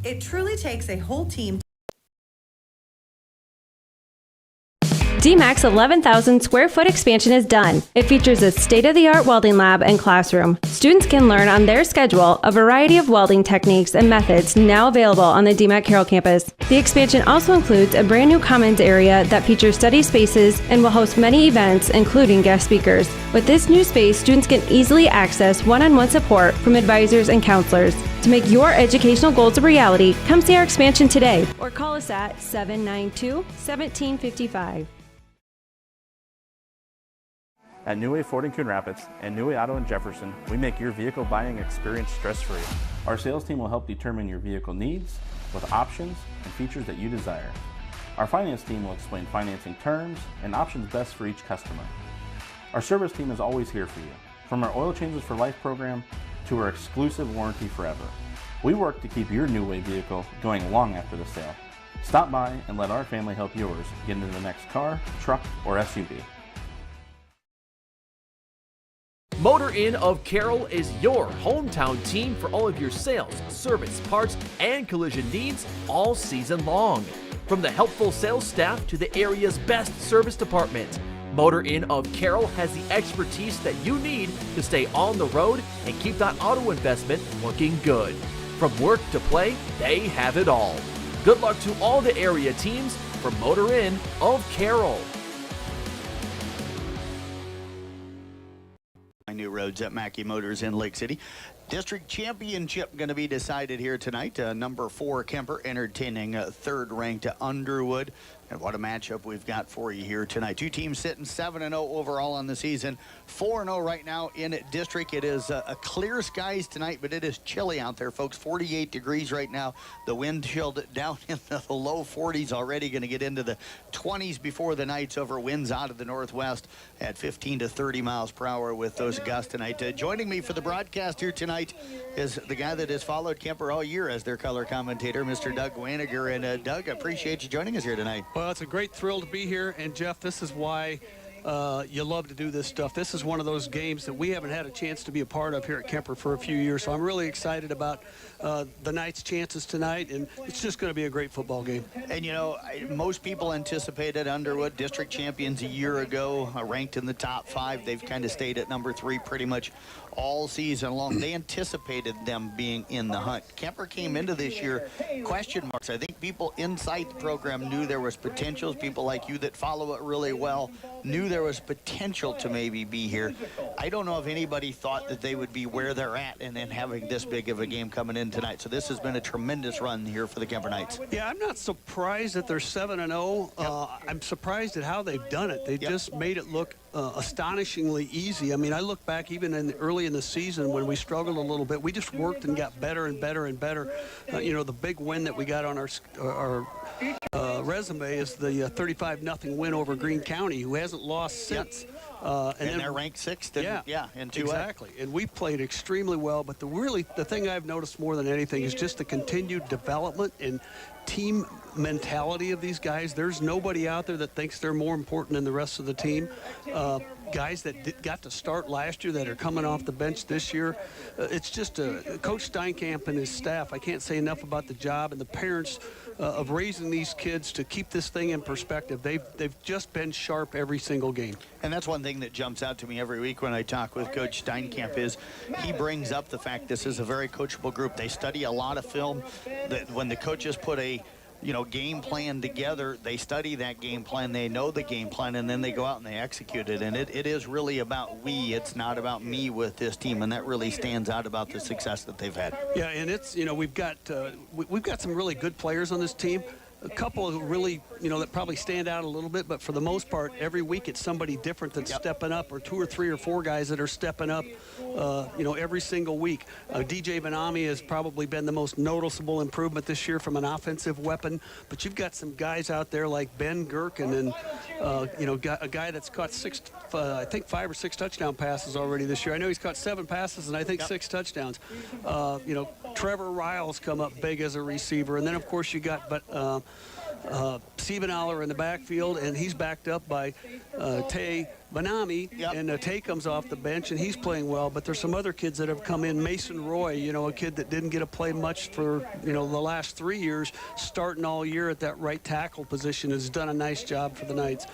It truly takes a whole team. DMAC's 11,000 square foot expansion is done. It features a state-of-the-art welding lab and classroom. Students can learn on their schedule a variety of welding techniques and methods now available on the DMAC Carroll campus. The expansion also includes a brand new commons area that features study spaces and will host many events, including guest speakers. With this new space, students can easily access one-on-one support from advisors and counselors. To make your educational goals a reality, come see our expansion today or call us at 792-1755. At New Way Ford in Coon Rapids and New Way Auto in Jefferson, we make your vehicle buying experience stress-free. Our sales team will help determine your vehicle needs with options and features that you desire. Our finance team will explain financing terms and options best for each customer. Our service team is always here for you, from our Oil Changes for Life program to our exclusive warranty forever. We work to keep your New Way vehicle going long after the sale. Stop by and let our family help yours get into the next car, truck, or SUV. Motor Inn of Carroll is your hometown team for all of your sales, service, parts, and collision needs all season long. From the helpful sales staff to the area's best service department, Motor Inn of Carroll has the expertise that you need to stay on the road and keep that auto investment looking good. From work to play, they have it all. Good luck to all the area teams from Motor Inn of Carroll. New roads at Mackey Motors in Lake City. District championship going to be decided here tonight. Number 4 Kuemper entertaining third-ranked Underwood. And what a matchup we've got for you here tonight. Two teams sitting 7-0 overall on the season. 4-0 right now in district. It is a clear skies tonight, but it is chilly out there, folks. 48 degrees right now. The wind chilled down in the low 40s already. Going to get into the 20s before the night's over. Winds out of the northwest at 15 to 30 miles per hour with those gusts tonight. Joining me for the broadcast here tonight is the guy that has followed Kuemper all year as their color commentator, Mr. Doug Waniger. And Doug, I appreciate you joining us here tonight. Well, it's a great thrill to be here, and Jeff, this is why you love to do this stuff. This is one of those games that we haven't had a chance to be a part of here at Kuemper for a few years, so I'm really excited about the Knights' chances tonight, and it's just going to be a great football game. And, you know, most people anticipated Underwood, district champions a year ago, ranked in the top 5. They've kind of stayed at number 3 pretty much all season long. They anticipated them being in the hunt. Kuemper came into this year question marks. I think people inside the program knew there was potential. People like you that follow it really well knew there was potential to maybe be here. I don't know if anybody thought that they would be where they're at and then having this big of a game coming in tonight. So this has been a tremendous run here for the Kuemper Knights. Yeah, I'm not surprised that they're 7-0. I'm surprised at how they've done it. They just made it look astonishingly easy. I mean, I look back even early in the season when we struggled a little bit. We just worked and got better and better and better. You know, the big win that we got on our resume is the 35-0 win over Greene County, who hasn't lost since. And then they're ranked 6th. In 2A. Exactly. And we played extremely well. But the thing I've noticed more than anything is just the continued development and team mentality of these guys. There's nobody out there that thinks they're more important than the rest of the team. Guys that got to start last year that are coming off the bench this year. It's just Coach Steinkamp and his staff. I can't say enough about the job and the parents of raising these kids to keep this thing in perspective. They've just been sharp every single game. And that's one thing that jumps out to me every week when I talk with Coach Steinkamp is he brings up the fact this is a very coachable group. They study a lot of film. That when the coaches put a game plan together, they study that game plan, they know the game plan, and then they go out and they execute it. And it is really about we. It's not about me with this team, and that really stands out about the success that they've had. Yeah, and it's, we've got some really good players on this team. A couple who really, that probably stand out a little bit, but for the most part, every week it's somebody different that's stepping up, or 2 or 3 or 4 guys that are stepping up, every single week. DJ Benami has probably been the most noticeable improvement this year from an offensive weapon, but you've got some guys out there like Ben Gherkin and, a guy that's caught 5 or 6 touchdown passes already this year. I know he's caught 7 passes and I think 6 touchdowns. Trevor Riles come up big as a receiver, and then of course you got, Siebenaller in the backfield, and he's backed up by Tay Benami, and Tay comes off the bench, and he's playing well. But there's some other kids that have come in. Mason Roy, a kid that didn't get to play much for, the last 3 years, starting all year at that right tackle position, has done a nice job for the Knights.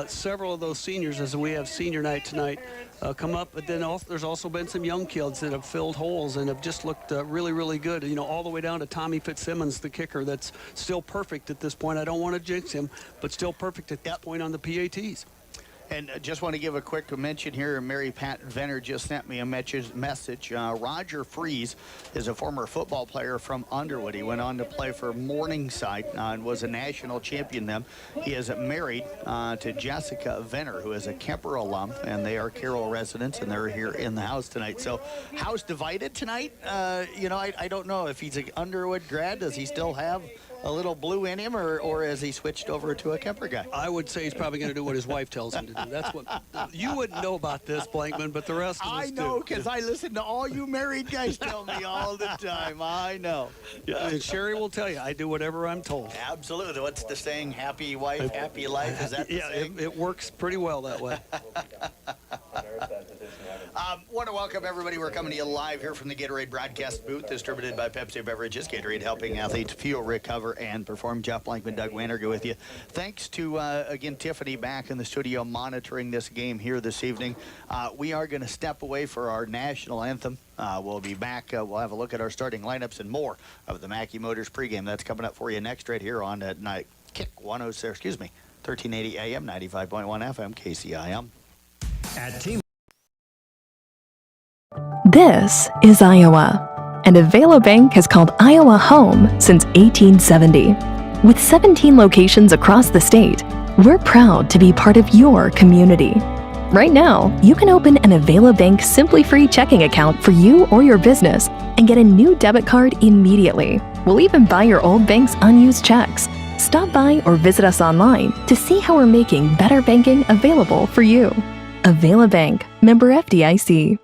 Several of those seniors, as we have senior night tonight, come up. But then there's also been some young kids that have filled holes and have just looked really, really good. All the way down to Tommy Fitzsimmons, the kicker, that's still perfect at this point. I don't want to jinx him, but still perfect at this point on the PATs. And just want to give a quick mention here. Mary Pat Venner just sent me a message. Roger Fries is a former football player from Underwood. He went on to play for Morningside and was a national champion then. He is married to Jessica Venner, who is a Kuemper alum, and they are Carroll residents, and they're here in the house tonight. So house divided tonight. I don't know if he's an Underwood grad. Does he still have a little blue in him, or has he switched over to a Kuemper guy? I would say he's probably going to do what his wife tells him to do. That's what you wouldn't know about this, Blankman, but the rest of us I know, because I listen to all you married guys tell me all the time. I know. Yeah, and Sherry will tell you, I do whatever I'm told. Absolutely. What's the saying? Happy wife, happy life. Is that the saying? It works pretty well that way. Want to welcome everybody. We're coming to you live here from the Gatorade broadcast booth, distributed by Pepsi Beverages. Gatorade helping athletes fuel, recover, and perform. Jeff Blankman, Doug Wannerger with you. Thanks to, again, Tiffany back in the studio monitoring this game here this evening. We are going to step away for our national anthem. We'll be back. We'll have a look at our starting lineups and more of the Mackey Motors pregame. That's coming up for you next right here on night Kick 1380 AM, 95.1 FM, KCIM. At Team. This is Iowa, and Avela Bank has called Iowa home since 1870. With 17 locations across the state, we're proud to be part of your community. Right now, you can open an Avela Bank Simply Free checking account for you or your business and get a new debit card immediately. We'll even buy your old bank's unused checks. Stop by or visit us online to see how we're making better banking available for you. Avela Bank, member FDIC.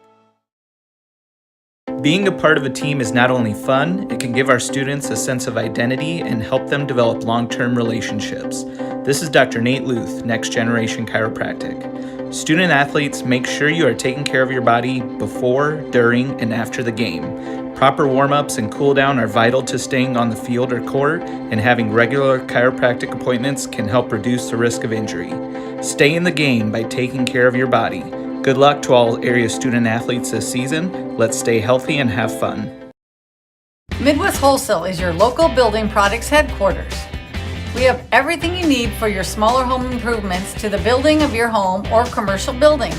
Being a part of a team is not only fun, it can give our students a sense of identity and help them develop long-term relationships. This is Dr. Nate Luth, Next Generation Chiropractic. Student athletes, make sure you are taking care of your body before, during, and after the game. Proper warm-ups and cool-down are vital to staying on the field or court, and having regular chiropractic appointments can help reduce the risk of injury. Stay in the game by taking care of your body. Good luck to all area student athletes this season. Let's stay healthy and have fun. Midwest Wholesale is your local building products headquarters. We have everything you need for your smaller home improvements to the building of your home or commercial building.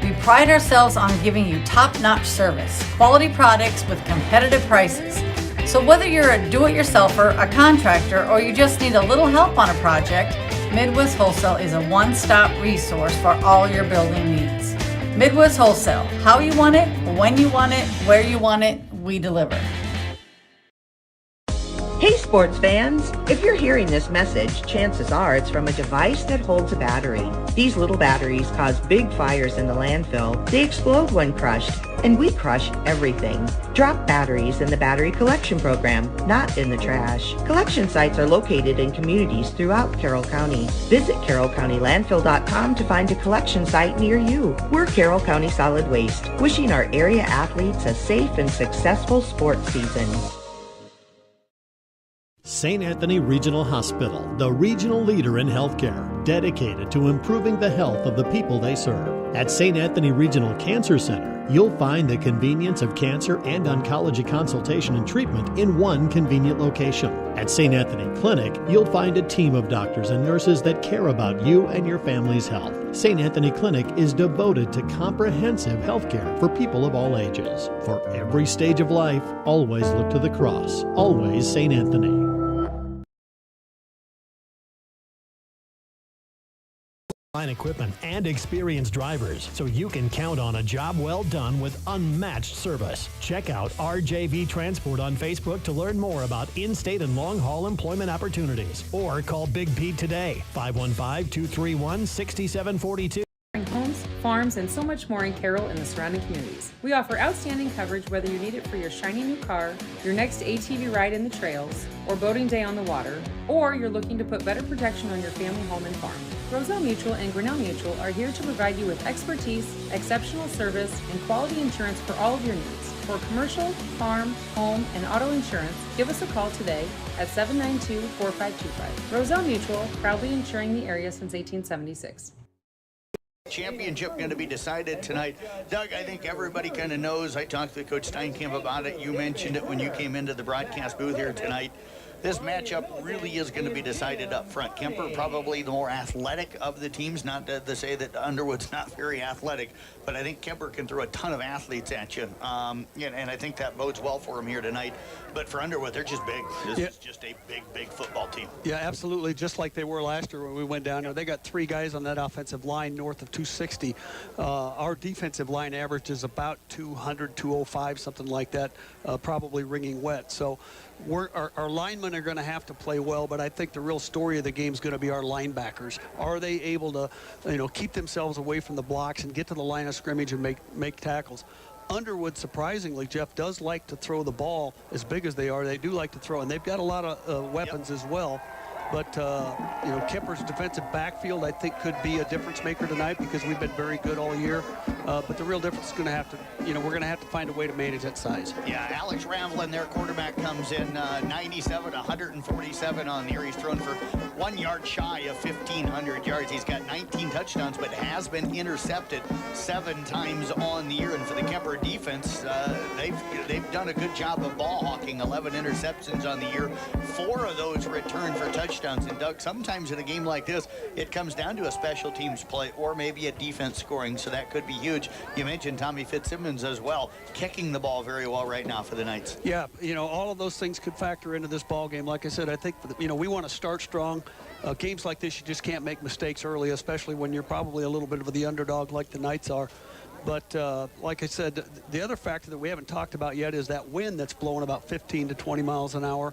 We pride ourselves on giving you top-notch service, quality products with competitive prices. So whether you're a do-it-yourselfer, a contractor, or you just need a little help on a project, Midwest Wholesale is a one-stop resource for all your building needs. Midwest Wholesale, how you want it, when you want it, where you want it, we deliver. Hey sports fans, if you're hearing this message, chances are it's from a device that holds a battery. These little batteries cause big fires in the landfill. They explode when crushed, and we crush everything. Drop batteries in the battery collection program, not in the trash. Collection sites are located in communities throughout Carroll County. Visit carrollcountylandfill.com to find a collection site near you. We're Carroll County Solid Waste, wishing our area athletes a safe and successful sports season. St. Anthony Regional Hospital, the regional leader in healthcare, dedicated to improving the health of the people they serve. At St. Anthony Regional Cancer Center, you'll find the convenience of cancer and oncology consultation and treatment in one convenient location. At St. Anthony Clinic, you'll find a team of doctors and nurses that care about you and your family's health. St. Anthony Clinic is devoted to comprehensive healthcare for people of all ages. For every stage of life, always look to the cross. Always St. Anthony. Equipment and experienced drivers, so you can count on a job well done with unmatched service. Check out RJV Transport on Facebook to learn more about in-state and long-haul employment opportunities, or call Big Pete today, 515-231-6742. Homes, farms, and so much more in Carroll and the surrounding communities. We offer outstanding coverage whether you need it for your shiny new car, your next ATV ride in the trails, or boating day on the water, or you're looking to put better protection on your family home and farm. Roselle Mutual and Grinnell Mutual are here to provide you with expertise, exceptional service, and quality insurance for all of your needs. For commercial, farm, home, and auto insurance, give us a call today at 792-4525. Roselle Mutual, proudly insuring the area since 1876. Championship going to be decided tonight. Doug, I think everybody kind of knows. I talked to Coach Steinkamp about it. You mentioned it when you came into the broadcast booth here tonight. This matchup really is going to be decided up front. Kuemper probably the more athletic of the teams, not to say that Underwood's not very athletic, but I think Kuemper can throw a ton of athletes at you, and I think that bodes well for him here tonight. But for Underwood, they're just big. This is just a big football team. Yeah, absolutely, just like they were last year when we went down there. They got 3 guys on that offensive line north of 260. Our defensive line average is about 200, 205, something like that, probably ringing wet. So our linemen are going to have to play well, but I think the real story of the game is going to be our linebackers. Are they able to, keep themselves away from the blocks and get to the line of scrimmage and make tackles? Underwood, surprisingly, Jeff, does like to throw the ball as big as they are. They do like to throw, and they've got a lot of weapons as well. But, Kuemper's defensive backfield, I think, could be a difference maker tonight because we've been very good all year. But the real difference is going to have to, we're going to have to find a way to manage that size. Yeah, Alex Ravlin, their quarterback, comes in 97, 147 on the year. He's thrown for 1 yard shy of 1,500 yards. He's got 19 touchdowns, but has been intercepted 7 times on the year. And for the Kuemper defense, they've done a good job of ball hawking. 11 interceptions on the year. 4 of those returned for touchdowns. And Doug, sometimes in a game like this, it comes down to a special teams play or maybe a defense scoring, so that could be huge. You mentioned Tommy Fitzsimmons as well, kicking the ball very well right now for the Knights. Yeah, all of those things could factor into this ball game. Like I said, I think, we want to start strong. Games like this, you just can't make mistakes early, especially when you're probably a little bit of the underdog like the Knights are. But like I said, the other factor that we haven't talked about yet is that wind that's blowing about 15 to 20 miles an hour,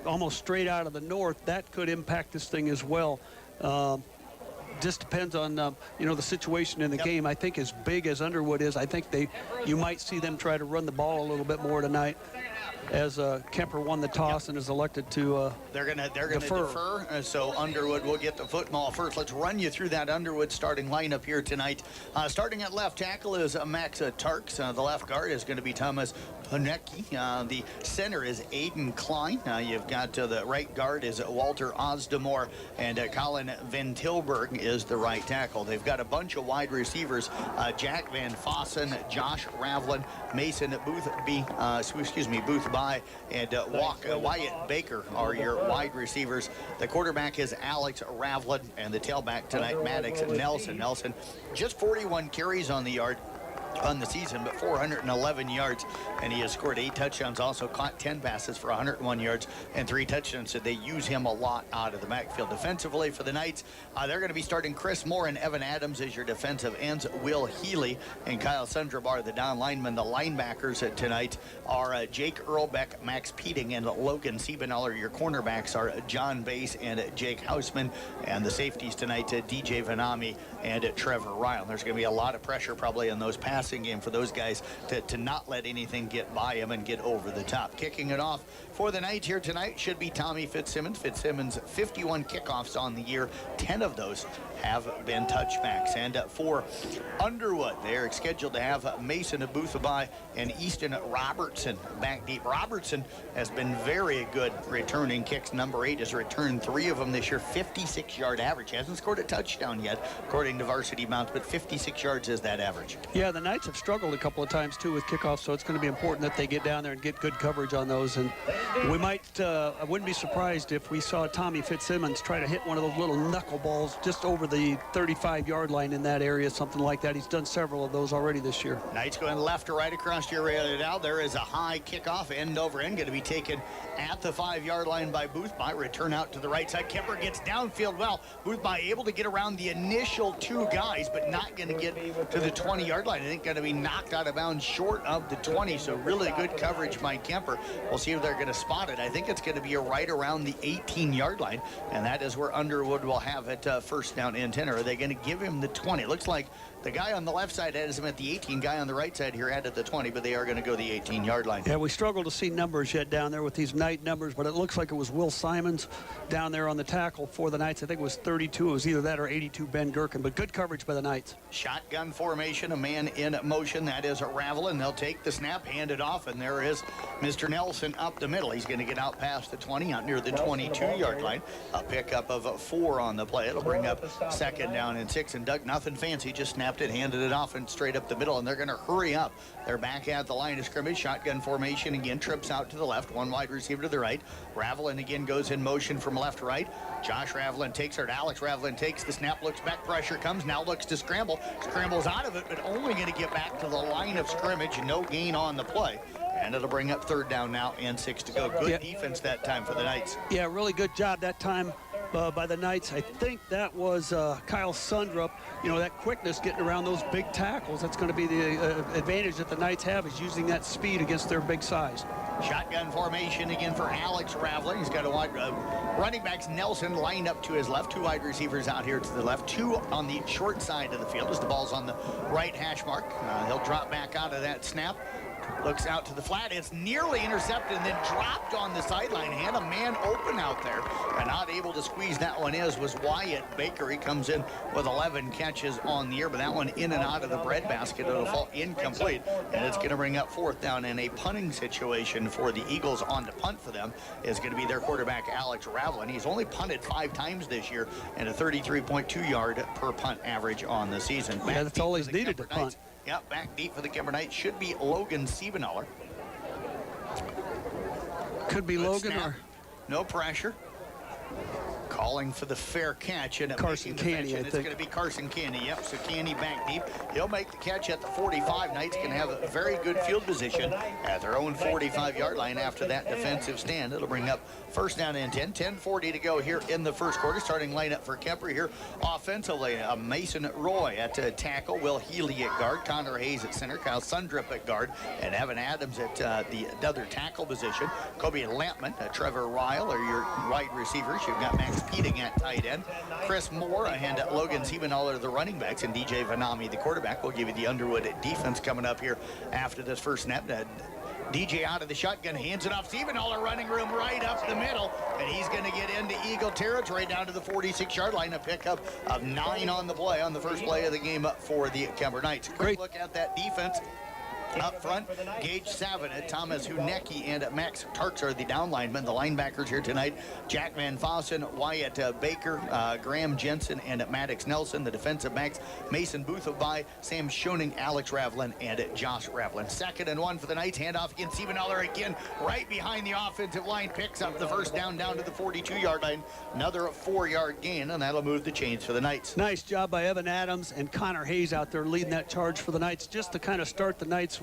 almost straight out of the north. That could impact this thing as well. Just depends on the situation in the game. I think as big as Underwood is, I think you might see them try to run the ball a little bit more tonight, as Kuemper won the toss and is elected to they're gonna defer. So Underwood will get the football first. Let's run you through that Underwood starting lineup here tonight. Starting at left tackle is Max Tarks. The left guard is going to be Thomas Honecki. The center is Aiden Klein. You've got the right guard is Walter Osdemore, and Colin Van Tilburg is the right tackle. They've got a bunch of wide receivers. Jack Van Fossen, Josh Ravlin, Mason Boothby, and Wyatt Baker are your wide receivers. The quarterback is Alex Ravlin, and the tailback tonight, Maddox Nelson. Nelson, just 41 carries on the yard on the season, but 411 yards, and he has scored 8 touchdowns, also caught 10 passes for 101 yards and 3 touchdowns, so they use him a lot out of the backfield. Defensively for the Knights, they're going to be starting Chris Moore and Evan Adams as your defensive ends. Will Healy and Kyle Sundrabar, the down linemen. The linebackers tonight are Jake Earlbeck, Max Peeting, and Logan Siebenaller. Your cornerbacks are John Bass and Jake Hausman, and the safeties tonight, DJ Vanami and Trevor Ryle. There's going to be a lot of pressure probably on those passing game for those guys to not let anything get by them and get over the top. Kicking it off for the Knights here tonight should be Tommy Fitzsimmons. Fitzsimmons, 51 kickoffs on the year. 10 of those have been touchbacks. And for Underwood, they're scheduled to have Mason Boothby and Easton Robertson back deep. Robertson has been very good returning kicks. Number 8 has returned 3 of them this year. 56-yard average. He hasn't scored a touchdown yet, according to Varsity Mounts, but 56 yards is that average. Yeah, the Knights have struggled a couple of times too with kickoffs, so it's going to be important that they get down there and get good coverage on those. And we might, I wouldn't be surprised if we saw Tommy Fitzsimmons try to hit one of those little knuckleballs just over the 35-yard line in that area, something like that. He's done several of those already this year. Knights going left or right across your area now. There is a high kickoff, end over end, going to be taken at the 5-yard line by Boothby. Return out to the right side. Kuemper gets downfield well. Boothby able to get around the initial 2 guys, but not going to get to the 20-yard line. I think going to be knocked out of bounds short of the 20, so really good coverage by Kuemper. We'll see if they're going to spot it. I think it's going to be right around the 18-yard line, and that is where Underwood will have it first down and 10. Or are they going to give him the 20? It looks like The guy on the left side has him at the 18, guy on the right side here at the 20, but they are going to go the 18-yard line. Yeah, we struggle to see numbers yet down there with these night numbers, but it looks like it was Will Simons down there on the tackle for the Knights. I think it was 32. It was either that or 82 Ben Gherkin, but good coverage by the Knights. Shotgun formation, a man in motion. That is Ravelin. They'll take the snap, hand it off, and there is Mr. Nelson up the middle. He's going to get out past the 20, out near the 22-yard line. A pickup of 4 on the play. It'll bring up 2nd down and 6. And Doug, nothing fancy, just snapped it, handed it off, and straight up the middle, and they're going to hurry up. They're back at the line of scrimmage. Shotgun formation again, trips out to the left, one wide receiver to the right. Ravelin again goes in motion from left to right. Josh Ravelin takes her. Alex Ravelin takes the snap, looks back, pressure comes, now looks to scramble. Scrambles out of it, but only going to get back to the line of scrimmage. No gain on the play. And it'll bring up 3rd down now and 6 to go. Good defense that time for the Knights. Yeah, really good job that time by the Knights. I think that was Kyle Sundrup. You know, that quickness getting around those big tackles. That's going to be the advantage that the Knights have, is using that speed against their big size. Shotgun formation again for Alex Ravelin. He's got a wide running backs. Nelson lined up to his left. 2 wide receivers out here to the left. 2 on the short side of the field as the ball's on the right hash mark. He'll drop back out of that snap. Looks out to the flat. It's nearly intercepted and then dropped on the sideline. Had a man open out there and not able to squeeze that one in was Wyatt Baker. He comes in with 11 catches on the year, but that one in and out of the breadbasket. It'll fall incomplete, and it's going to bring up 4th down, and a punting situation for the Eagles. On to punt for them is going to be their quarterback, Alex Ravelin. He's only punted 5 times this year and a 33.2 yard per punt average on the season. Yeah, that's all he's needed to punt. Yep, back deep for the Kuemper Knights should be Logan Siebenaller. Could be Logan or... No pressure. Calling for the fair catch, and Carson Canny, it's going to be Carson Canny. Yep, so Canny back deep. He'll make the catch at the 45. Knights can have a very good field position at their own 45-yard line after that defensive stand. It'll bring up 1st down and 10. 10:40 to go here in the first quarter. Starting lineup for Kuemper here offensively. Mason Roy at tackle, Will Healy at guard, Connor Hayes at center, Kyle Sundrup at guard, and Evan Adams at the other tackle position. Kobe Lampman, Trevor Ryle are your wide receivers. You've got Max Keating at tight end, Chris Moore and Logan Siebenaller the running backs, and DJ Vanami the quarterback. We'll give you the Underwood defense coming up here after this first snap. DJ out of the shotgun, hands it off. Siebenaller running room right up the middle, and he's going to get into Eagle territory down to the 46-yard line. A pickup of 9 on the play on the first play of the game up for the Kuemper Knights. Quick look at that defense. Up front, Gage Savinet, Thomas Hunecki, and Max Tarks are the down linemen. The linebackers here tonight, Jack Van Fossen, Wyatt Baker, Graham Jensen, and Maddox Nelson. The defensive backs, Mason Boothby, Sam Schoening, Alex Ravelin, and Josh Ravelin. 2nd and 1 for the Knights. Handoff again. Siebenaller again right behind the offensive line. Picks up the 1st down to the 42-yard line. Another 4-yard gain, and that'll move the chains for the Knights. Nice job by Evan Adams and Connor Hayes out there leading that charge for the Knights, just to kind of start the Knights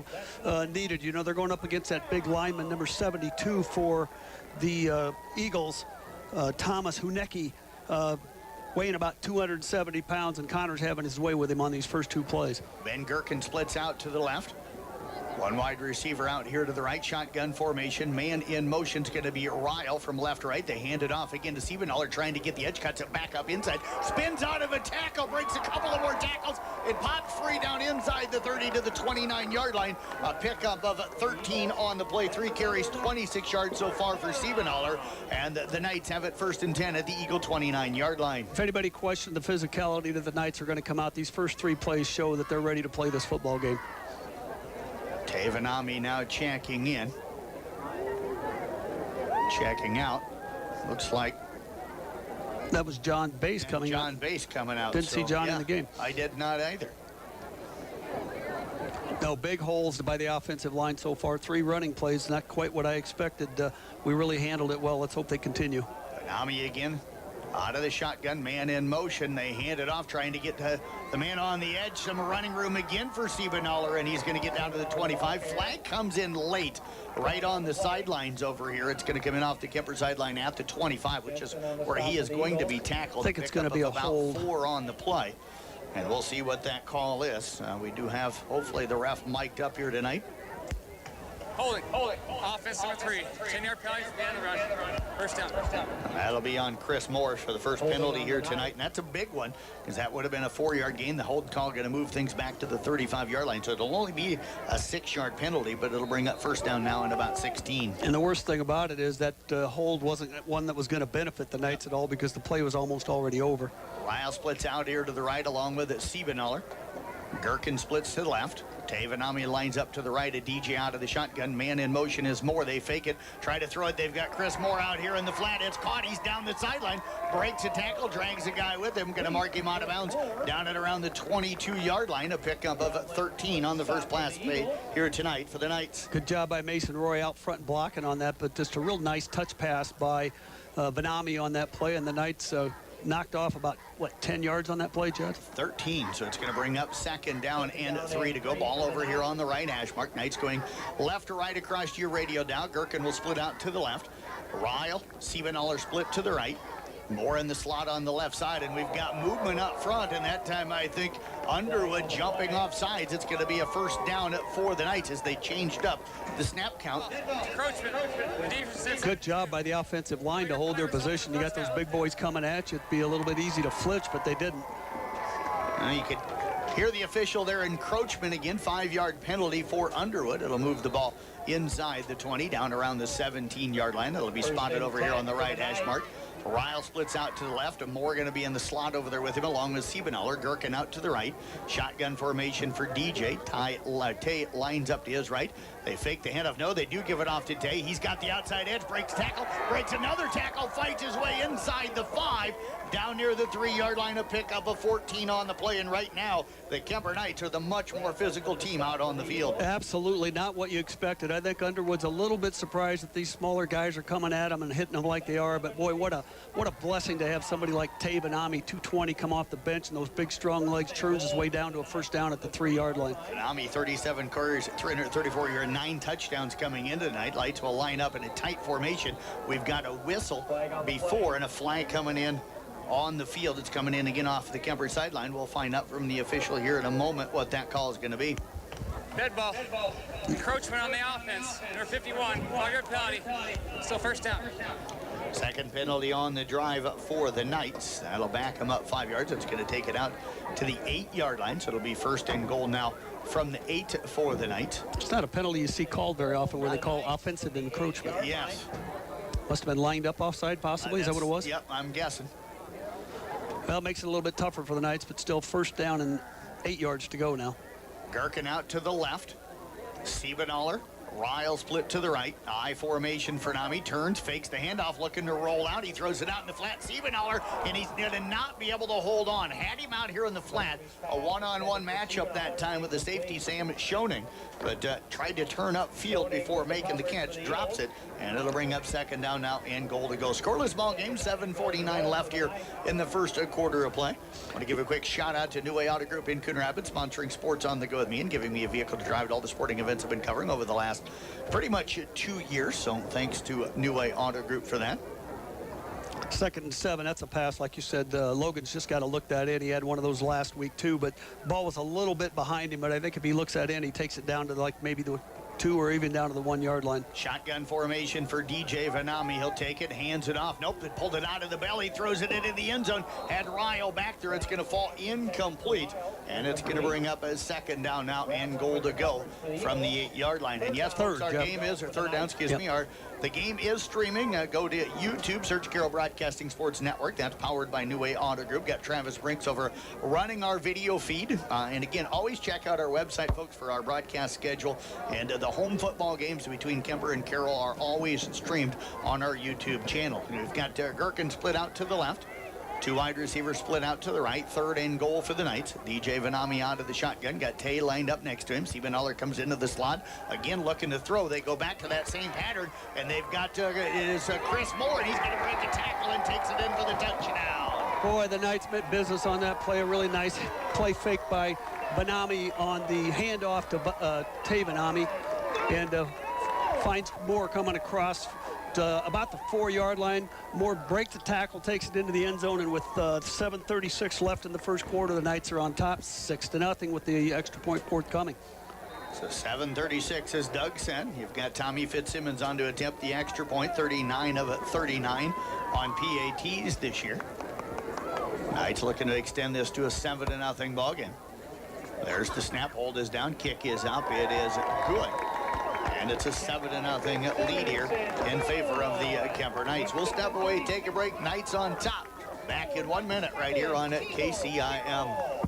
needed. You know, they're going up against that big lineman, number 72 for the Eagles, Thomas Hunecki, weighing about 270 pounds, and Connor's having his way with him on these first 2 plays. Ben Gherkin splits out to the left. 1 wide receiver out here to the right. Shotgun formation. Man in motion is going to be Ryle from left to right. They hand it off again to Siebenaller, trying to get the edge, cuts it back up inside. Spins out of a tackle, breaks a couple of more tackles, and pops free down inside the 30 to the 29-yard line. A pickup of 13 on the play. 3 carries, 26 yards so far for Siebenaller. And the Knights have it 1st and 10 at the Eagle 29-yard line. If anybody questioned the physicality that the Knights are going to come out, these first 3 plays show that they're ready to play this football game. Tavanami now checking in. Checking out. Looks like that was John Bass coming out. John Bass coming out. Didn't see John in the game. I did not either. No, big holes by the offensive line so far. 3 running plays, not quite what I expected. We really handled it well. Let's hope they continue. Vanami again. Out of the shotgun, man in motion. They hand it off, trying to get to the man on the edge. Some running room again for Siebenaller, and he's going to get down to the 25. Flag comes in late, right on the sidelines over here. It's going to come in off the Kuemper sideline at the 25, which is where he is going to be tackled. I think it's going to be a hold. About 4 on the play, and we'll see what that call is. We do have, hopefully, the ref mic'd up here tonight. Hold it. Offense number 3. 10-yard penalty for the end run. First down. That'll be on Chris Morris for the first penalty here tonight, and that's a big one because that would have been a 4-yard gain. The hold call going to move things back to the 35-yard line, so it'll only be a 6-yard penalty, but it'll bring up first down now in about 16. And the worst thing about it is that hold wasn't one that was going to benefit the Knights at all because the play was almost already over. Lyle splits out here to the right along with Siebenaller. Gherkin splits to the left. Tavenami lines up to the right. A DJ out of the shotgun. Man in motion is Moore. They fake it. Try to throw it. They've got Chris Moore out here in the flat. It's caught. He's down the sideline. Breaks a tackle. Drags a guy with him. Going to mark him out of bounds down at around the 22-yard line. A pickup of 13 on the first pass play here tonight for the Knights. Good job by Mason Roy out front blocking on that, but just a real nice touch pass by Vanami on that play, and the Knights knocked off about, 10 yards on that play, Judd? 13, so it's going to bring up second down and 3 to go. Ball over here on the right hash mark. Knights going left to right across your radio now. Gherkin will split out to the left. Ryle, Siebenaller split to the right. More in the slot on the left side, and we've got movement up front, and that time I think Underwood jumping off sides. It's going to be a first down for the Knights as they changed up the snap count. Good job by the offensive line to hold their position. You got those big boys coming at you. It'd be a little bit easy to flinch, but they didn't. You could hear the official there. Encroachment again. 5-yard penalty for Underwood. It'll move the ball inside the 20 down around the 17-yard line. It'll be spotted over here on the right hash mark. Ryle splits out to the left, and Moore going to be in the slot over there with him, along with Siebenaller. Gherkin out to the right. Shotgun formation for DJ. Tay lines up to his right. They fake the handoff. No, they do give it off to Tay. He's got the outside edge, breaks tackle, breaks another tackle, fights his way inside the 5, down near the 3-yard line. A pickup of 14 on the play, and right now, the Kuemper Knights are the much more physical team out on the field. Absolutely not what you expected. I think Underwood's a little bit surprised that these smaller guys are coming at him and hitting them like they are, but boy, what a blessing to have somebody like Tavenami, 220, come off the bench, and those big strong legs churns his way down to a first down at the 3-yard line. Vanami, 37 carries, 334 yards, 9 touchdowns coming into tonight. Lights will line up in a tight formation. We've got a whistle before and a flag coming in on the field. It's coming in again off the Kuemper sideline. We'll find out from the official here in a moment what that call is going to be. Dead ball. Encroachment on the offense. Number 51. 5-yard penalty. Still first down. Second penalty on the drive for the Knights. That'll back them up 5 yards. It's going to take it out to the 8-yard line. So it'll be first and goal now from the 8 for the Knights. It's not a penalty you see called very often where they call offensive encroachment. Yes. Must have been lined up offside possibly. Is that what it was? Yep, I'm guessing. Well, it makes it a little bit tougher for the Knights, but still first down and 8 yards to go now. Gherkin out to the left. Siebenaller. Ryle split to the right. I formation for Nami. Turns, fakes the handoff, looking to roll out. He throws it out in the flat. Siebenaller, and he's going to not be able to hold on. Had him out here in the flat. A one-on-one matchup that time with the safety, Sam Schoening. But tried to turn up field before making the catch. Drops it, and it'll bring up second down now and goal to go. Scoreless ball game, 7:49 left here in the first quarter of play. I want to give a quick shout out to New Way Auto Group in Coon Rapids, sponsoring Sports on the Go with me and giving me a vehicle to drive to all the sporting events I've been covering over the last pretty much 2 years. So thanks to New Way Auto Group for that. 2nd and 7, that's a pass. Like you said, Logan's just got to look that in. He had one of those last week too, but ball was a little bit behind him, but I think if he looks that in, he takes it down to like maybe the 2 or even down to the 1-yard line. Shotgun formation for DJ Vanami. He'll take it, hands it off. Nope, they pulled it out of the belly, throws it into the end zone. Had Ryle back there. It's going to fall incomplete, and it's going to bring up a second down now and goal to go from the 8-yard line. And yes, folks, our game is, or third down, excuse me, the game is streaming. Go to YouTube, search Carroll Broadcasting Sports Network. That's powered by New Way Auto Group. Got Travis Brinks over running our video feed. And again, always check out our website, folks, for our broadcast schedule. And the home football games between Kuemper and Carroll are always streamed on our YouTube channel. And we've got Gherkin split out to the left. 2 wide receivers split out to the right. 3rd and goal for the Knights. DJ Vanami out of the shotgun. Got Tay lined up next to him. Siebenaller comes into the slot. Again, looking to throw. They go back to that same pattern. And they've got Chris Moore. And he's going to break a tackle and takes it in for the touchdown. Boy, the Knights meant business on that play. A really nice play fake by Vanami on the handoff to Tay Vanami. And finds Moore coming across about the 4-yard line. Moore breaks the tackle, takes it into the end zone, and with 7:36 left in the first quarter, the Knights are on top 6-0 with the extra point forthcoming. So 7:36 as Doug said. You've got Tommy Fitzsimmons on to attempt the extra point, 39 of 39 on PATs this year. Knights looking to extend this to a 7-0 ball game. There's the snap, hold is down, kick is up, it is good. And it's a 7-0 lead here in favor of the Kuemper Knights. We'll step away, take a break. Knights on top. Back in 1 minute right here on KCIM.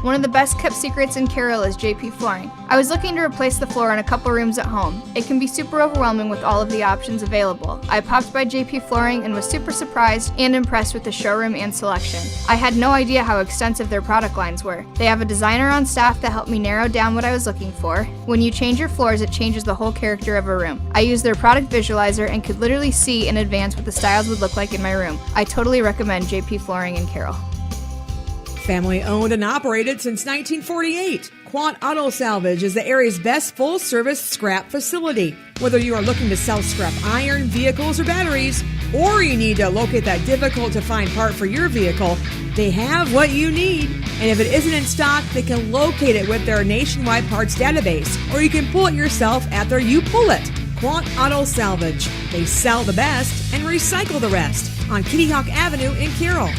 One of the best kept secrets in Carroll is JP Flooring. I was looking to replace the floor in a couple rooms at home. It can be super overwhelming with all of the options available. I popped by JP Flooring and was super surprised and impressed with the showroom and selection. I had no idea how extensive their product lines were. They have a designer on staff that helped me narrow down what I was looking for. When you change your floors, it changes the whole character of a room. I used their product visualizer and could literally see in advance what the styles would look like in my room. I totally recommend JP Flooring in Carroll. Family owned and operated since 1948, Quant Auto Salvage is the area's best full-service scrap facility. Whether you are looking to sell scrap iron, vehicles, or batteries, or you need to locate that difficult-to-find part for your vehicle, they have what you need. And if it isn't in stock, they can locate it with their nationwide parts database, or you can pull it yourself at their You Pull It. Quant Auto Salvage. They sell the best and recycle the rest on Kitty Hawk Avenue in Carroll.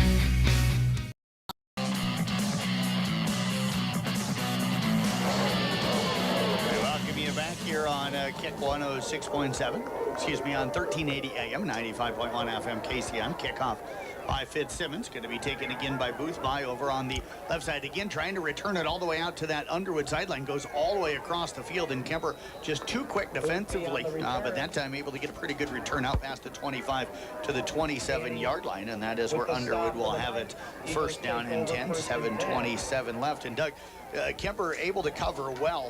Kick 106.7, on 1380 AM, 95.1 FM KCM. Kickoff by Fitzsimmons, going to be taken again by Boothby over on the left side again, trying to return it all the way out to that Underwood sideline, goes all the way across the field, and Kuemper just too quick defensively, but that time able to get a pretty good return out past the 25 to the 27-yard line, and that is where Underwood will have it first down and 10, 7:27 left. And Doug, Kuemper able to cover well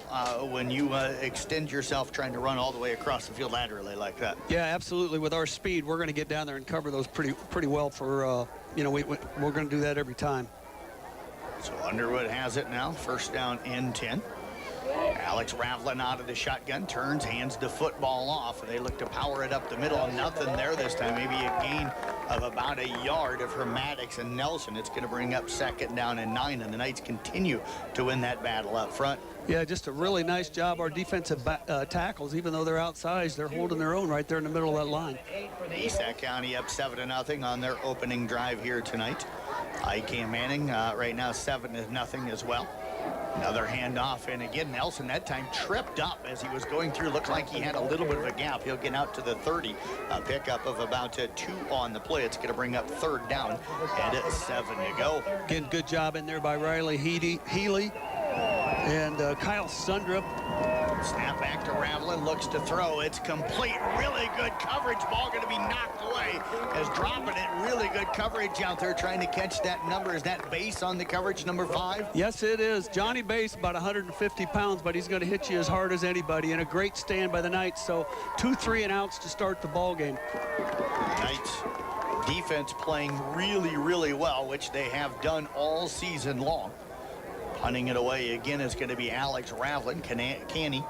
when you extend yourself trying to run all the way across the field laterally like that. Yeah, absolutely. With our speed, we're going to get down there and cover those pretty well for, we're going to do that every time. So Underwood has it now, first down and 10. Alex Ravlin out of the shotgun, turns, hands the football off. They look to power it up the middle. Nothing there this time. Maybe a gain of about a yard of Maddox and Nelson. It's going to bring up second down and 9, and the Knights continue to win that battle up front. Yeah, just a really nice job. Our defensive tackles, even though they're outsized, they're holding their own right there in the middle of that line. Esac County up 7-0 on their opening drive here tonight. Ike Manning right now 7-0 as well. Another handoff, and again, Nelson that time tripped up as he was going through. Looked like he had a little bit of a gap. He'll get out to the 30. A pickup of about 2 on the play. It's going to bring up third down, and it's 7 to go. Again, good job in there by Riley Healy and Kyle Sundrup. Snap back to Ravlin, looks to throw. It's complete. Really good coverage. Ball going to be knocked away as dropping it. Really good coverage out there trying to catch that number. Is that Base on the coverage, number 5? Yes, it is. Johnny Base, about 150 pounds, but he's going to hit you as hard as anybody. And a great stand by the Knights. So 2 3-and-outs to start the ball game. Knights defense playing really, really well, which they have done all season long. Punting it away again is going to be Alex Ravlin. Canny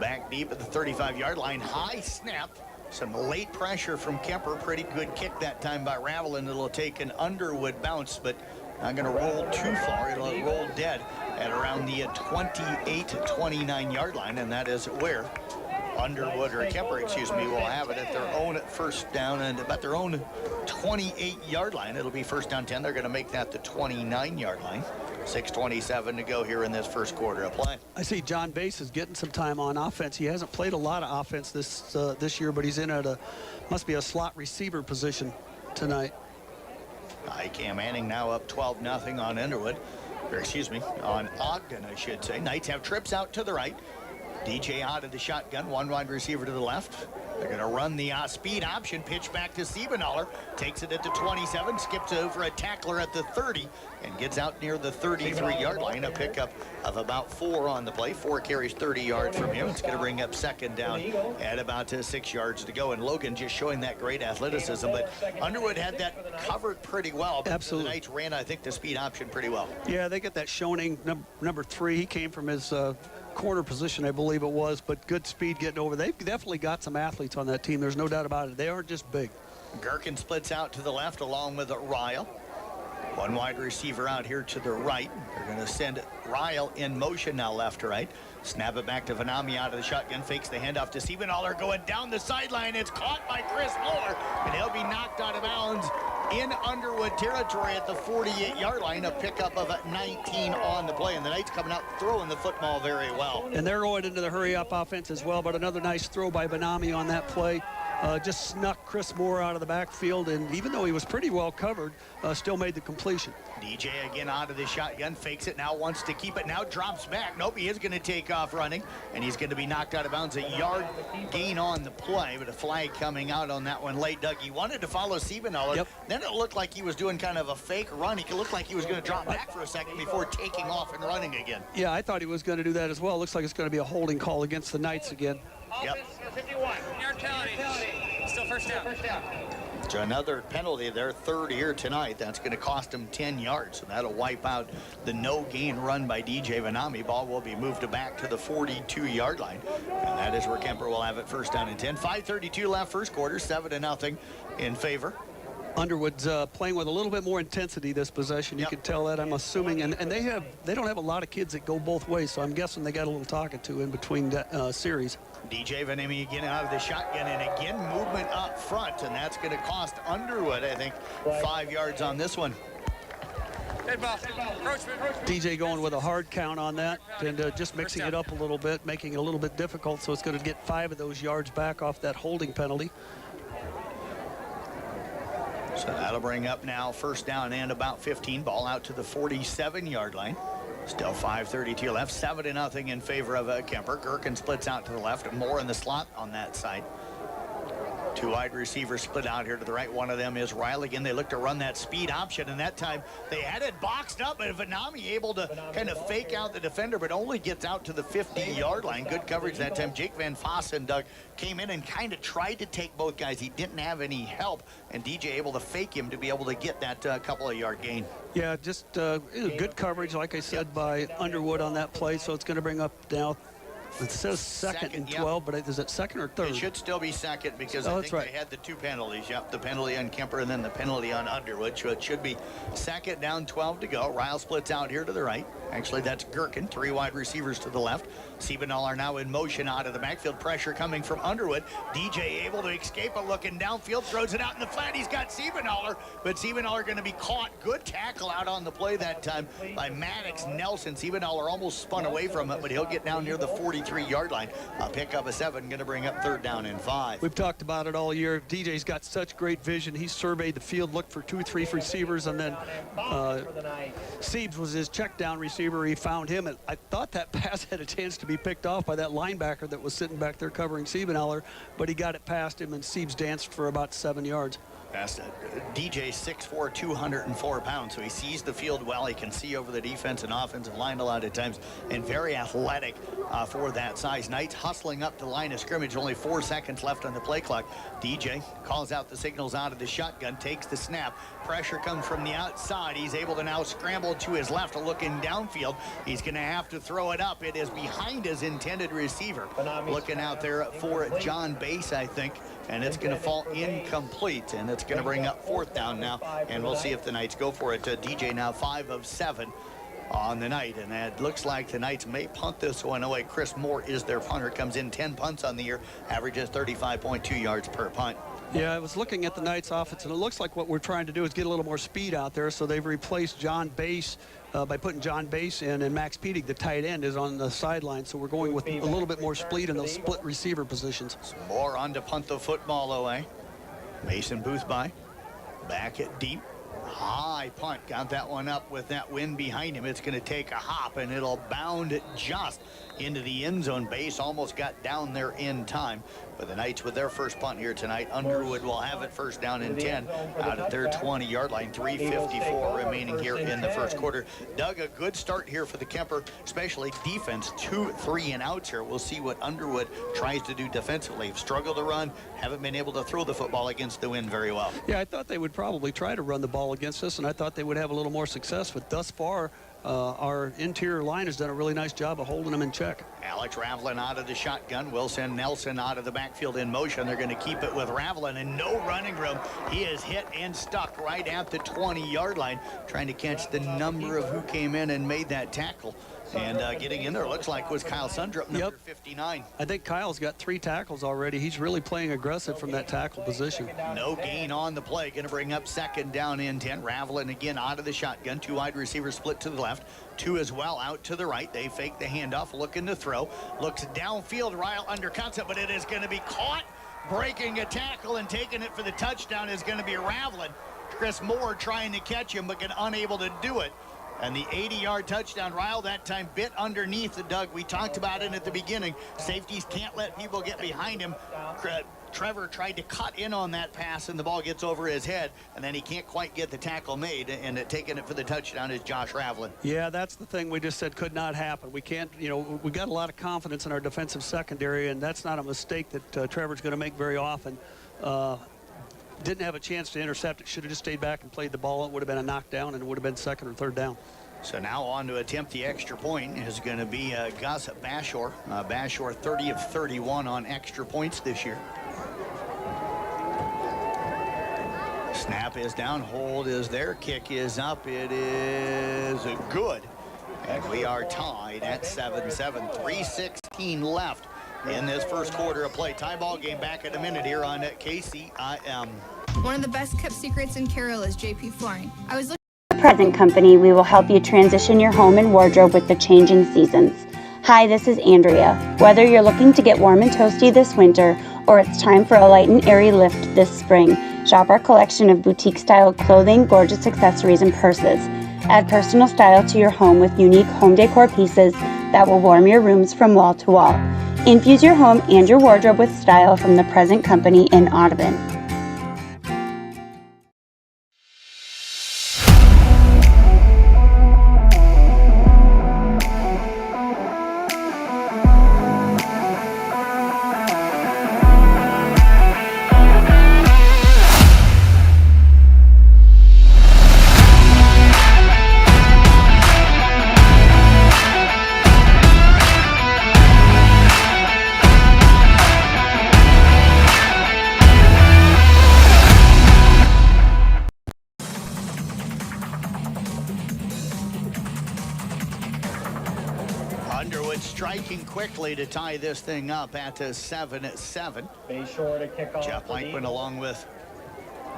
back deep at the 35-yard line. High snap. Some late pressure from Kuemper. Pretty good kick that time by Ravlin. It'll take an Underwood bounce, but not going to roll too far. It'll roll dead at around the 28-29-yard line, and that is where Underwood, or Kuemper, will have it at their own first down and about their own 28-yard line. It'll be first down 10. They're going to make that the 29-yard line. 6:27 to go here in this first quarter of play. I see John Base is getting some time on offense. He hasn't played a lot of offense this year, but he's in at must be a slot receiver position tonight. Cam Manning now up 12-0 on Underwood, or on Ogden, I should say. Knights have trips out to the right. DJ out of the shotgun, one wide receiver to the left. They're going to run the speed option, pitch back to Siebenaller, takes it at the 27, skips over a tackler at the 30, and gets out near the 33-yard line. A pickup of about 4 on the play. 4 carries, 30 yards from him. It's going to bring up second down at about 6 yards to go. And Logan just showing that great athleticism, but Underwood had that covered pretty well. Absolutely. The Knights ran, I think, the speed option pretty well. Yeah, they get that Schoening, number 3. He came from his corner position, I believe it was, but good speed getting over. They've definitely got some athletes on that team. There's no doubt about it. They aren't just big. Gherkin splits out to the left along with Ryle. One wide receiver out here to the right. They're going to send Ryle in motion now, left to right. Snap it back to Vanami out of the shotgun. Fakes the handoff to Siebenaller going down the sideline. It's caught by Chris Moore, and he'll be knocked out of bounds in Underwood territory at the 48-yard line. A pickup of 19 on the play, and the Knights coming out throwing the football very well. And they're going into the hurry-up offense as well, but another nice throw by Vanami on that play. Just snuck Chris Moore out of the backfield, and even though he was pretty well covered, still made the completion. DJ again out of the shotgun, fakes it now, wants to keep it, now drops back. Nope, he is going to take off running, and he's going to be knocked out of bounds. A yard gain on the play, but a flag coming out on that one late. Doug, he wanted to follow Siebenaller. Yep. Then it looked like he was doing kind of a fake run. He looked like he was going to drop back for a second before taking off and running again. Yeah, I thought he was going to do that as well. Looks like it's going to be a holding call against the Knights again. Yep. 51. Yard penalty. Still first down. So another penalty there, third here tonight. That's going to cost him 10 yards. So that'll wipe out the no-gain run by DJ Vanami. Ball will be moved back to the 42-yard line. And that is where Kuemper will have it first down and 10. 5:32 left first quarter, 7-0 in favor. Underwood's playing with a little bit more intensity this possession. You can tell that, I'm assuming. And they don't have a lot of kids that go both ways, so I'm guessing they got a little talking to in between series. DJ Vanemi again out of the shotgun, and again movement up front, and that's going to cost Underwood, I think, 5 yards on this one. Dead ball. DJ going with a hard count on that, and just mixing it up a little bit, making it a little bit difficult, so it's going to get 5 of those yards back off that holding penalty. So that'll bring up now first down and about 15. Ball out to the 47-yard line. Still 5:32 left, 7-0 in favor of Kuemper. Gherkin splits out to the left, Moore in the slot on that side. Two wide receivers split out here to the right. One of them is Riley. Again, they look to run that speed option, and that time they had it boxed up, and Vanami able to kind of fake out the defender, but only gets out to the 50-yard line. Good coverage that time. Jake Van Fossen, Doug, came in and kind of tried to take both guys. He didn't have any help, and DJ able to fake him to be able to get that couple of yard gain. Yeah, just good coverage, like I said, by Underwood on that play, so it's going to bring up now. It says second and 12, but is it second or third? It should still be second because I think they had the 2 penalties. Yep, the penalty on Kuemper and then the penalty on Underwood. So it should be second down, 12 to go. Ryle splits out here to the right. Actually, that's Gherkin. 3 wide receivers to the left. Siebenaller now in motion out of the backfield. Pressure coming from Underwood. DJ able to escape it, looking downfield, throws it out in the flat. He's got Siebenaller, but Siebenaller going to be caught. Good tackle out on the play that time by Maddox Nelson. Siebenaller almost spun away from it, but he'll get down near the 43-yard line. A pick up a 7, going to bring up third down and 5. We've talked about it all year. DJ's got such great vision. He surveyed the field, looked for 2, 3 receivers, and then Siebes was his check down receiver. He found him, and I thought that pass had a chance to be picked off by that linebacker that was sitting back there covering Siebenaller, but he got it past him, and Siebes danced for about 7 yards. DJ 6'4", 204 pounds, so he sees the field well. He can see over the defense and offensive line a lot of times, and very athletic for that size. Knights hustling up the line of scrimmage. Only 4 seconds left on the play clock. DJ calls out the signals out of the shotgun, takes the snap. Pressure comes from the outside. He's able to now scramble to his left, looking downfield. He's going to have to throw it up. It is behind his intended receiver. Looking out there for John Bass, I think, and it's going to fall incomplete, and it's going to bring up fourth down now, and we'll see if the Knights go for it. DJ now 5 of 7 on the night, and it looks like the Knights may punt this one away. Chris Moore is their punter, comes in 10 punts on the year, averages 35.2 yards per punt. Yeah, I was looking at the Knights offense, and it looks like what we're trying to do is get a little more speed out there, so they've replaced John Bass by putting John Bass in, and Max Pedig, the tight end, is on the sideline, so we're going with a little bit more speed in those split receiver positions. Moore on to punt the football away. Mason Booth by. Back at deep. High punt. Got that one up with that wind behind him. It's going to take a hop, and it'll bound just into the end zone. Base almost got down there in time. But the Knights with their first punt here tonight. Underwood will have it first down and 10 out at their 20-yard line. 3:54 remaining here in the first quarter. Doug, a good start here for the Kuemper, especially defense. 2 3 and outs here. We'll see what Underwood tries to do defensively. Struggled to run, haven't been able to throw the football against the wind very well. Yeah, I thought they would probably try to run the ball against us, and I thought they would have a little more success, but thus far, our interior line has done a really nice job of holding them in check. Alex Ravlin out of the shotgun. Will send Nelson out of the backfield in motion. They're going to keep it with Ravlin and no running room. He is hit and stuck right at the 20-yard line, trying to catch the number of who came in and made that tackle. And getting in there, looks like was Kyle Sundrup, number 59. I think Kyle's got 3 tackles already. He's really playing aggressive from that tackle position. No gain on the play. Going to bring up second down and 10. Ravlin again out of the shotgun. 2 wide receivers split to the left. 2 as well out to the right. They fake the handoff, looking to throw. Looks downfield. Ryle undercuts it, but it is going to be caught. Breaking a tackle and taking it for the touchdown is going to be Ravlin. Chris Moore trying to catch him, but unable to do it. And the 80-yard touchdown, Ryle that time bit underneath the Doug. We talked about it at the beginning. Safeties can't let people get behind him. Trevor tried to cut in on that pass, and the ball gets over his head, and then he can't quite get the tackle made, and taking it for the touchdown is Josh Ravlin. Yeah, that's the thing we just said could not happen. We can't, we got a lot of confidence in our defensive secondary, and that's not a mistake that Trevor's going to make very often. Didn't have a chance to intercept it. Should have just stayed back and played the ball. It would have been a knockdown, and it would have been second or third down. So now on to attempt the extra point is going to be Gus Bashor. Bashor 30 of 31 on extra points this year. Snap is down, hold is there, kick is up, it is good. And we are tied at 7-7, 3:16 left in this first quarter of play. Tie ball game back in a minute here on KCIM. One of the best kept secrets in Carroll is JP Flooring. I was looking At the Present Company, we will help you transition your home and wardrobe with the changing seasons. Hi, this is Andrea. Whether you're looking to get warm and toasty this winter, or it's time for a light and airy lift this spring, shop our collection of boutique-style clothing, gorgeous accessories, and purses. Add personal style to your home with unique home decor pieces that will warm your rooms from wall to wall. Infuse your home and your wardrobe with style from the Present Company in Audubon. Underwood striking quickly to tie this thing up at 7-7. Be sure to kick off. Jeff Blankman along with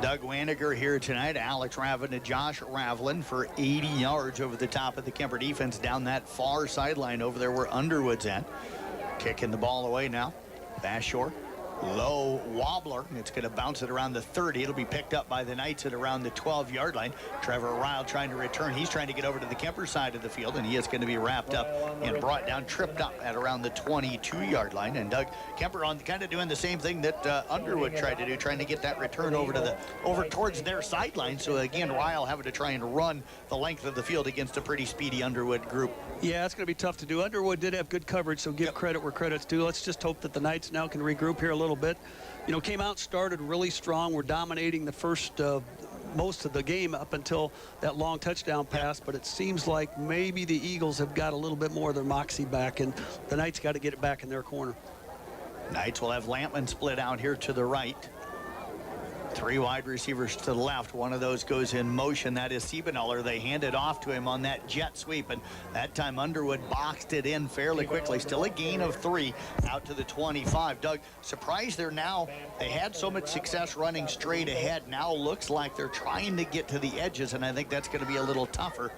Doug Waniger here tonight. Alex Ravlin and Josh Ravlin for 80 yards over the top of the Kuemper defense down that far sideline over there where Underwood's at. Kicking the ball away now. Bashor. Low wobbler. It's going to bounce it around the 30. It'll be picked up by the Knights at around the 12-yard line. Trevor Ryle trying to return. He's trying to get over to the Kuemper side of the field, and he is going to be wrapped up and brought down, tripped up at around the 22-yard line. And Doug Kuemper on kind of doing the same thing that Underwood tried to do, trying to get that return over towards their sideline. So again, Ryle having to try and run the length of the field against a pretty speedy Underwood group. Yeah, it's going to be tough to do. Underwood did have good coverage, so give credit where credit's due. Let's just hope that the Knights now can regroup here a little bit. Came out, started really strong. We're dominating the first most of the game up until that long touchdown pass, but it seems like maybe the Eagles have got a little bit more of their moxie back, and the Knights got to get it back in their corner. Knights will have Lampman split out here to the right. 3 wide receivers to the left. One of those goes in motion. That is Siebenaller. They hand it off to him on that jet sweep, and that time Underwood boxed it in fairly quickly. Still a gain of 3 out to the 25. Doug, surprised they're now, they had so much success running straight ahead. Now looks like they're trying to get to the edges, and I think that's going to be a little tougher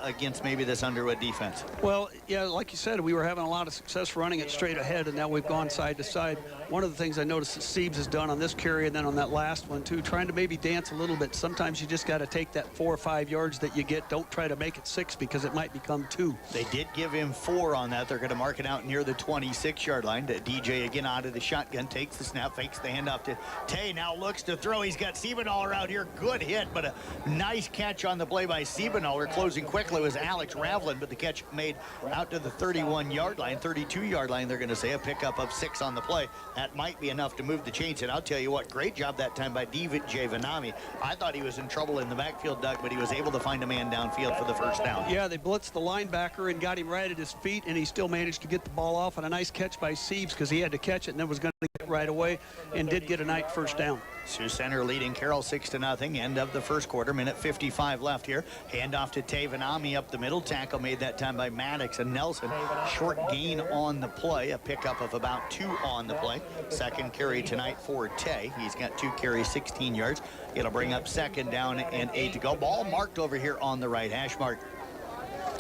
against maybe this Underwood defense. Well, yeah, like you said, we were having a lot of success running it straight ahead, and now we've gone side to side. One of the things I noticed that Siebes has done on this carry and then on that last one too, trying to maybe dance a little bit. Sometimes you just got to take that 4 or 5 yards that you get. Don't try to make it 6 because it might become 2. They did give him 4 on that. They're going to mark it out near the 26-yard line. DJ again out of the shotgun, takes the snap, fakes the handoff to Tay. Now looks to throw. He's got Siebenaller out here. Good hit, but a nice catch on the play by Siebenaller. Closing quickly was Alex Ravlin, but the catch made out to the 31-yard line, 32-yard line. They're going to say a pickup of 6 on the play. that might be enough to move the chains. And I'll tell you what, great job that time by DJ Vanami. I thought he was in trouble in the backfield, Doug, but he was able to find a man downfield for the first down. Yeah, they blitzed the linebacker and got him right at his feet, and he still managed to get the ball off, and a nice catch by Siebes because he had to catch it and then was going to get right away and did get a nice first down. Sioux Center leading Carroll 6-0. End of the first quarter. Minute 55 left here. Handoff to Tavanami up the middle. Tackle made that time by Maddox and Nelson. Short gain on the play. A pickup of about 2 on the play. Second carry tonight for Tay. He's got 2 carries, 16 yards. It'll bring up second down and 8 to go. Ball marked over here on the right hash mark.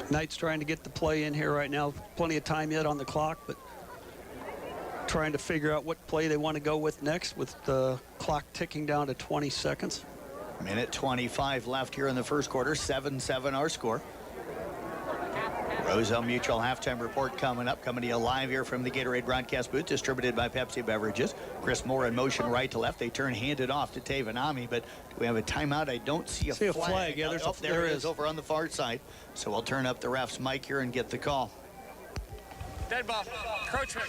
Knights trying to get the play in here right now. Plenty of time yet on the clock, but trying to figure out what play they want to go with next with the clock ticking down to 20 seconds. Minute 25 left here in the first quarter. 7-7 our score. Roselle Mutual halftime report coming up. Coming to you live here from the Gatorade broadcast booth, distributed by Pepsi Beverages. Chris Moore in motion right to left. They turn handed off to Tavanami, but do we have a timeout? I don't see a flag. Yeah, there it is over on the far side. So we'll turn up the ref's mic here and get the call. Dead ball. Encroachment.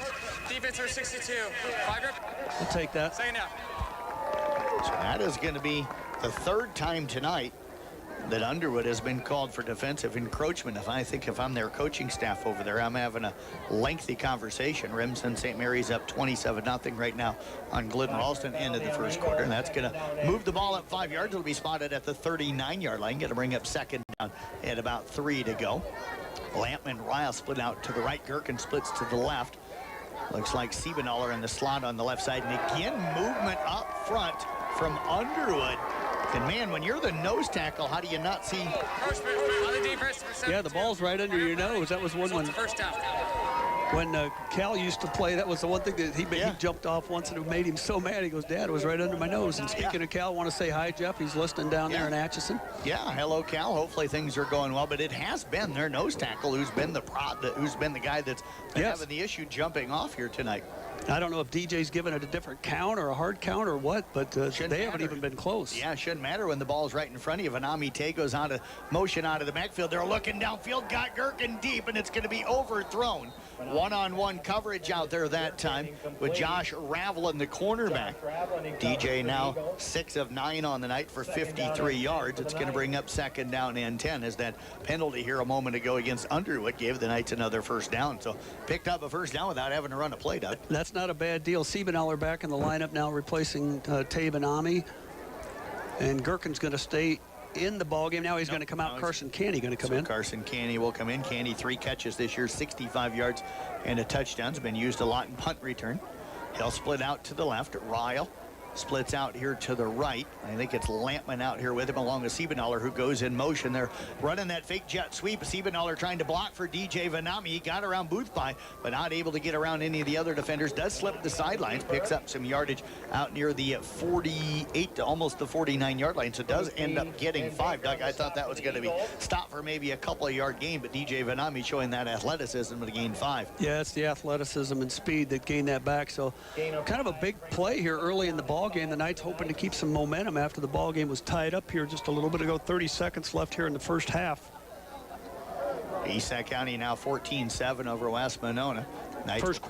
Defense are 62. 5 grip. We'll take that. Second down. So that is going to be the 3rd time tonight that Underwood has been called for defensive encroachment. If I'm their coaching staff over there, I'm having a lengthy conversation. Remsen St. Mary's up 27-0 right now on Glidden Ralston, end of the first quarter, and that's going to move the ball up 5 yards. It'll be spotted at the 39-yard line. Going to bring up second down at about 3 to go. Lampman Ryle split out to the right. Gherkin splits to the left. Looks like Siebenaller in the slot on the left side. And again, movement up front from Underwood. And man, when you're the nose tackle, how do you not see? Yeah, the ball's right under your nose. That was one when Cal used to play. That was the one thing that he jumped off once, and it made him so mad. He goes, "Dad, it was right under my nose." And speaking of Cal, I want to say hi, Jeff. He's listening down there in Atchison. Yeah, hello, Cal. Hopefully things are going well. But it has been their nose tackle who's been the guy that's been having the issue jumping off here tonight. I don't know if DJ's given it a different count or a hard count or what, but they haven't even been close. Yeah, it shouldn't matter when the ball's right in front of you. Vanami Tay goes on to motion out of the backfield. They're looking downfield, got Gherkin deep, and it's going to be overthrown. One-on-one coverage out there that time with Josh Ravelin, the cornerback. DJ now 6 of 9 on the night for 53 yards. It's going to bring up second down and 10 as that penalty here a moment ago against Underwood gave the Knights another first down. So picked up a first down without having to run a play, Doug. That's not a bad deal. Siebenaller back in the lineup now replacing Tavanami. And Gherkin's going to stay in the ball game. Now he's going to come out. Carson Canny going to come in. Carson Canny will come in. Canny 3 catches this year, 65 yards and a touchdown. Has been used a lot in punt return. He'll split out to the left. Ryle splits out here to the right. I think it's Lampman out here with him along with Siebenaller, who goes in motion. They're running that fake jet sweep. Siebenaller trying to block for DJ Vanami. He got around Boothby, but not able to get around any of the other defenders. Does slip the sidelines, picks up some yardage out near the 48 to almost the 49-yard line. So does end up getting 5. Doug, I thought that was going to be stopped for maybe a couple of yard gain, but DJ Vanami showing that athleticism to gain 5. Yeah, it's the athleticism and speed that gained that back. So kind of a big play here early in the ball game. The Knights hoping to keep some momentum after the ball game was tied up here just a little bit ago. 30 seconds left here in the first half. East Sac County now 14-7 over West Monona. Knights first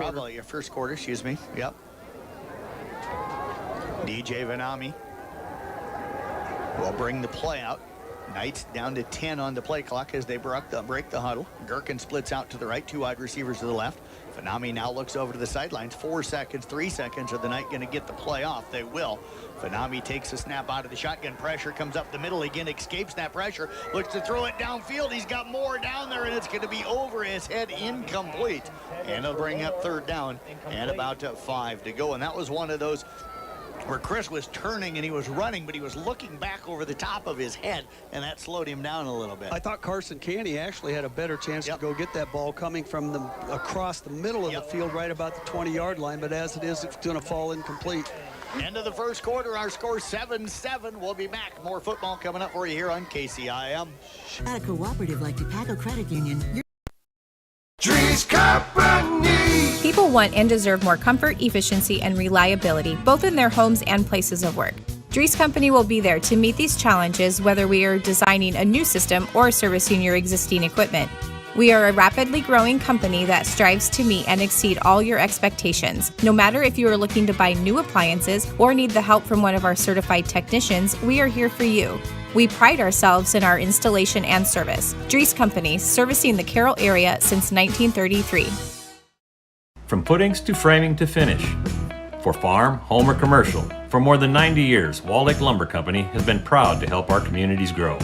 quarter, excuse me. Yep. DJ Vanami will bring the play out. Knights down to 10 on the play clock as they break the huddle. Gherkin splits out to the right, 2 wide receivers to the left. Vanami now looks over to the sidelines. 4 seconds, 3 seconds. Are the Knight going to get the play off? They will. Vanami takes a snap out of the shotgun. Pressure comes up the middle again, escapes that pressure. Looks to throw it downfield. He's got more down there, and it's going to be over his head, incomplete. And it'll bring up third down and about 5 to go. And that was one of those where Chris was turning and he was running, but he was looking back over the top of his head, and that slowed him down a little bit. I thought Carson Canny actually had a better chance to go get that ball coming from across the middle of the field right about the 20-yard line, but as it is, it's going to fall incomplete. End of the first quarter, our score 7-7. We'll be back. More football coming up for you here on KCIM. At a cooperative like Tobacco Credit Union, Trees Company. People want and deserve more comfort, efficiency, and reliability, both in their homes and places of work. Dries Company will be there to meet these challenges, whether we are designing a new system or servicing your existing equipment. We are a rapidly growing company that strives to meet and exceed all your expectations. No matter if you are looking to buy new appliances or need the help from one of our certified technicians, we are here for you. We pride ourselves in our installation and service. Dries Company, servicing the Carroll area since 1933. From puddings to framing to finish. For farm, home, or commercial, for more than 90 years, Wall Lake Lumber Company has been proud to help our communities grow.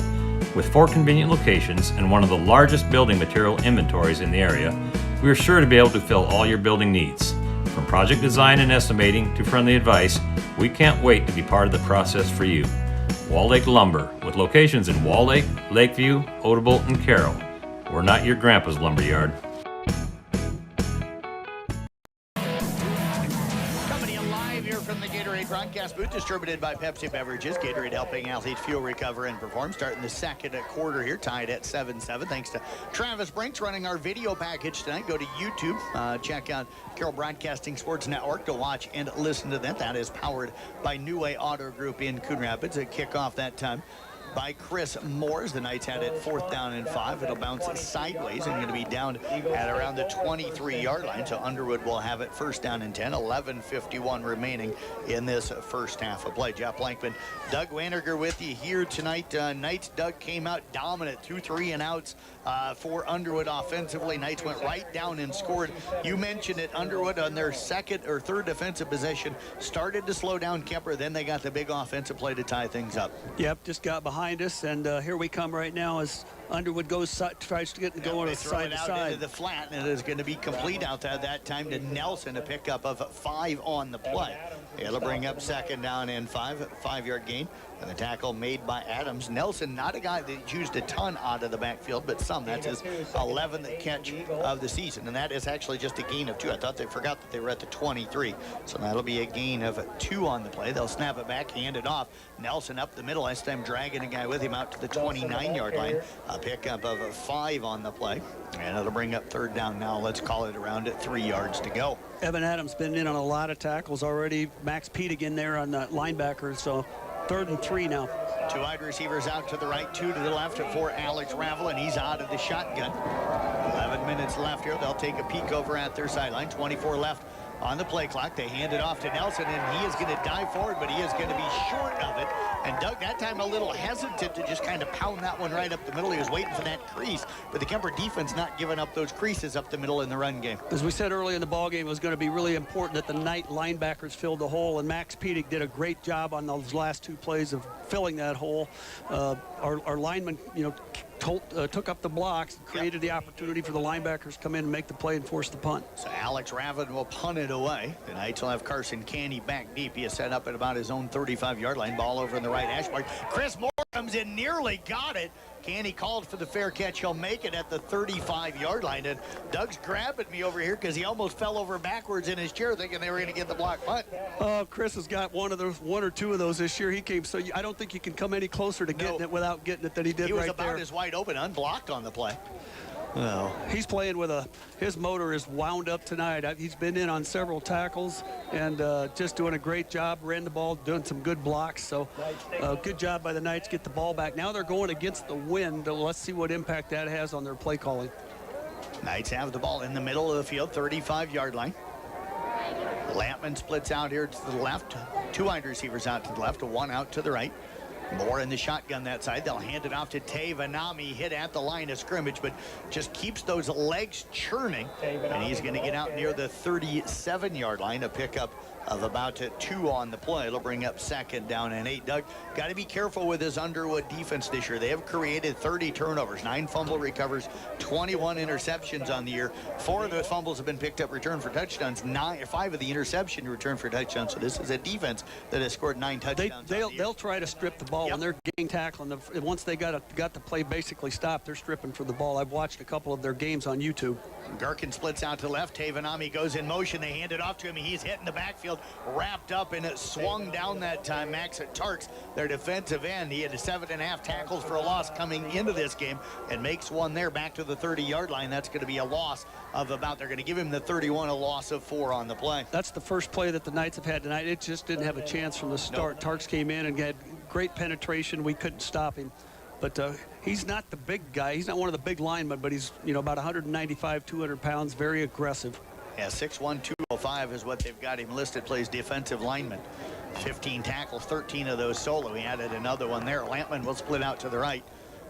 With 4 convenient locations and one of the largest building material inventories in the area, we are sure to be able to fill all your building needs. From project design and estimating to friendly advice, we can't wait to be part of the process for you. Wall Lake Lumber, with locations in Wall Lake, Lakeview, Odebolt, and Carroll. We're not your grandpa's lumberyard. Broadcast booth distributed by Pepsi Beverages. Gatorade helping athletes fuel, recover, and perform. Starting the second quarter here, tied at 7-7. Thanks to Travis Brinks running our video package tonight. Go to YouTube, check out Carroll Broadcasting Sports Network to watch and listen to that. That is powered by New Way Auto Group in Coon Rapids. A kickoff that time by Chris Moores. The Knights had it 4th down and 5. It'll bounce sideways and going to be down at around the 23-yard line. So Underwood will have it 1st down and 10. 11:51 remaining in this first half of play. Jeff Blankman, Doug Waniger with you here tonight. Knights, Doug came out dominant, 2 3-and-outs for Underwood offensively. Knights went right down and scored. You mentioned it, Underwood on their 2nd or 3rd defensive possession started to slow down Kuemper. Then they got the big offensive play to tie things up. Yep, just got behind us, and here we come right now as Underwood tries to get going side to side. Into the flat, and it is going to be complete out there that time to Nelson, a pickup of 5 on the play. It'll bring up 2nd down and 5, 5-yard gain. And the tackle made by Adams. Nelson, not a guy that used a ton out of the backfield, but some. That's his 11th catch of the season. And that is actually just a gain of 2. I thought they forgot that they were at the 23. So that'll be a gain of 2 on the play. They'll snap it back, hand it off. Nelson up the middle. Last time dragging a guy with him out to the 29-yard line. A pickup of 5 on the play. And it'll bring up 3rd down now. Let's call it around at 3 yards to go. Evan Adams been in on a lot of tackles already. Max Pedig in there on the linebacker. So 3rd and 3 now. 2 wide receivers out to the right, 2 to the left for Alex Ravel, and he's out of the shotgun. 11 minutes left here. They'll take a peek over at their sideline. 24 left on the play clock. They hand it off to Nelson, and he is going to dive forward, but he is going to be short of it. And Doug, that time a little hesitant to just kind of pound that one right up the middle. He was waiting for that crease, but the Kuemper defense not giving up those creases up the middle in the run game. As we said earlier in the ballgame, it was going to be really important that the Knight linebackers filled the hole, and Max Pedig did a great job on those last 2 plays of filling that hole. Our lineman, took up the blocks, created the opportunity for the linebackers to come in and make the play and force the punt. So Alex Raven will punt it away. The Knights will have Carson Canny back deep. He is set up at about his own 35-yard line. Ball over in the right hash mark. Chris Moore comes in, nearly got it. Canny called for the fair catch. He'll make it at the 35-yard line. And Doug's grabbing me over here because he almost fell over backwards in his chair thinking they were going to get the block punt. Chris has got one or two of those this year. He came, so I don't think you can come any closer to getting it without getting it than he did he was right about there. as wide open, unblocked on the play. No. He's playing with his motor is wound up tonight. He's been in on several tackles and just doing a great job. Ran the ball, doing some good blocks. So good job by the Knights. Get the ball back. Now they're going against the wind. Let's see what impact that has on their play calling. Knights have the ball in the middle of the field, 35-yard line. Lampman splits out here to the left. 2 wide receivers out to the left, 1 out to the right. Moore in the shotgun that side. They'll hand it off to Tavanami, hit at the line of scrimmage, but just keeps those legs churning. And he's going to get out near the 37-yard line, a pickup of about 2 on the play. It'll bring up 2nd down and 8. Doug, got to be careful with his Underwood defense this year. They have created 30 turnovers, 9 fumble recovers, 21 interceptions on the year. 4 of those fumbles have been picked up, returned for touchdowns. 5 of the interception returned for touchdowns. So this is a defense that has scored 9 touchdowns. They'll try to strip the ball when they're gang tackling. Once they got the play basically stopped, they're stripping for the ball. I've watched a couple of their games on YouTube. Gherkin splits out to the left. Tavanami goes in motion. They hand it off to him. He's hitting the backfield, wrapped up, and it swung down that time. Max at Tarks, their defensive end. He had 7.5 tackles for a loss coming into this game and makes one there back to the 30-yard line. That's going to be a loss of about, they're going to give him the 31, a loss of 4 on the play. That's the first play that the Knights have had tonight. It just didn't have a chance from the start. Tarks came in and had great penetration. We couldn't stop him. But he's not the big guy. He's not one of the big linemen, but he's, you know, about 195, 200 pounds, very aggressive. Yeah, 6'1", 205 is what they've got him listed. Plays defensive lineman. 15 tackles, 13 of those solo. He added another one there. Lampman will split out to the right.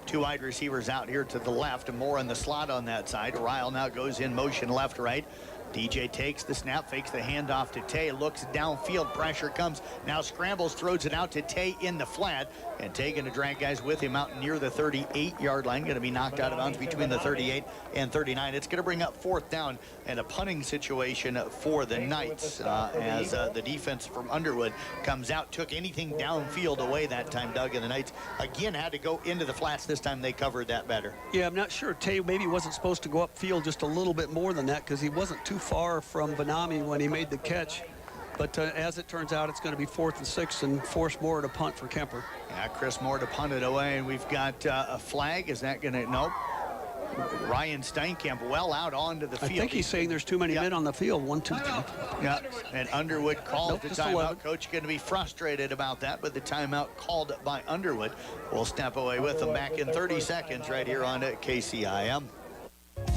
2 wide receivers out here to the left, and more in the slot on that side. Ryle now goes in motion left-right. DJ takes the snap, fakes the handoff to Tay, looks downfield, pressure comes, now scrambles, throws it out to Tay in the flat, and Tay going to drag guys with him out near the 38-yard line, going to be knocked out of bounds between the 38 and 39. It's going to bring up 4th down and a punting situation for the Knights as the defense from Underwood comes out, took anything downfield away that time, Doug, and the Knights again had to go into the flats. This time they covered that better. Yeah, I'm not sure. Tay maybe wasn't supposed to go upfield just a little bit more than that because he wasn't too far from Benami when he made the catch. But as it turns out, it's going to be 4th and 6 and force Moore to punt for Kuemper. Yeah, Chris Moore to punt it away, and we've got a flag. Is that going to, nope. Ryan Steinkamp well out onto the field. I think he's saying there's too many men on the field. 1, 2, 3. Yeah, and Underwood called the timeout. 11. Coach going to be frustrated about that, but the timeout called by Underwood. We'll step away with them back in 30 seconds right here on KCIM.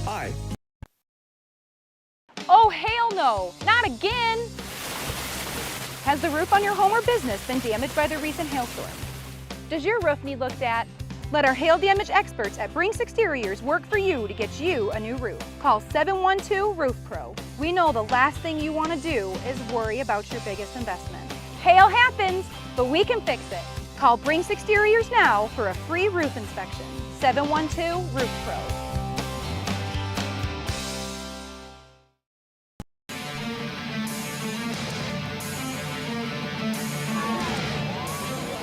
Hi. Oh, hell no, not again. Has the roof on your home or business been damaged by the recent hailstorm? Does your roof need looked at? Let our hail damage experts at Brinks Exteriors work for you to get you a new roof. Call 712 Roof Pro. We know the last thing you want to do is worry about your biggest investment. Hail happens, but we can fix it. Call Brinks Exteriors now for a free roof inspection. 712 Roof Pro.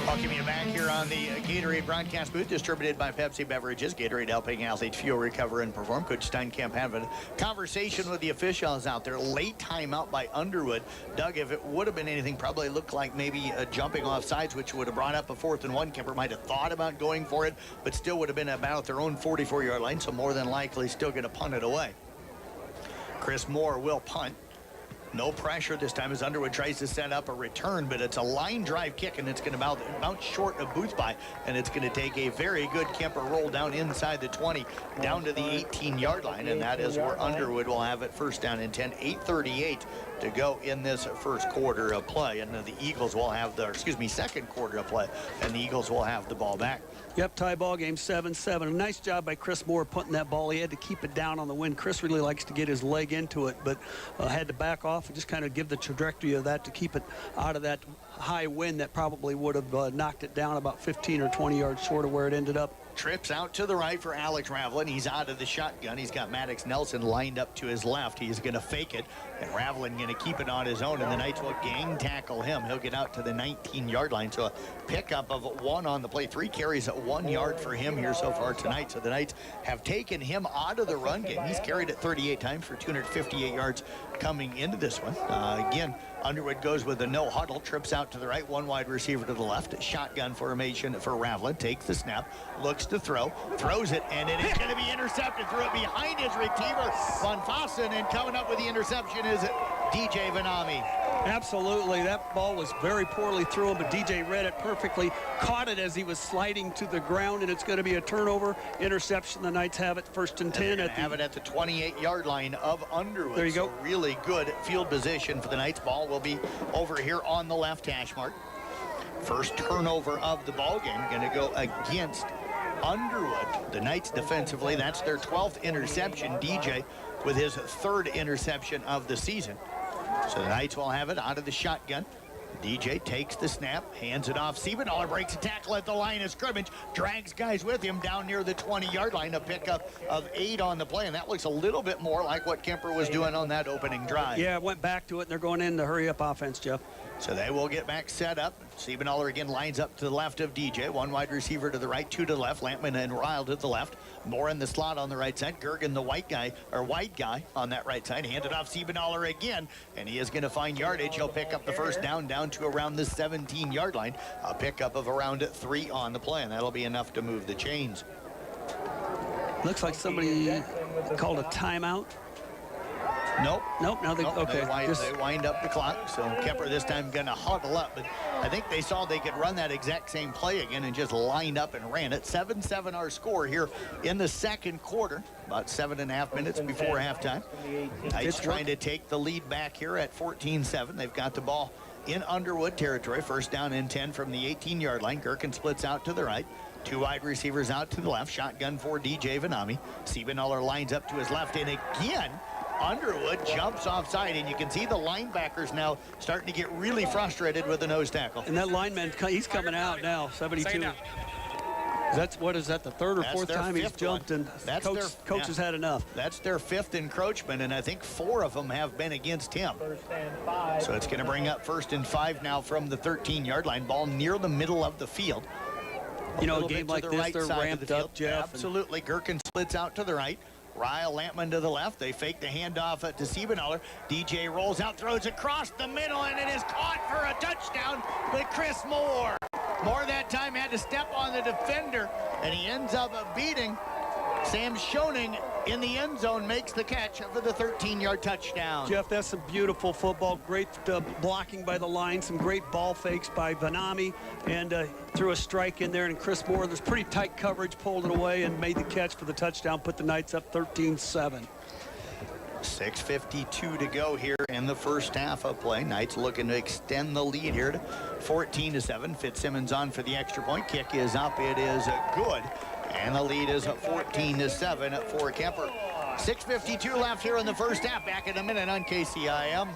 Welcome you back here on the Gatorade broadcast booth, distributed by Pepsi Beverages. Gatorade helping athletes fuel, recover, and perform. Coach Steinkamp having a conversation with the officials out there. Late timeout by Underwood. Doug, if it would have been anything, probably looked like maybe jumping off sides, which would have brought up a 4th and 1. Kuemper might have thought about going for it, but still would have been about their own 44-yard line, so more than likely still going to punt it away. Chris Moore will punt. No pressure this time as Underwood tries to set up a return, but it's a line drive kick, and it's going to bounce short of Boothby, and it's going to take a very good Kuemper roll down inside the 20, down to the 18-yard line, and that is where Underwood will have it 1st down and 10, 8:38 to go in this first quarter of play, and the Eagles will have the, second quarter of play, and the Eagles will have the ball back. Yep, tie ball game 7-7. A nice job by Chris Moore punting that ball. He had to keep it down on the wind. Chris really likes to get his leg into it, but had to back off and just kind of give the trajectory of that to keep it out of that high wind that probably would have knocked it down about 15 or 20 yards short of where it ended up. Trips out to the right for Alex Ravlin. He's out of the shotgun. He's got Maddox Nelson lined up to his left. He's going to fake it, and Ravlin going to keep it on his own, and the Knights will gang tackle him. He'll get out to the 19-yard line, so a pickup of 1 on the play. 3 carries at 1 yard for him here so far tonight, so the Knights have taken him out of the run game. He's carried it 38 times for 258 yards coming into this one. Again, Underwood goes with a no huddle, trips out to the right, 1 wide receiver to the left, shotgun formation for Ravlin, takes the snap, looks to throw, throws it, and it is going to be intercepted. Threw it behind his receiver, Van Fossen, and coming up with the interception is DJ Vanami. Absolutely, that ball was very poorly thrown, but DJ read it perfectly, caught it as he was sliding to the ground, and it's going to be a turnover, interception. The Knights have it 1st and 10. Have it at the 28-yard line of Underwood. There you go. Really good field position for the Knights. Ball will be over here on the left hash mark. First turnover of the ball game, going to go against Underwood. The Knights defensively, that's their 12th interception. DJ with his 3rd interception of the season. So the Knights will have it out of the shotgun. DJ takes the snap, hands it off. Siebenthaler breaks a tackle at the line of scrimmage, drags guys with him down near the 20-yard line. A pickup of 8 on the play, and that looks a little bit more like what Kuemper was doing on that opening drive. Yeah, went back to it, and they're going in the hurry-up offense, Jeff. So they will get back set up. Siebenthaler again lines up to the left of DJ. 1 wide receiver to the right, 2 to the left. Lampman and Ryle to the left. Moore in the slot on the right side. Gergen, the white guy on that right side. Handed off Siebenthaler again, and he is going to find yardage. He'll pick up the 1st down to around the 17-yard line. A pickup of around 3 on the play, and that'll be enough to move the chains. Looks like somebody called a timeout. Nope. Now they, okay. They wind up the clock. So Kuemper this time going to huddle up. But I think they saw they could run that exact same play again and just lined up and ran it. 7-7 our score here in the second quarter. About 7.5 minutes before halftime. Knights trying to take the lead back here at 14-7. They've got the ball in Underwood territory. First down and 10 from the 18-yard line. Gherkin splits out to the right. Two wide receivers out to the left. Shotgun for DJ Vanami. Siebenaller lines up to his left. And again, Underwood jumps offside. And you can see the linebackers now starting to get really frustrated with the nose tackle. And that lineman, he's coming out now, 72. What is that, the third or fourth time he's jumped, and coach has had enough. That's their fifth encroachment, and I think 4 of them have been against him. So it's going to bring up 1st and 5 now from the 13-yard line. Ball near the middle of the field. You know, a game like this, they're ramped up, Jeff. Absolutely. Gherkin splits out to the right. Ryle Lampman to the left. They fake the handoff to Siebenaller. DJ rolls out, throws across the middle, and it is caught for a touchdown by Chris Moore. Moore that time had to step on the defender, and he ends up beating Sam Schoening in the end zone, makes the catch for the 13-yard touchdown. Jeff, that's some beautiful football. Great blocking by the line, some great ball fakes by Vanami, and threw a strike in there, and Chris Moore, there's pretty tight coverage, pulled it away and made the catch for the touchdown, put the Knights up 13-7. 6:52 to go here in the first half of play. Knights looking to extend the lead here to 14-7. Fitzsimmons on for the extra point. Kick is up. It is good. And the lead is 14-7 for Kuemper. 6:52 left here in the first half. Back in a minute on KCIM.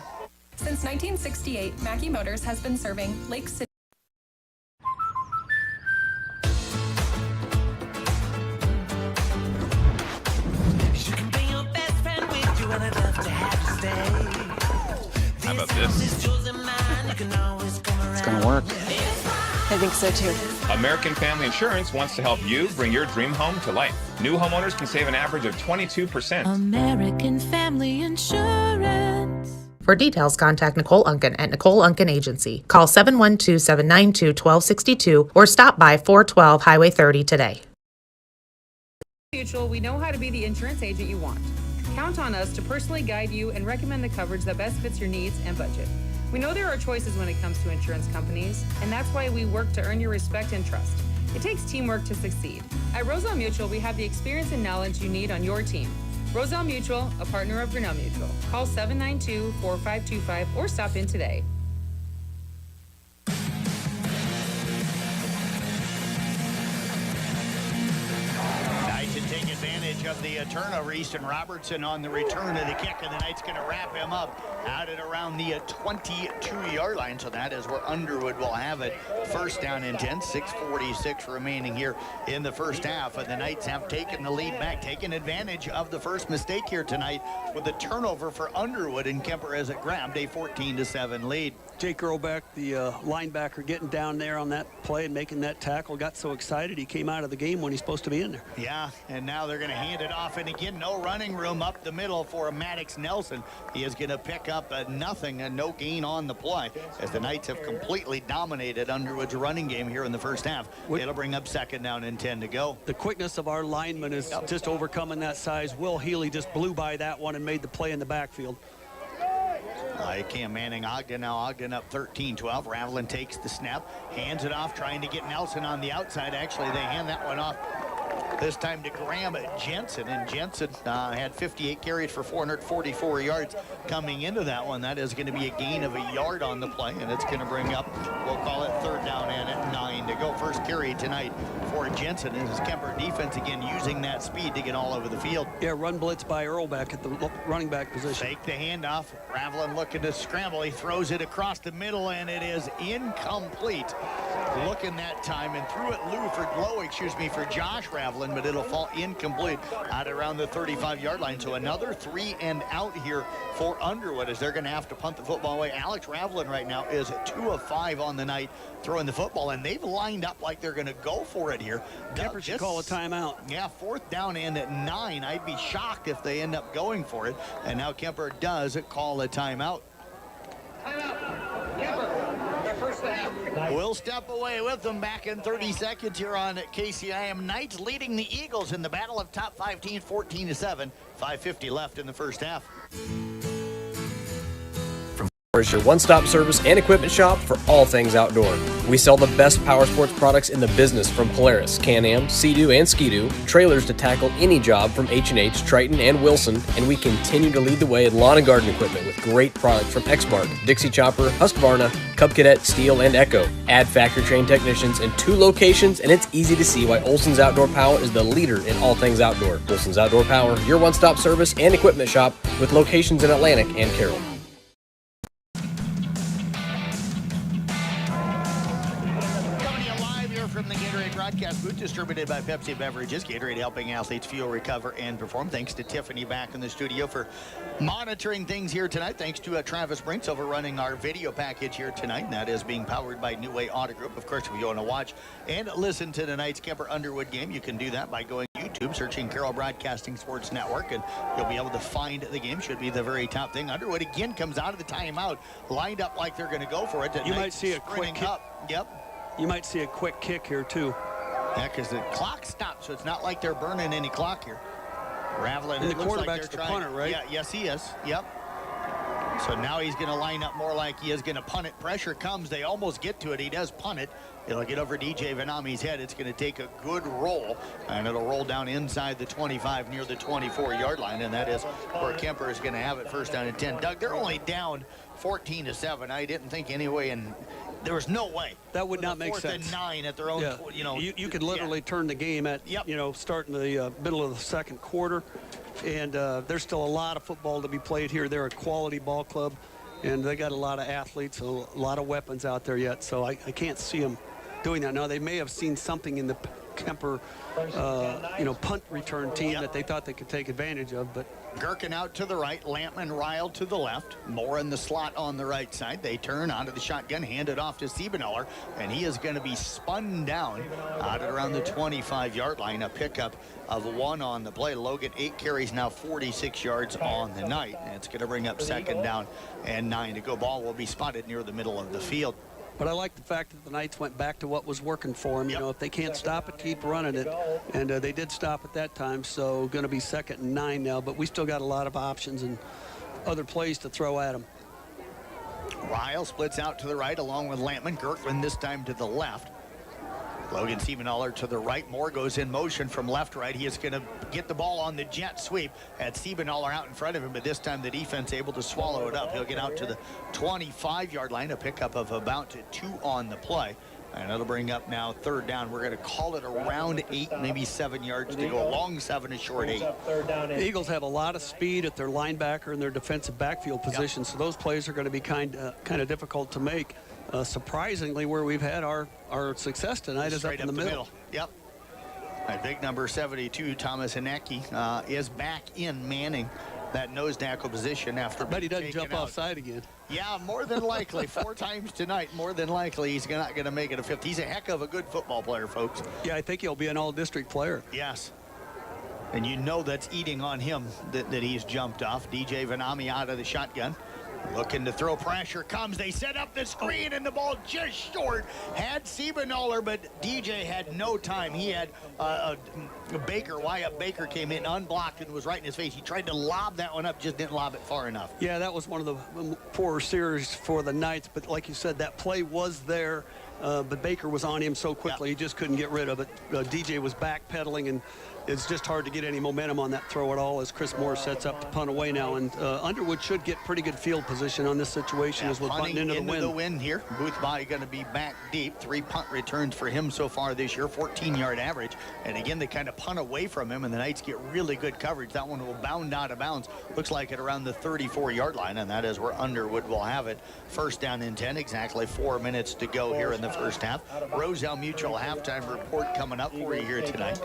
Since 1968, Mackey Motors has been serving Lake City. How about this? It's gonna work. I think so too. American Family Insurance wants to help you bring your dream home to life. New homeowners can save an average of 22%. American Family Insurance. For details, contact Nicole Unken at Nicole Unken Agency. Call 712-792-1262 or stop by 412 Highway 30 today. Mutual, we know how to be the insurance agent you want. Count on us to personally guide you and recommend the coverage that best fits your needs and budget. We know there are choices when it comes to insurance companies, and that's why we work to earn your respect and trust. It takes teamwork to succeed. At Roselle Mutual, we have the experience and knowledge you need on your team. Roselle Mutual, a partner of Grinnell Mutual. Call 792-4525 or stop in today. Take advantage of the turnover. Easton Robertson on the return of the kick, and the Knights going to wrap him up out at around the 22-yard line. So that is where Underwood will have it. First down and 10. 6:46 remaining here in the first half. And the Knights have taken the lead back, taking advantage of the first mistake here tonight with a turnover for Underwood, and Kuemper has it grabbed a 14-7 lead. Jake Earlbeck, the linebacker, getting down there on that play and making that tackle, got so excited he came out of the game when he's supposed to be in there. Yeah, and now they're going to hand it off, and again, no running room up the middle for Maddox Nelson. He is going to pick up nothing, and no gain on the play, as the Knights have completely dominated Underwood's running game here in the first half. It'll bring up 2nd down and 10 to go. The quickness of our lineman is just overcoming that size. Will Healy just blew by that one and made the play in the backfield. Cam Manning, Ogden now. Ogden up 13-12. Ravelin takes the snap, hands it off, trying to get Nelson on the outside. Actually, they hand that one off this time to Graham Jensen, and Jensen had 58 carries for 444 yards coming into that one. That is going to be a gain of a yard on the play, and it's going to bring up, we'll call it 3rd down and at 9 to go. First carry tonight for Jensen, and his Kuemper defense again using that speed to get all over the field. Yeah, run blitz by Earlbeck at the running back position. Fake the handoff. Ravelin looking to scramble. He throws it across the middle, and it is incomplete. Looking that time and threw it for Josh Ravelin, but it'll fall incomplete out around the 35-yard line. So another 3 and out here for Underwood, as they're going to have to punt the football away. Alex Ravelin right now is 2 of 5 on the night throwing the football, and they've lined up like they're going to go for it here. Kuemper should call a timeout. Yeah, 4th down and at 9. I'd be shocked if they end up going for it. And now Kuemper does call a timeout. We'll step away with them back in 30 seconds here on KCIM. Knights leading the Eagles in the battle of top 5 teams 14-7. 5:50 left in the first half. is your one-stop service and equipment shop for all things outdoor. We sell the best power sports products in the business, from Polaris, Can-Am, Sea-Doo, and Ski-Doo, trailers to tackle any job from H&H, Triton, and Wilson, and we continue to lead the way in lawn and garden equipment with great products from Exmark, Dixie Chopper, Husqvarna, Cub Cadet, Steel, and Echo. Add factory-trained technicians in 2 locations, and it's easy to see why Olson's Outdoor Power is the leader in all things outdoor. Olson's Outdoor Power, your one-stop service and equipment shop with locations in Atlantic and Carroll. From the Gatorade broadcast booth, distributed by Pepsi Beverages. Gatorade helping athletes fuel, recover, and perform. Thanks to Tiffany back in the studio for monitoring things here tonight. Thanks to Travis Brinks overrunning our video package here tonight. And that is being powered by New Way Auto Group. Of course, if you want to watch and listen to tonight's Kuemper Underwood game, you can do that by going to YouTube, searching Carroll Broadcasting Sports Network, and you'll be able to find the game. Should be the very top thing. Underwood again comes out of the timeout, lined up like they're going to go for it. You might see a quick kick. Yep. You might see a quick kick here, too. Yeah, because the clock stopped, so it's not like they're burning any clock here. Raveling. And the quarterback's the punter, right? Yeah, yes, he is. Yep. So now he's going to line up more like he is going to punt it. Pressure comes. They almost get to it. He does punt it. It'll get over DJ Vanami's head. It's going to take a good roll, and it'll roll down inside the 25 near the 24-yard line, and that is where Kuemper is going to have it, first down and 10. Doug, they're only down 14-7. I didn't think anyway, and there was no way. That would not make sense. 4th and 9 at their own, You could literally turn the game at, starting the middle of the second quarter. And there's still a lot of football to be played here. They're a quality ball club, and they got a lot of athletes, a lot of weapons out there yet. So I can't see them doing that. Now, they may have seen something in the Kuemper, punt return team that they thought they could take advantage of, but Gherkin out to the right, Lampman Ryle to the left, Moore in the slot on the right side. They turn onto the shotgun, hand it off to Siebenaller, and he is going to be spun down out at around the 25-yard line. A pickup of 1 on the play. Logan, 8 carries, now 46 yards on the night. And it's going to bring up 2nd down and 9 to go. Ball will be spotted near the middle of the field. But I like the fact that the Knights went back to what was working for them. If they can't stop it, keep running it. And they did stop at that time, so going to be 2nd and 9 now. But we still got a lot of options and other plays to throw at them. Ryle splits out to the right along with Lampman. Gertman this time to the left. Logan Siebenaller to the right. Moore goes in motion from left-right. He is going to get the ball on the jet sweep. Had Siebenaller out in front of him, but this time the defense able to swallow it up. He'll get out to the 25-yard line, a pickup of about 2 on the play. And it'll bring up now 3rd down. We're going to call it around 8, maybe 7 yards to go. Long 7, a short 8. The Eagles have a lot of speed at their linebacker and their defensive backfield position, so those plays are going to be kind of difficult to make. Surprisingly, where we've had our success tonight is up in the middle. Yep. A big number 72, Thomas Hanecki, is back in manning that nose tackle position after. But he doesn't jump offside again. Yeah, more than likely. 4 times tonight, more than likely he's not going to make it a 5th. He's a heck of a good football player, folks. Yeah, I think he'll be an all-district player. Yes. And you know that's eating on him that he's jumped off. DJ Vanami out of the shotgun. Looking to throw, pressure comes. They set up the screen, and the ball just short. Had Siebenaller, but DJ had no time. He had Wyatt Baker came in unblocked and was right in his face. He tried to lob that one up, just didn't lob it far enough. Yeah, that was one of the poorer series for the Knights, but like you said, that play was there. But Baker was on him so quickly, he just couldn't get rid of it. DJ was backpedaling, and it's just hard to get any momentum on that throw at all as Chris Moore sets up to punt away now. And Underwood should get pretty good field position on this situation as we're punting into the wind here. Boothby going to be back deep. 3 punt returns for him so far this year, 14-yard average. And again, they kind of punt away from him, and the Knights get really good coverage. That one will bound out of bounds. Looks like at around the 34-yard line, and that is where Underwood will have it. 1st down and 10, exactly 4 minutes to go here in the first half. Roselle Mutual halftime report coming up for you here tonight.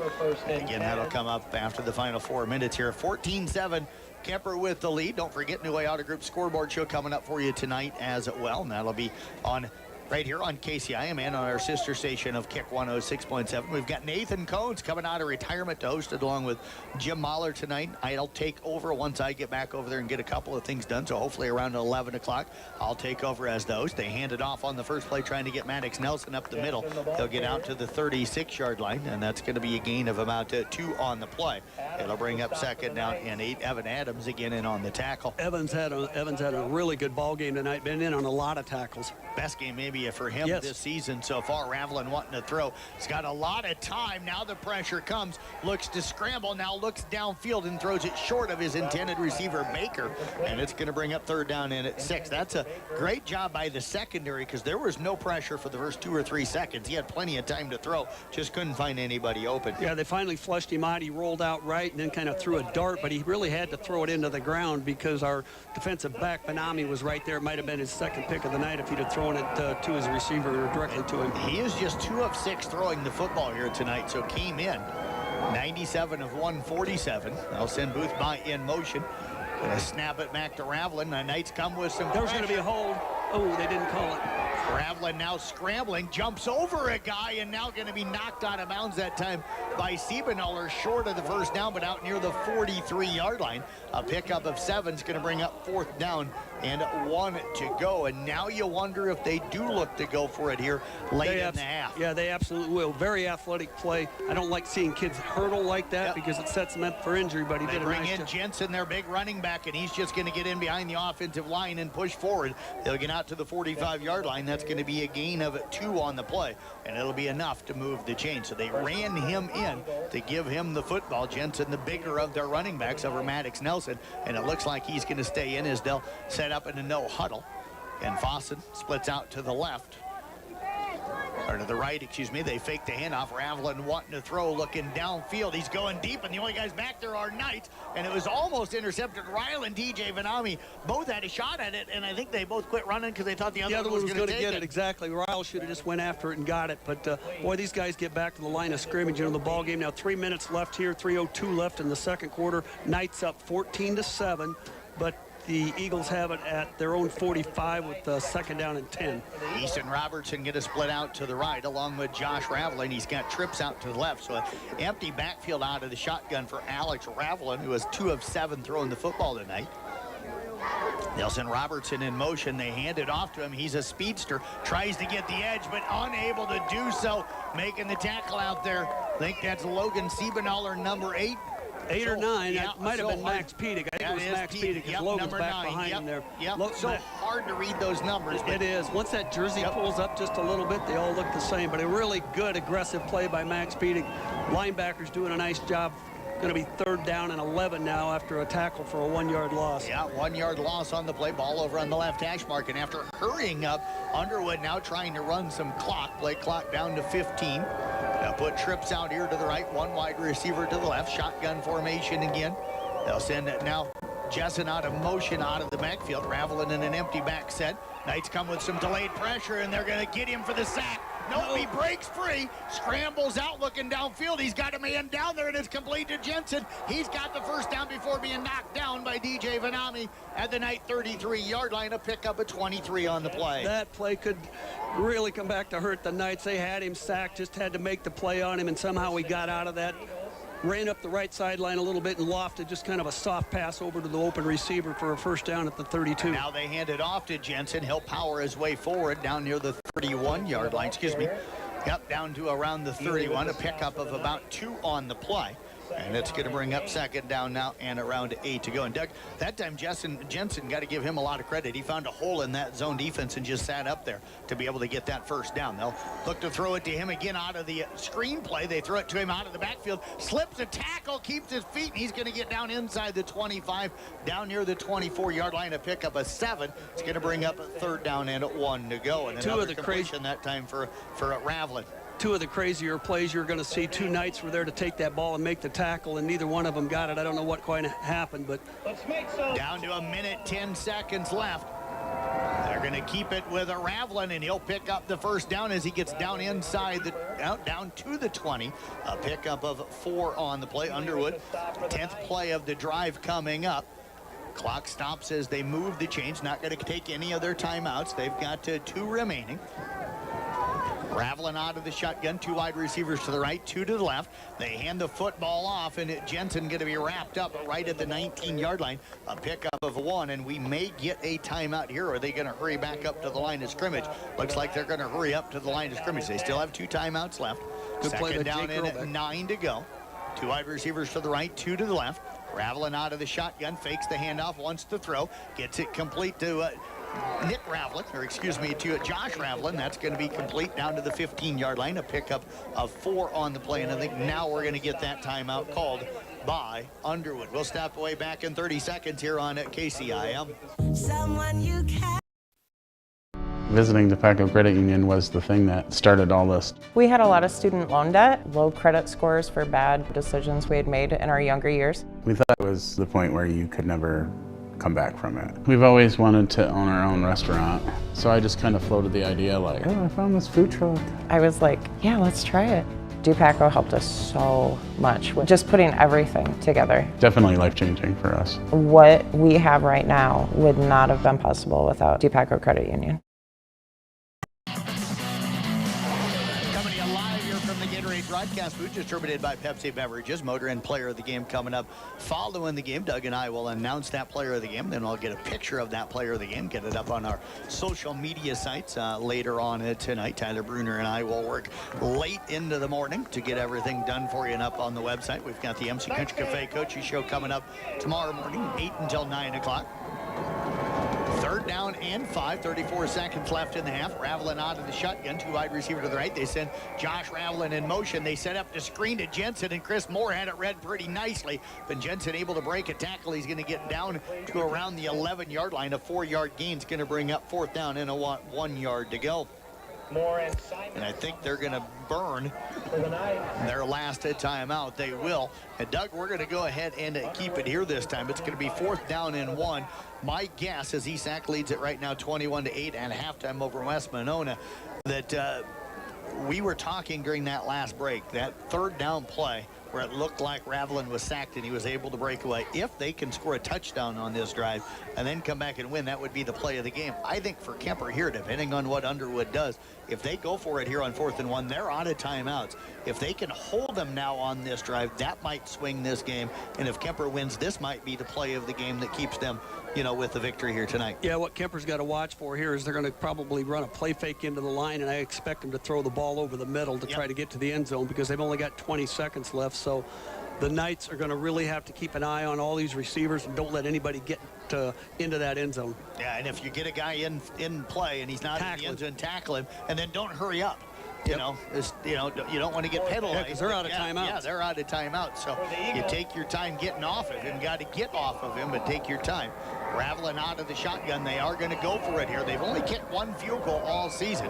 And again, that'll come up after the final 4 minutes here. 14-7, Kuemper with the lead. Don't forget, New Way Auto Group scoreboard show coming up for you tonight as well. And that'll be on right here on KCIM and on our sister station of Kick 106.7. We've got Nathan Cones coming out of retirement to host it along with Jim Mahler tonight. I'll take over once I get back over there and get a couple of things done. So hopefully around 11 o'clock, I'll take over as the host. They hand it off on the first play, trying to get Maddox Nelson up the middle. He'll get out to the 36-yard line, and that's going to be a gain of about 2 on the play. It'll bring up second down and 8. Evan Adams again in on the tackle. Evans had a really good ball game tonight. Been in on a lot of tackles. Best game maybe for him this season so far. Raveling wanting to throw. He's got a lot of time. Now the pressure comes. Looks to scramble. Now looks downfield and throws it short of his intended receiver, Baker. And it's going to bring up third down in at 6. That's a great job by the secondary because there was no pressure for the first 2 or 3 seconds. He had plenty of time to throw. Just couldn't find anybody open. Yeah, they finally flushed him out. He rolled out right and then kind of threw a dart, but he really had to throw it into the ground because our defensive back, Benami, was right there. It might have been his second pick of the night if he'd have thrown it to his receiver or directly to him. He is just 2 of 6 throwing the football here tonight, so came in 97 of 147. They'll send Booth by in motion. Gonna snap it back to Raveling. The Knights come with some There's going to be a hold. Oh, they didn't call it. Raveling now scrambling, jumps over a guy, and now going to be knocked out of bounds that time by Siebenaller, short of the first down, but out near the 43-yard line. A pickup of 7 is going to bring up 4th down and 1 to go. And now you wonder if they do look to go for it here late in the half. Yeah, they absolutely will. Very athletic play. I don't like seeing kids hurdle like that because it sets them up for injury, but he did a nice job. Bring in Jensen, their big running back, and he's just going to get in behind the offensive line and push forward. They'll get out to the 45-yard line. That's going to be a gain of 2 on the play, and it'll be enough to move the chain. So they ran him in to give him the football. Jensen, the bigger of their running backs over Maddox Nelson, and it looks like he's going to stay in as they'll set up in a no huddle. And Fossen splits out to the left. Or to the right, excuse me. They fake the handoff. Raveling wanting to throw, looking downfield. He's going deep, and the only guys back there are Knights. And it was almost intercepted. Ryle and DJ Vanami both had a shot at it, and I think they both quit running because they thought the other one was going to get it. Exactly. Ryle should have just went after it and got it. But, boy, these guys get back to the line of scrimmage in the ball game. Now 3 minutes left here, 3:02 left in the second quarter. Knights up 14-7, but the Eagles have it at their own 45 with second down and 10. Easton Robertson going to split out to the right along with Josh Raveling. He's got trips out to the left, so an empty backfield out of the shotgun for Alex Raveling, who has 2 of 7 throwing the football tonight. They'll send Robertson in motion. They hand it off to him. He's a speedster. Tries to get the edge, but unable to do so. Making the tackle out there. I think that's Logan Siebenaller, number 8. 8 or 9. Yeah, that might have been Max Pedig. I think it was Max Pedig because Logan's back 9. Behind him there. So hard to read those numbers. It is. Once that jersey pulls up just a little bit, they all look the same. But a really good aggressive play by Max Pedig. Linebackers doing a nice job. Going to be 3rd down and 11 now after a tackle for a 1-yard loss. Yeah, 1-yard loss on the play. Ball over on the left hash mark. And after hurrying up, Underwood now trying to run some clock. Play clock down to 15. They'll put trips out here to the right. 1 wide receiver to the left. Shotgun formation again. They'll send it now. Jessen out of motion out of the backfield. Raveling in an empty back set. Knights come with some delayed pressure, and they're going to get him for the sack. No, he breaks free, scrambles out looking downfield. He's got a man down there, and it's complete to Jensen. He's got the first down before being knocked down by DJ Vanami at the Knight 33-yard line. A pickup of 23 on the play. That play could really come back to hurt the Knights. They had him sacked, just had to make the play on him, and somehow he got out of that. Ran up the right sideline a little bit and lofted just kind of a soft pass over to the open receiver for a first down at the 32. Now they hand it off to Jensen. He'll power his way forward down near the 31-yard line. Excuse me. Yep, down to around the 31. A pickup of about 2 on the play. And it's going to bring up second down now and around 8 to go. And Doug, that time Jensen got to give him a lot of credit. He found a hole in that zone defense and just sat up there to be able to get that first down. They'll look to throw it to him again out of the screen play. They throw it to him out of the backfield. Slips a tackle, keeps his feet, and he's going to get down inside the 25, down near the 24-yard line. A pickup of 7. It's going to bring up a 3rd down and 1 to go. And another completion that time for Raveling. 2 of the crazier plays you're going to see. 2 Knights were there to take that ball and make the tackle, and neither one of them got it. I don't know what quite happened, but down to 1:10 seconds left. They're going to keep it with a Raveling, and he'll pick up the first down as he gets down inside down to the 20. A pickup of 4 on the play. Underwood, 10th play of the drive coming up. Clock stops as they move the chains. Not going to take any of their timeouts. They've got 2 remaining. Raveling out of the shotgun, 2 wide receivers to the right, 2 to the left. They hand the football off, and Jensen going to be wrapped up right at the 19-yard line. A pickup of 1, and we may get a timeout here. Or are they going to hurry back up to the line of scrimmage? Looks like they're going to hurry up to the line of scrimmage. They still have 2 timeouts left. Good play Second by down Jake in Earl at 9 to go. 2 wide receivers to the right, 2 to the left. Raveling out of the shotgun, fakes the handoff, wants to throw, gets it complete to Nick Ravelin, or excuse me, to Josh Ravelin. That's going to be complete down to the 15-yard line. A pickup of 4 on the play, and I think now we're going to get that timeout called by Underwood. We'll step away back in 30 seconds here on KCIM. Someone you can. Visiting the Paco Credit Union was the thing that started all this. We had a lot of student loan debt, low credit scores for bad decisions we had made in our younger years. We thought it was the point where you could never come back from it. We've always wanted to own our own restaurant, so I just kind of floated the idea like, oh, I found this food truck. I was like, yeah, let's try it. Dupaco helped us so much with just putting everything together. Definitely life-changing for us. What we have right now would not have been possible without Dupaco Credit Union. Broadcast food distributed by Pepsi Beverages. Motor and player of the game coming up following the game. Doug and I will announce that player of the game. Then I'll get a picture of that player of the game, get it up on our social media sites later on tonight. Tyler Bruner and I will work late into the morning to get everything done for you and up on the website. We've got the MC Country Cafe Coaching Show coming up tomorrow morning, 8 until 9 o'clock. 3rd down and 5, 34 seconds left in the half. Ravelin out of the shotgun, 2 wide receiver to the right. They send Josh Ravelin in motion. They set up the screen to Jensen, and Chris Moore had it read pretty nicely. But Jensen able to break a tackle. He's going to get down to around the 11-yard line. A 4-yard gain is going to bring up 4th down and a 1 yard to go. And I think they're going to burn their last timeout. They will. And Doug, we're going to go ahead and keep it here this time. It's going to be 4th down and 1. My guess is ESAC leads it right now 21-8 and halftime over West Monona. That we were talking during that last break, that 3rd down play where it looked like Ravelin was sacked and he was able to break away. If they can score a touchdown on this drive and then come back and win, that would be the play of the game. I think for Kuemper here, depending on what Underwood does, if they go for it here on 4th and 1, they're out of timeouts. If they can hold them now on this drive, that might swing this game. And if Kuemper wins, this might be the play of the game that keeps them, you know, with the victory here tonight. Yeah, what Kuemper's got to watch for here is they're going to probably run a play fake into the line, and I expect them to throw the ball over the middle to try to get to the end zone because they've only got 20 seconds left. So the Knights are going to really have to keep an eye on all these receivers and don't let anybody get into that end zone. Yeah, and if you get a guy in play and he's not in the end zone, tackle him, and then don't hurry up. You know, you don't want to get penalized. Because they're out of timeouts. Yeah, they're out of timeout. So you take your time getting off of him. Got to get off of him, but take your time. Ravelin out of the shotgun. They are going to go for it here. They've only kicked 1 field goal all season.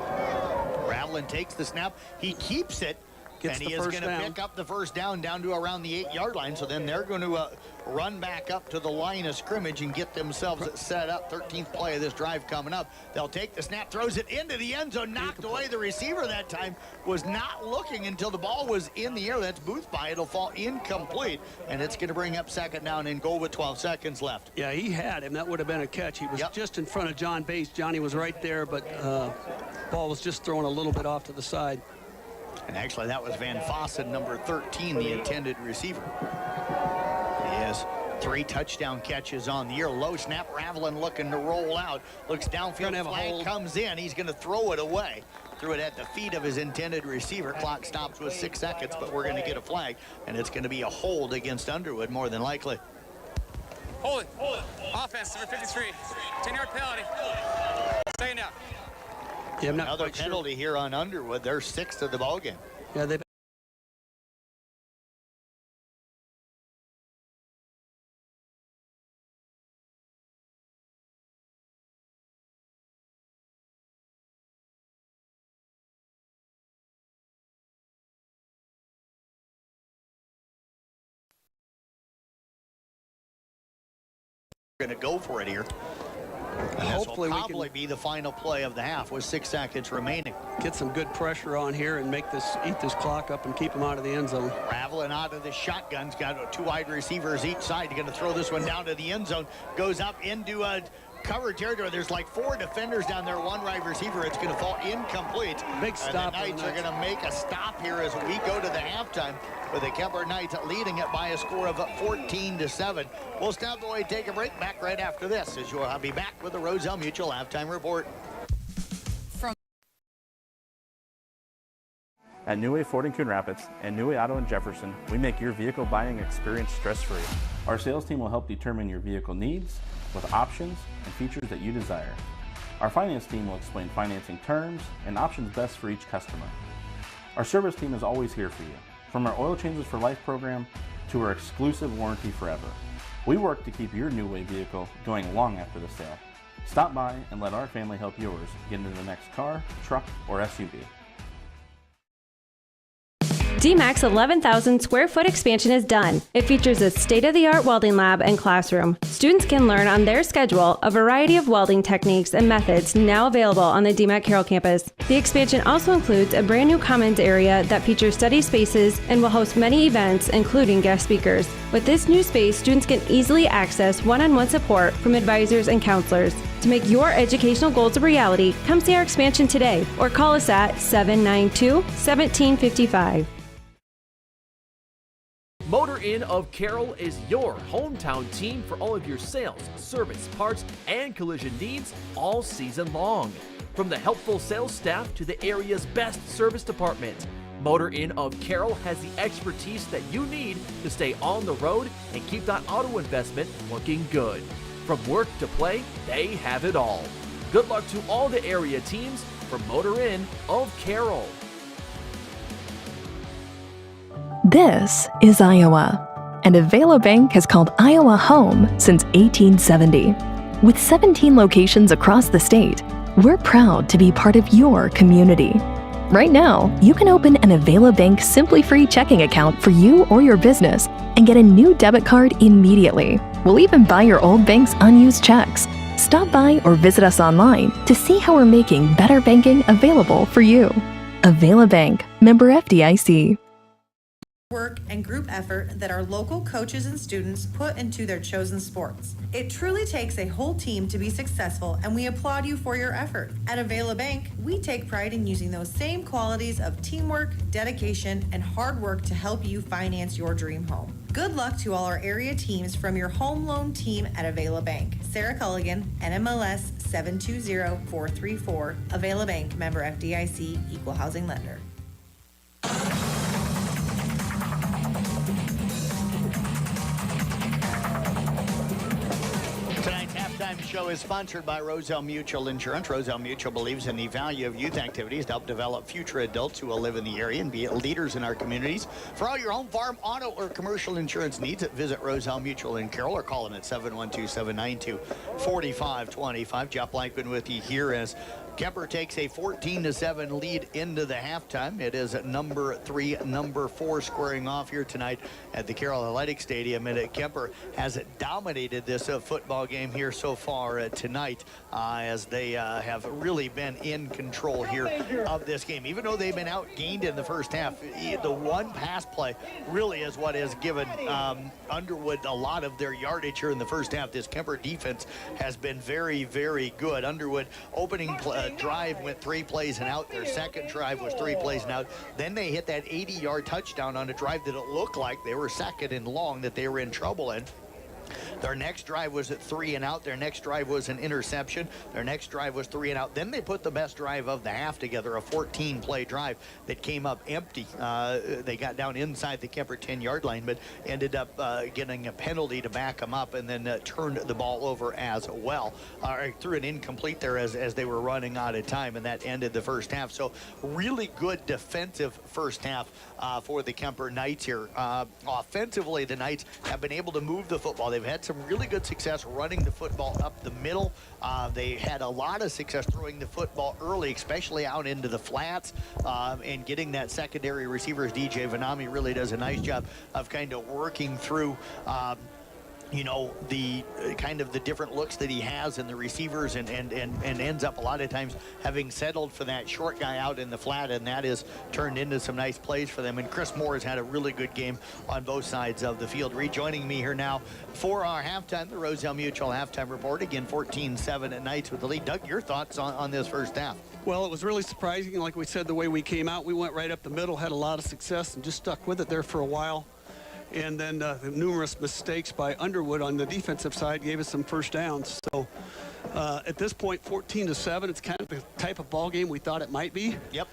Ravelin takes the snap. He keeps it. And he is going to pick up the 1st down to around the 8-yard line. So then they're going to run back up to the line of scrimmage and get themselves set up. 13th play of this drive coming up. They'll take the snap, throws it into the end zone, knocked away. The receiver that time was not looking until the ball was in the air. That's Boothby. It'll fall incomplete, and it's going to bring up 2nd down and goal with 12 seconds left. Yeah, he had him. That would have been a catch. He was just in front of John Bates. Johnny was right there, but ball was just thrown a little bit off to the side. And actually, that was Van Fossen, number 13, the intended receiver. He has 3 touchdown catches on the year. Low snap, Ravelin looking to roll out. Looks downfield, flag comes in. He's going to throw it away. Threw it at the feet of his intended receiver. Clock stops with 6 seconds, but we're going to get a flag. And it's going to be a hold against Underwood, more than likely. Hold it. Offense, number 53. 10-yard penalty. Stay now. Yeah, another penalty here on Underwood. They're 6th of the ball game. Yeah, they've going to go for it here. Hopefully will we probably can be the final play of the half with 6 seconds remaining. get some good pressure on here and eat this clock up and keep them out of the end zone. Traveling out of the shotgun's got 2 wide receivers each side. Going to throw this one down to the end zone. Goes up into a cover territory. There's like 4 defenders down there, 1 wide receiver. It's going to fall incomplete. Big stop. And the Knights are going to make a stop here as we go to the halftime, with the Kuemper Knights leading it by a score of 14-7. We'll stop away, take a break. Back right after this, as you'll be back with the Roselle Mutual halftime report. At New Way Ford in Coon Rapids and New Way Auto in Jefferson, we make your vehicle buying experience stress-free. Our sales team will help determine your vehicle needs with options and features that you desire. Our finance team will explain financing terms and options best for each customer. Our service team is always here for you, from our Oil Changes for Life program to our exclusive warranty forever. We work to keep your New Way vehicle going long after the sale. Stop by and let our family help yours get into the next car, truck, or SUV. DMAC's 11,000 square foot expansion is done. It features a state-of-the-art welding lab and classroom. Students can learn on their schedule a variety of welding techniques and methods now available on the DMAC Carroll campus. The expansion also includes a brand new commons area that features study spaces and will host many events, including guest speakers. With this new space, students can easily access one-on-one support from advisors and counselors. To make your educational goals a reality, come see our expansion today or call us at 792-1755. Motor Inn of Carroll is your hometown team for all of your sales, service, parts, and collision needs all season long. From the helpful sales staff to the area's best service department, Motor Inn of Carroll has the expertise that you need to stay on the road and keep that auto investment looking good. From work to play, they have it all. Good luck to all the area teams from Motor Inn of Carroll. This is Iowa, and Avela Bank has called Iowa home since 1870. With 17 locations across the state, we're proud to be part of your community. Right now, you can open an Avela Bank Simply Free checking account for you or your business and get a new debit card immediately. We'll even buy your old bank's unused checks. Stop by or visit us online to see how we're making better banking available for you. Avela Bank, member FDIC. Work and group effort that our local coaches and students put into their chosen sports. It truly takes a whole team to be successful, and we applaud you for your effort. At Avela Bank, we take pride in using those same qualities of teamwork, dedication, and hard work to help you finance your dream home. Good luck to all our area teams from your home loan team at Avela Bank. Sarah Culligan, NMLS 720434, Avela Bank, member FDIC, equal housing lender. Tonight's halftime show is sponsored by Roselle Mutual Insurance. Roselle Mutual believes in the value of youth activities to help develop future adults who will live in the area and be leaders in our communities. For all your home, farm, auto, or commercial insurance needs, visit Roselle Mutual in Carroll or call them at 712-792-4525. Jeff Blankman with you here as Kuemper takes a 14-7 lead into the halftime. It is number 3, number 4 squaring off here tonight at the Carroll Athletic Stadium. And Kuemper has dominated this football game here so far tonight as they have really been in control here of this game. Even though they've been outgained in the first half, the one pass play really is what has given Underwood a lot of their yardage here in the first half. This Kuemper defense has been very, very good. Underwood opening drive went 3 plays and out. Their second drive was 3 plays and out. Then they hit that 80-yard touchdown on a drive that it looked like they were second and long, that they were in trouble in. Their next drive was at 3 and out. Their next drive was an interception. Their next drive was 3 and out. Then they put the best drive of the half together, a 14-play drive that came up empty. They got down inside the Kuemper 10-yard line, but ended up getting a penalty to back them up, and then turned the ball over as well. Threw an incomplete there as they were running out of time, and that ended the first half. So really good defensive first half for the Kuemper Knights here. Offensively, the Knights have been able to move the football. They've had some really good success running the football up the middle. They had a lot of success throwing the football early, especially out into the flats, and getting that secondary receivers. DJ Vanami really does a nice job of kind of working through you know, the kind of the different looks that he has in the receivers and ends up a lot of times having settled for that short guy out in the flat, and that has turned into some nice plays for them. And Chris Moore has had a really good game on both sides of the field. Rejoining me here now for our halftime, the Roselle Mutual halftime report. Again, 14-7 at Knights with the lead. Doug, your thoughts on this first half? Well, it was really surprising. Like we said, the way we came out, we went right up the middle, had a lot of success, and just stuck with it there for a while. And then the numerous mistakes by Underwood on the defensive side gave us some first downs. So at this point, 14-7, it's kind of the type of ball game we thought it might be. Yep.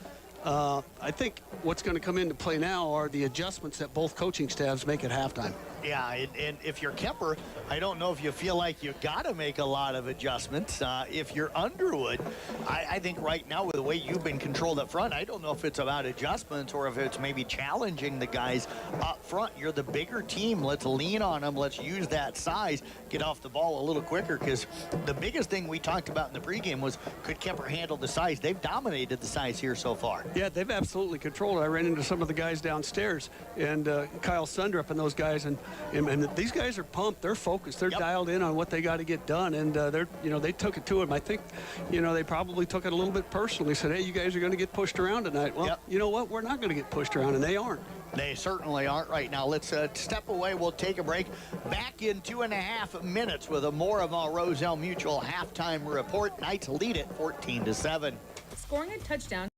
I think what's going to come into play now are the adjustments that both coaching staffs make at halftime. Yeah, and if you're Kuemper, I don't know if you feel like you got to make a lot of adjustments. If you're Underwood, I think right now with the way you've been controlled up front, I don't know if it's about adjustments or if it's maybe challenging the guys up front. You're the bigger team. Let's lean on them. Let's use that size. Get off the ball a little quicker, because the biggest thing we talked about in the pregame was, could Kuemper handle the size? They've dominated the size here so far. Yeah, they've absolutely controlled it. I ran into some of the guys downstairs, and Kyle Sundrup and those guys, and these guys are pumped. They're focused. They're dialed in on what they got to get done, and they took it to him. I think, they probably took it a little bit personally. Said, hey, you guys are going to get pushed around tonight. Well, you know what? We're not going to get pushed around, and they aren't. They certainly aren't right now. Let's step away. We'll take a break. Back in 2.5 minutes with more of our Roselle Mutual halftime report. Knights lead it 14-7. Scoring a touchdown.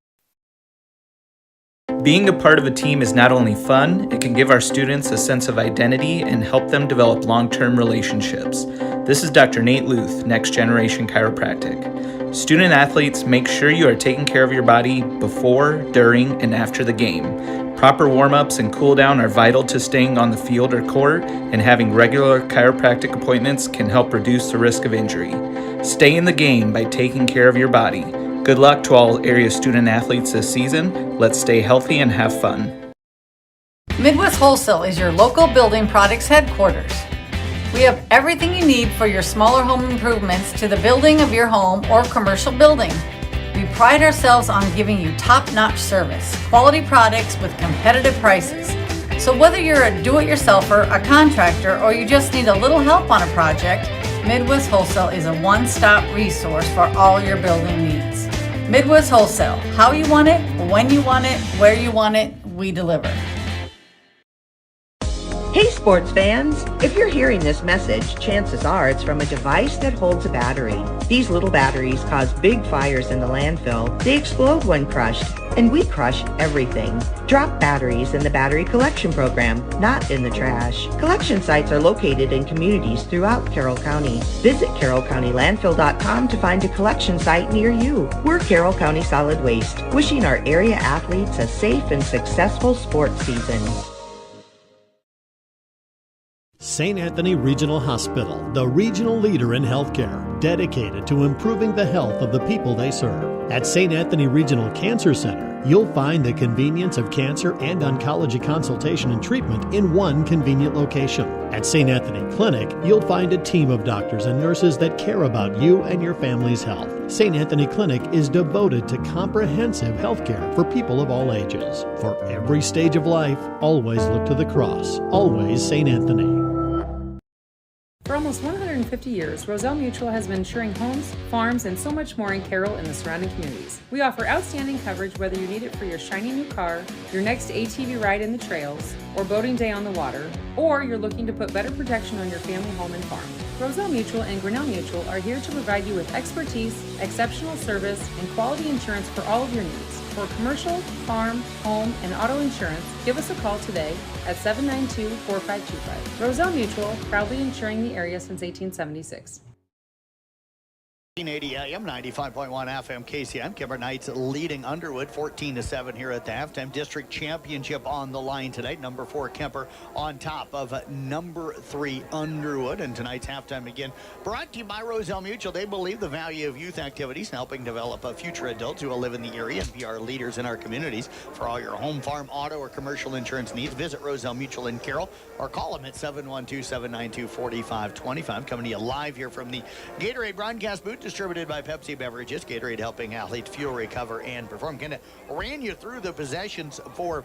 Being a part of a team is not only fun, it can give our students a sense of identity and help them develop long-term relationships. This is Dr. Nate Luth, Next Generation Chiropractic. Student athletes, make sure you are taking care of your body before, during, and after the game. Proper warm-ups and cool-down are vital to staying on the field or court, and having regular chiropractic appointments can help reduce the risk of injury. Stay in the game by taking care of your body. Good luck to all area student athletes this season. Let's stay healthy and have fun. Midwest Wholesale is your local building products headquarters. We have everything you need for your smaller home improvements to the building of your home or commercial building. We pride ourselves on giving you top-notch service, quality products with competitive prices. So whether you're a do-it-yourselfer, a contractor, or you just need a little help on a project, Midwest Wholesale is a one-stop resource for all your building needs. Midwest Wholesale, how you want it, when you want it, where you want it, we deliver. Hey sports fans, if you're hearing this message, chances are it's from a device that holds a battery. These little batteries cause big fires in the landfill. They explode when crushed, and we crush everything. Drop batteries in the battery collection program, not in the trash. Collection sites are located in communities throughout Carroll County. Visit carrollcountylandfill.com to find a collection site near you. We're Carroll County Solid Waste, wishing our area athletes a safe and successful sports season. St. Anthony Regional Hospital, the regional leader in healthcare, dedicated to improving the health of the people they serve. At St. Anthony Regional Cancer Center, you'll find the convenience of cancer and oncology consultation and treatment in one convenient location. At St. Anthony Clinic, you'll find a team of doctors and nurses that care about you and your family's health. St. Anthony Clinic is devoted to comprehensive healthcare for people of all ages. For every stage of life, always look to the cross. Always St. Anthony. For almost 150 years, Roselle Mutual has been insuring homes, farms, and so much more in Carroll and the surrounding communities. We offer outstanding coverage whether you need it for your shiny new car, your next ATV ride in the trails, or boating day on the water, or you're looking to put better protection on your family home and farm. Roselle Mutual and Grinnell Mutual are here to provide you with expertise, exceptional service, and quality insurance for all of your needs. For commercial, farm, home, and auto insurance, give us a call today at 792-4525. Roselle Mutual, proudly insuring the area since 1876. 1480 AM, 95.1 FM KCM. Kuemper Knights leading Underwood 14-7 here at the halftime. District championship on the line tonight. Number 4 Kuemper on top of number 3 Underwood. And tonight's halftime again brought to you by Roselle Mutual. They believe the value of youth activities, helping develop future adults who will live in the area and be our leaders in our communities. For all your home, farm, auto, or commercial insurance needs, visit Roselle Mutual in Carroll or call them at 712-792-4525. Coming to you live here from the Gatorade broadcast booth, distributed by Pepsi Beverages. Gatorade helping athletes fuel, recover, and perform. Kind of ran you through the possessions for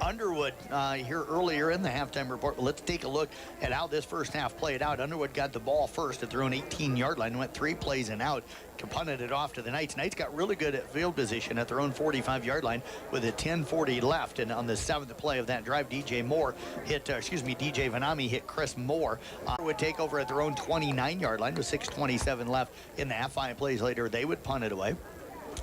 Underwood here earlier in the halftime report. But let's take a look at how this first half played out. Underwood got the ball first at their own 18-yard line, went 3 plays and out, punted it off to the Knights. Knights got really good at field position at their own 45-yard line with a 10:40 left. And on the 7th play of that drive, DJ Vanami hit Chris Moore. Would take over at their own 29-yard line with 6:27 left in the half. 5 plays later, they would punt it away.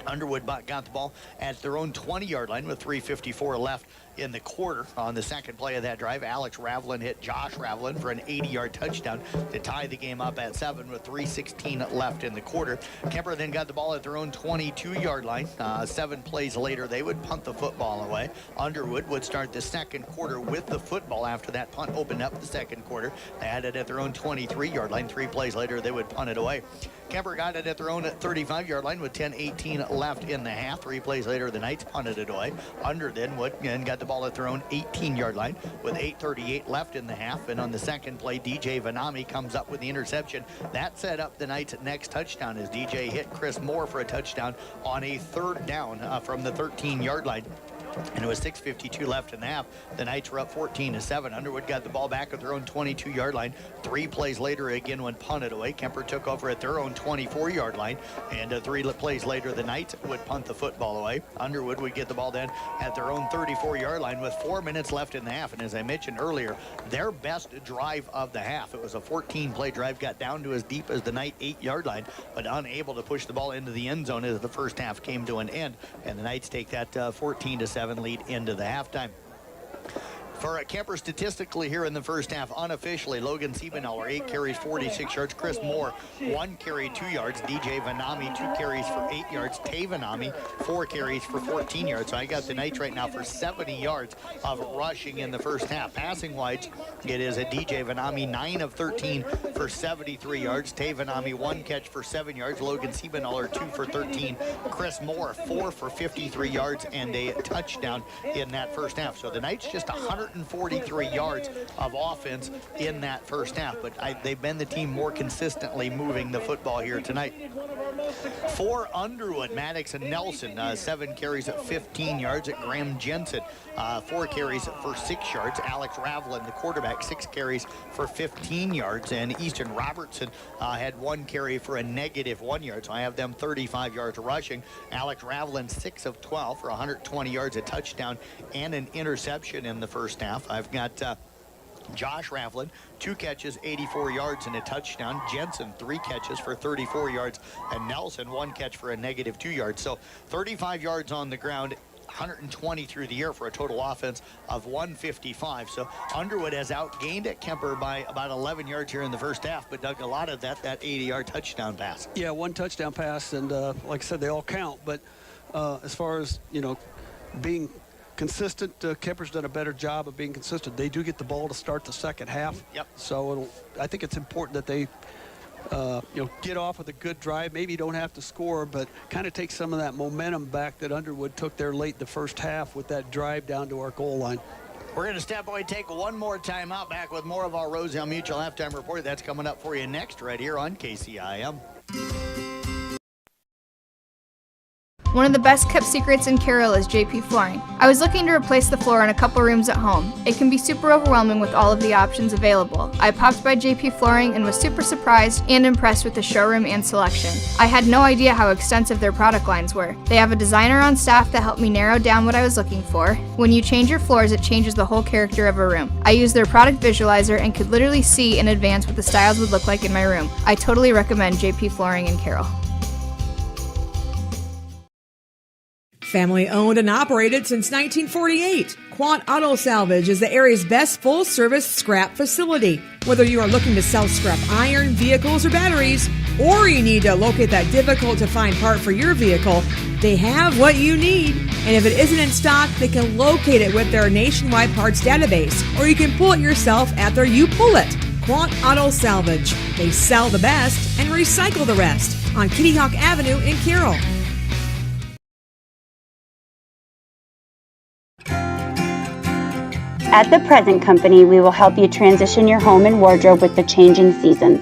Underwood got the ball at their own 20-yard line with 3:54 left in the quarter. On the second play of that drive, Alex Ravlin hit Josh Ravlin for an 80-yard touchdown to tie the game up at 7 with 3:16 left in the quarter. Kuemper then got the ball at their own 22-yard line. 7 plays later, they would punt the football away. Underwood would start the second quarter with the football after that punt opened up the second quarter. They had it at their own 23-yard line. 3 plays later, they would punt it away. Kuemper got it at their own 35-yard line with 10:18 left in the half. 3 plays later, the Knights punted it away. Underwood got the ball at their own 18-yard line with 8:38 left in the half. And on the second play, DJ Vanami comes up with the interception. That set up the Knights' next touchdown as DJ hit Chris Moore for a touchdown on a 3rd down from the 13-yard line. And it was 6:52 left in the half. The Knights were up 14-7. Underwood got the ball back at their own 22-yard line. 3 plays later, again, when punted away. Kuemper took over at their own 24-yard line. And 3 plays later, the Knights would punt the football away. Underwood would get the ball then at their own 34-yard line with 4 minutes left in the half. And as I mentioned earlier, their best drive of the half. It was a 14-play drive, got down to as deep as the Knight 8-yard line, but unable to push the ball into the end zone as the first half came to an end. And the Knights take that 14-7 lead into the halftime. For Kuemper statistically here in the first half, unofficially, Logan Siebenauer, 8 carries, 46 yards. Chris Moore, 1 carry, 2 yards. DJ Vanami, 2 carries for 8 yards. Tay Vanami, 4 carries for 14 yards. So I got the Knights right now for 70 yards of rushing in the first half. Passing wise, it is a DJ Vanami, 9 of 13 for 73 yards. Tay Vanami, 1 catch for 7 yards. Logan Siebenauer, 2 for 13. Chris Moore, 4 for 53 yards and a touchdown in that first half. So the Knights just 143 yards of offense in that first half, but they've been the team more consistently moving the football here tonight. For Underwood, Maddox and Nelson, 7 carries at 15 yards. At Graham Jensen, 4 carries for 6 yards. Alex Ravlin, the quarterback, 6 carries for 15 yards. And Easton Robertson had 1 carry for a -1 yard. So I have them 35 yards rushing. Alex Ravlin, 6 of 12 for 120 yards, a touchdown and an interception in the first half. I've got Josh Ravlin, 2 catches, 84 yards and a touchdown. Jensen, 3 catches for 34 yards. And Nelson, 1 catch for a -2 yards. So 35 yards on the ground, 120 through the air for a total offense of 155. So Underwood has outgained at Kuemper by about 11 yards here in the first half, but Doug, a lot of that 80-yard touchdown pass. Yeah, 1 touchdown pass, and like I said, they all count. But as far as, being consistent, Kuemper's done a better job of being consistent. They do get the ball to start the second half. Yep. So I think it's important that they get off with a good drive. Maybe you don't have to score, but kind of take some of that momentum back that Underwood took there late the first half with that drive down to our goal line. We're going to step away, take one more time out, back with more of our Roselle Mutual halftime report. That's coming up for you next right here on KCIM. One of the best kept secrets in Carroll is JP Flooring. I was looking to replace the floor in a couple rooms at home. It can be super overwhelming with all of the options available. I popped by JP Flooring and was super surprised and impressed with the showroom and selection. I had no idea how extensive their product lines were. They have a designer on staff that helped me narrow down what I was looking for. When you change your floors, it changes the whole character of a room. I used their product visualizer and could literally see in advance what the styles would look like in my room. I totally recommend JP Flooring in Carroll. Family owned and operated since 1948, Quant Auto Salvage is the area's best full-service scrap facility. Whether you are looking to sell scrap iron, vehicles, or batteries, or you need to locate that difficult-to-find part for your vehicle, they have what you need. And if it isn't in stock, they can locate it with their nationwide parts database, or you can pull it yourself at their You Pull It. Quant Auto Salvage. They sell the best and recycle the rest on Kitty Hawk Avenue in Carroll. At The Present Company, we will help you transition your home and wardrobe with the changing seasons.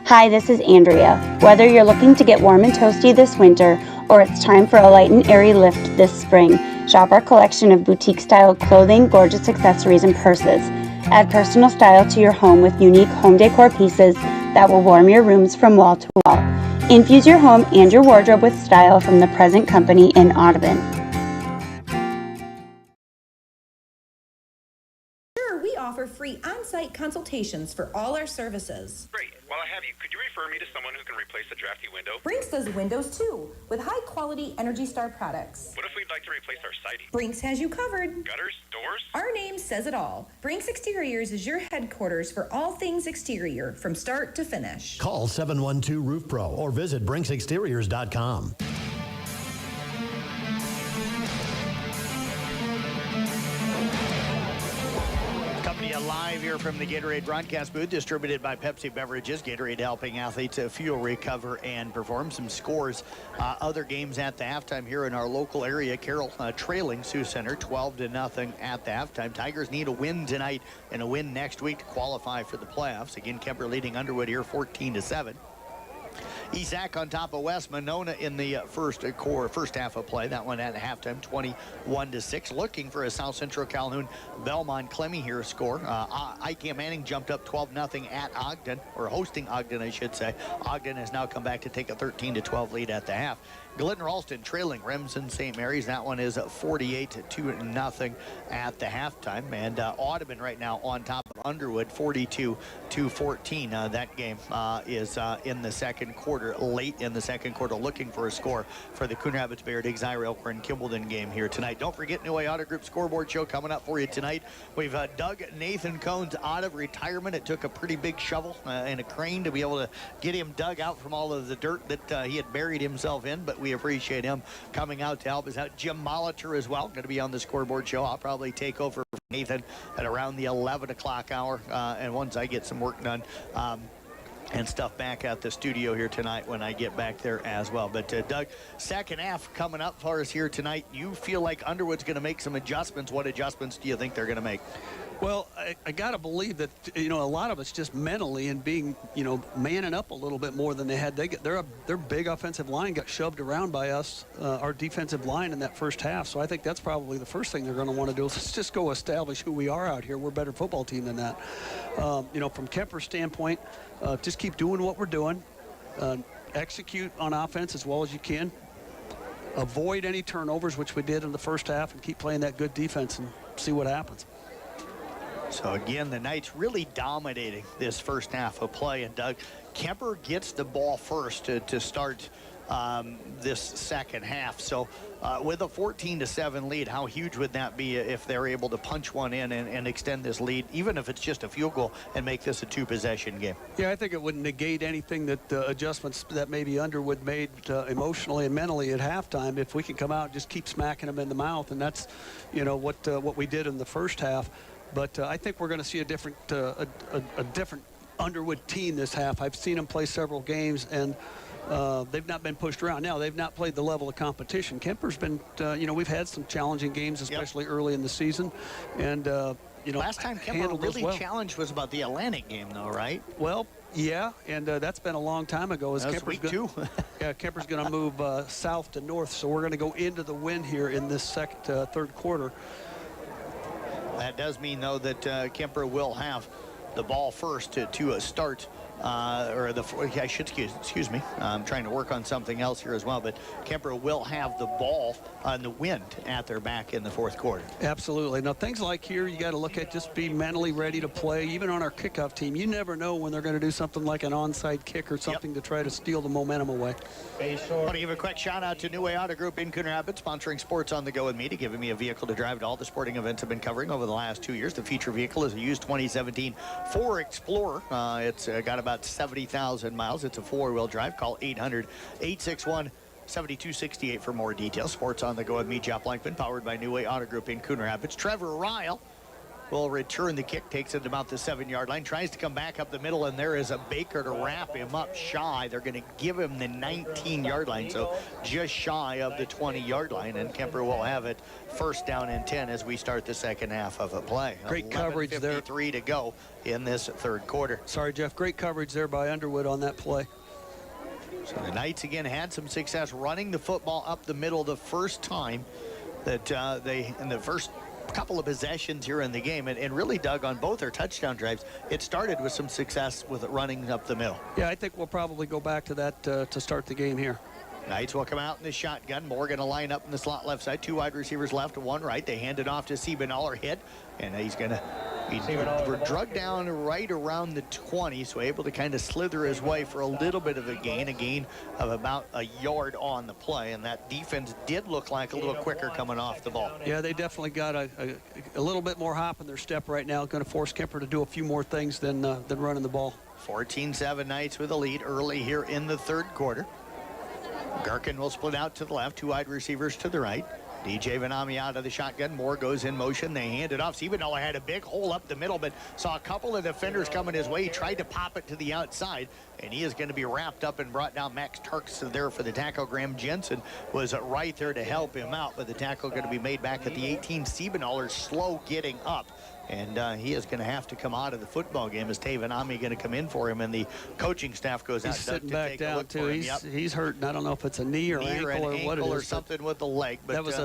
Hi, this is Andrea. Whether you're looking to get warm and toasty this winter or it's time for a light and airy lift this spring. Shop our collection of boutique-style clothing, gorgeous accessories, and purses. Add personal style to your home with unique home decor pieces that will warm your rooms from wall to wall. Infuse your home and your wardrobe with style from the Present Company in Audubon. We offer free on-site consultations for all our services. Great. While I have you, could you refer me to someone who can replace the drafty window? Brinks does windows too, with high-quality Energy Star products. What if we'd like to replace our siding? Brinks has you covered. Gutters? Doors? Our name says it all. Brinks Exteriors is your headquarters for all things exterior, from start to finish. Call 712-ROOF-PRO or visit BrinksExteriors.com. Live here from the Gatorade broadcast booth, distributed by Pepsi Beverages. Gatorade helping athletes fuel, recover, and perform. Some scores, other games at the halftime here in our local area. Carroll trailing Sioux Center 12-0 at the halftime. Tigers need a win tonight and a win next week to qualify for the playoffs. Again, Kuemper leading Underwood here 14-7. Esac on top of West Monona in the first half of play. That one at halftime, 21-6. Looking for a South Central Calhoun Belmont Clemmy here score. Ike Manning jumped up 12-0 at Ogden, or hosting Ogden, I should say. Ogden has now come back to take a 13-12 lead at the half. Glidden Ralston trailing Remsen St. Mary's. That one is 48-0 at the halftime. And Audubon right now on top of Underwood, 42-14. That game is in the second quarter, late in the second quarter, looking for a score for the Coon Rapids Bear Diggs Elk and Kimballton game here tonight. Don't forget, New Way Auto Group scoreboard show coming up for you tonight. We've dug Nathan Cones out of retirement. It took a pretty big shovel and a crane to be able to get him dug out from all of the dirt that he had buried himself in, but we appreciate him coming out to help us out. Jim Molitor as well, going to be on the scoreboard show. I'll probably take over for Nathan at around the 11 o'clock hour, and once I get some work done and stuff back at the studio here tonight when I get back there as well. But Doug, second half coming up for us here tonight. You feel like Underwood's going to make some adjustments. What adjustments do you think they're going to make? Well, I got to believe that, a lot of it's just mentally and being, manning up a little bit more than they had. Their big offensive line got shoved around by us, our defensive line in that first half. So I think that's probably the first thing they're going to want to do is let's just go establish who we are out here. We're a better football team than that. From Kuemper's standpoint, just keep doing what we're doing. Execute on offense as well as you can. Avoid any turnovers, which we did in the first half, and keep playing that good defense and see what happens. So again, the Knights really dominating this first half of play, and Doug, Kuemper gets the ball first to start this second half. So with a 14-7 lead, how huge would that be if they're able to punch one in and extend this lead, even if it's just a field goal, and make this a two-possession game? Yeah, I think it would negate anything that adjustments that maybe Underwood made emotionally and mentally at halftime if we can come out and just keep smacking them in the mouth, and that's what we did in the first half. But I think we're going to see a different Underwood team this half. I've seen them play several games, and they've not been pushed around. Now, they've not played the level of competition. Kuemper's been, we've had some challenging games, especially early in the season. And, last time Kuemper really challenged was about the Atlantic game, though, right? Well, yeah, and that's been a long time ago. That was week 2. Yeah, Kuemper's going to move south to north, so we're going to go into the wind here in this third quarter. That does mean, though, that Kuemper will have the ball first to start, excuse me, I'm trying to work on something else here as well, but Kuemper will have the ball on the wind at their back in the fourth quarter. Absolutely. Now, things like here, you got to look at just be mentally ready to play. Even on our kickoff team, you never know when they're going to do something like an onside kick or something to try to steal the momentum away. I want to give a quick shout out to New Way Auto Group in Coon Rapids, sponsoring Sports on the Go with me, to giving me a vehicle to drive to all the sporting events I've been covering over the last 2 years. The feature vehicle is a used 2017 Ford Explorer. It's got about 70,000 miles. It's a four-wheel drive. Call 800-861-7268 for more details. Sports on the Go with me, Jeff Blankman, powered by New Way Auto Group in Coon Rapids. Trevor Ryle will return the kick, takes it about the 7-yard line, tries to come back up the middle, and there is a Baker to wrap him up shy. They're going to give him the 19-yard line, so just shy of the 20-yard line, and Kuemper will have it first down and 10 as we start the second half of a play. Great coverage there. 11:53 to go in this third quarter. Sorry, Jeff. Great coverage there by Underwood on that play. So the Knights again had some success running the football up the middle the first time that in the first couple of possessions here in the game, and really, Doug, on both their touchdown drives, it started with some success with running up the middle. Yeah, I think we'll probably go back to that to start the game here. Knights will come out in the shotgun. Moore going to line up in the slot left side. 2 wide receivers left, 1 right. They hand it off to Siebenaller, hit, and he's going to be drugged down right around the 20, so able to kind of slither his way for a little bit of a gain of about a yard on the play, and that defense did look like a little quicker coming off the ball. Yeah, they definitely got a little bit more hop in their step right now. Going to force Kuemper to do a few more things than running the ball. 14-7 Knights with a lead early here in the third quarter. Gherkin will split out to the left, 2 wide receivers to the right. DJ Vanami out of the shotgun. Moore goes in motion. They hand it off. Siebenaller had a big hole up the middle, but saw a couple of defenders coming his way. He tried to pop it to the outside, and he is going to be wrapped up and brought down. Max Turks there for the tackle. Graham Jensen was right there to help him out, but the tackle going to be made back at the 18. Siebenaller slow getting up, and he is going to have to come out of the football game as Tavanami going to come in for him, and the coaching staff goes out. He's sitting back down too. He's hurting. I don't know if it's a knee or ankle or what it is, or something with the leg. But that was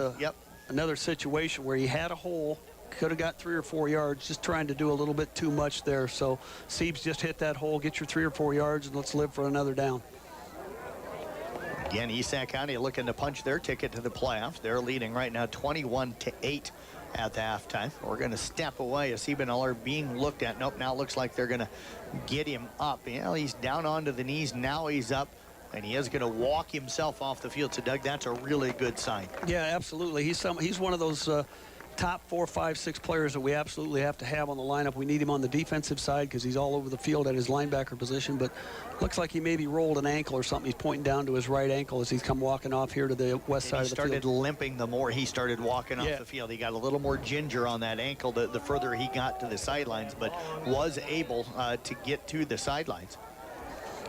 another situation where he had a hole, could have got 3 or 4 yards, just trying to do a little bit too much there. So Siebes just hit that hole, get your 3 or 4 yards, and let's live for another down. Again, East Sac County looking to punch their ticket to the playoffs. They're leading right now 21-8 at the halftime. We're going to step away as Siebenaller being looked at. Nope, now it looks like they're going to get him up. He's down onto the knees. Now he's up, and he is going to walk himself off the field. So, Doug, that's a really good sign. Yeah, absolutely. He's one of those top 4, 5, 6 players that we absolutely have to have on the lineup. We need him on the defensive side because he's all over the field at his linebacker position, but looks like he maybe rolled an ankle or something. He's pointing down to his right ankle as he's come walking off here to the west side of the field. He started limping the more he started walking off the field. He got a little more ginger on that ankle the further he got to the sidelines, but was able to get to the sidelines.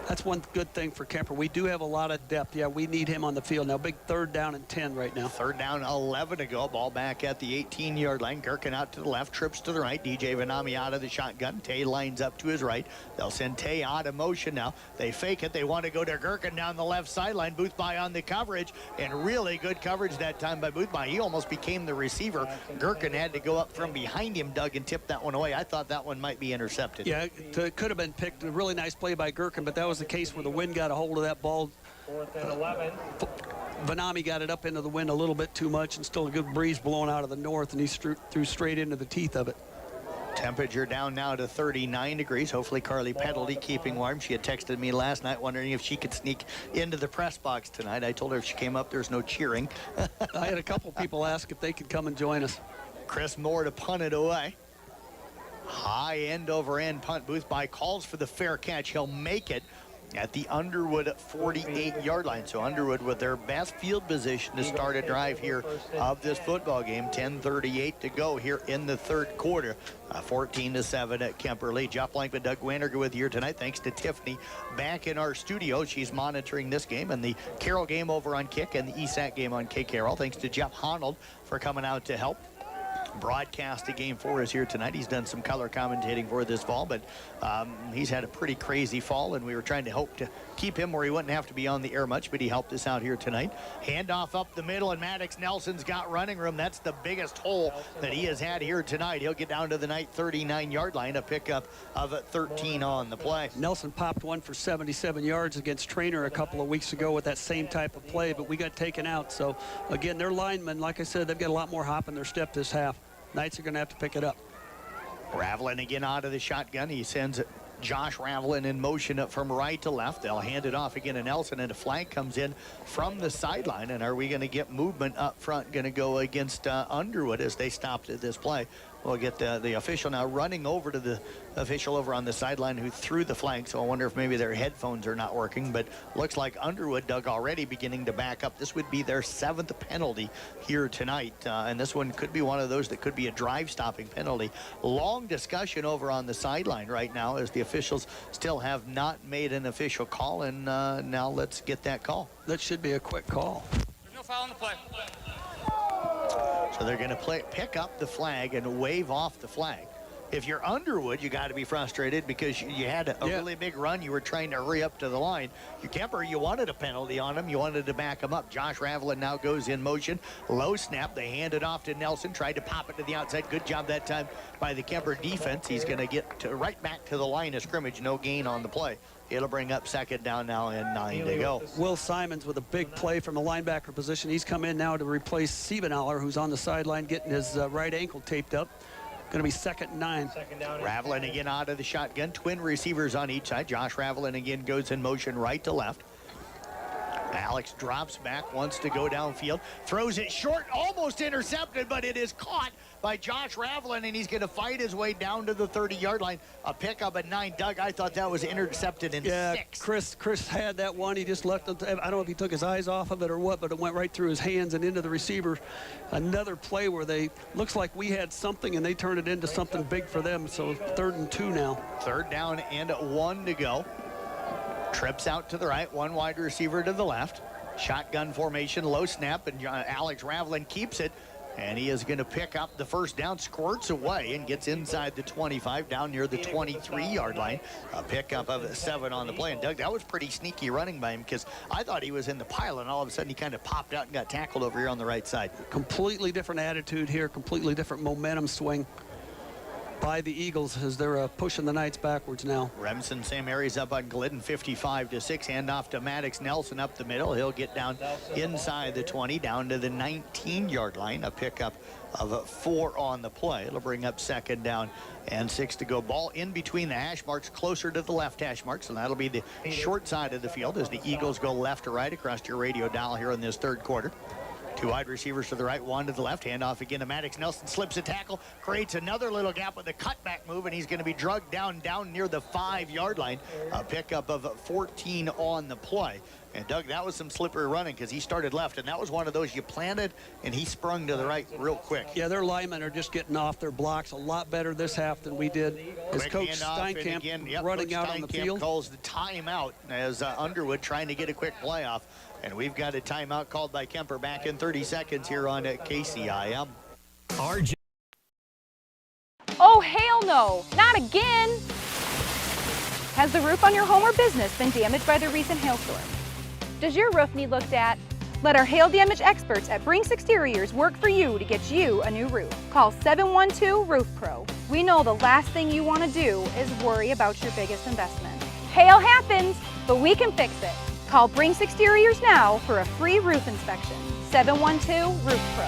That's one good thing for Kuemper. We do have a lot of depth. Yeah, we need him on the field. Now, big 3rd down and 10 right now. 3rd down, 11 to go. Ball back at the 18-yard line. Gherkin out to the left, trips to the right. DJ Vanami out of the shotgun. Tay lines up to his right. They'll send Tay out of motion now. They fake it. They want to go to Gherkin down the left sideline. Boothby on the coverage, and really good coverage that time by Boothby. He almost became the receiver. Gherkin had to go up from behind him, Doug, and tip that one away. I thought that one might be intercepted. Yeah, it could have been picked. A really nice play by Gherkin, but that was the case where the wind got a hold of that ball. 4th and 11. Vanami got it up into the wind a little bit too much, and still a good breeze blowing out of the north, and he threw straight into the teeth of it. Temperature down now to 39 degrees. Hopefully Carly Penalty keeping warm. She had texted me last night wondering if she could sneak into the press box tonight. I told her if she came up, there's no cheering. I had a couple people ask if they could come and join us. Chris Moore to punt it away. High end over end punt. Boothby calls for the fair catch. He'll make it at the Underwood 48-yard line. So Underwood with their best field position to start a drive here of this football game. 10:38 to go here in the third quarter. 14-7 at Kuemper lead. Jeff Blankman, Doug Wanderger with you here tonight. Thanks to Tiffany back in our studio. She's monitoring this game and the Carroll game over on Kick and the ESAC game on K Carroll. Thanks to Jeff Honnold for coming out to help broadcast a game for us here tonight. He's done some color commentating for this fall, but he's had a pretty crazy fall, and we were trying to hope to keep him where he wouldn't have to be on the air much, but he helped us out here tonight. Handoff up the middle, and Maddox Nelson's got running room. That's the biggest hole that he has had here tonight. He'll get down to the night 39-yard line, a pickup of 13 on the play. Nelson popped one for 77 yards against Trainer a couple of weeks ago with that same type of play, but we got taken out. So, again, their linemen, like I said, they've got a lot more hop in their step this half. Knights are going to have to pick it up. Ravelin again out of the shotgun. He sends Josh Ravelin in motion up from right to left. They'll hand it off again to Nelson, and a flag comes in from the sideline. And are we going to get movement up front? Going to go against Underwood as they stopped at this play. We'll get the official now running over to the official over on the sideline who threw the flag. So I wonder if maybe their headphones are not working. But looks like Underwood, Doug, already beginning to back up. This would be their 7th penalty here tonight. And this one could be one of those that could be a drive-stopping penalty. Long discussion over on the sideline right now as the officials still have not made an official call. And now let's get that call. That should be a quick call. There's no foul on the play. So they're going to pick up the flag and wave off the flag. If you're Underwood, you got to be frustrated because you had a really big run. You were trying to hurry up to the line. Your Kuemper, you wanted a penalty on him. You wanted to back him up. Josh Ravelin now goes in motion. Low snap. They hand it off to Nelson. Tried to pop it to the outside. Good job that time by the Kuemper defense. He's going to get right back to the line of scrimmage. No gain on the play. It'll bring up second down now and 9 to go. Will Simons with a big play from the linebacker position. He's come in now to replace Siebenauer, who's on the sideline getting his right ankle taped up. Going to be 2nd and 9. Ravelin again out of the shotgun. Twin receivers on each side. Josh Ravelin again goes in motion right to left. Alex drops back, wants to go downfield. Throws it short, almost intercepted, but it is caught by Josh Ravelin, and he's going to fight his way down to the 30-yard line. A pickup at 9. Doug, I thought that was intercepted in 6. Chris had that one. He just left it. I don't know if he took his eyes off of it or what, but it went right through his hands and into the receiver. Another play where looks like we had something, and they turned it into something big for them. So 3rd and 2 now. 3rd down and 1 to go. Trips out to the right, one wide receiver to the left. Shotgun formation, low snap, and Alex Ravelin keeps it. And he is going to pick up the first down, squirts away, and gets inside the 25, down near the 23-yard line. A pickup of 7 on the play. And, Doug, that was pretty sneaky running by him because I thought he was in the pile, and all of a sudden he kind of popped out and got tackled over here on the right side. Completely different attitude here, completely different momentum swing by the Eagles as they're pushing the Knights backwards now. Remsen, Sam Aries up on Glidden, 55-6. Handoff to Maddox Nelson up the middle. He'll get down inside the 20, down to the 19-yard line. A pickup of 4 on the play. It'll bring up 2nd down and 6 to go. Ball in between the hash marks, closer to the left hash marks, and that'll be the short side of the field as the Eagles go left to right across your radio dial here in this 3rd quarter. 2 wide receivers to the right, 1 to the left. Handoff again to Maddox Nelson. Slips a tackle, creates another little gap with a cutback move, and he's going to be drugged down near the 5-yard line. A pickup of 14 on the play. And, Doug, that was some slippery running because he started left, and that was one of those you planted, and he sprung to the right real quick. Yeah, their linemen are just getting off their blocks a lot better this half than we did. As Coach Steinkamp running out on the field. Calls the timeout as Underwood trying to get a quick playoff. And we've got a timeout called by Kuemper back in 30 seconds here on KCIM. RJ. Oh, hell no, not again. Has the roof on your home or business been damaged by the recent hailstorm? Does your roof need looked at? Let our hail damage experts at Brinks Exteriors work for you to get you a new roof. Call 712 Roof Pro. We know the last thing you want to do is worry about your biggest investment. Hail happens, but we can fix it. Call Brinks Exteriors now for a free roof inspection. 712 Roof Pro.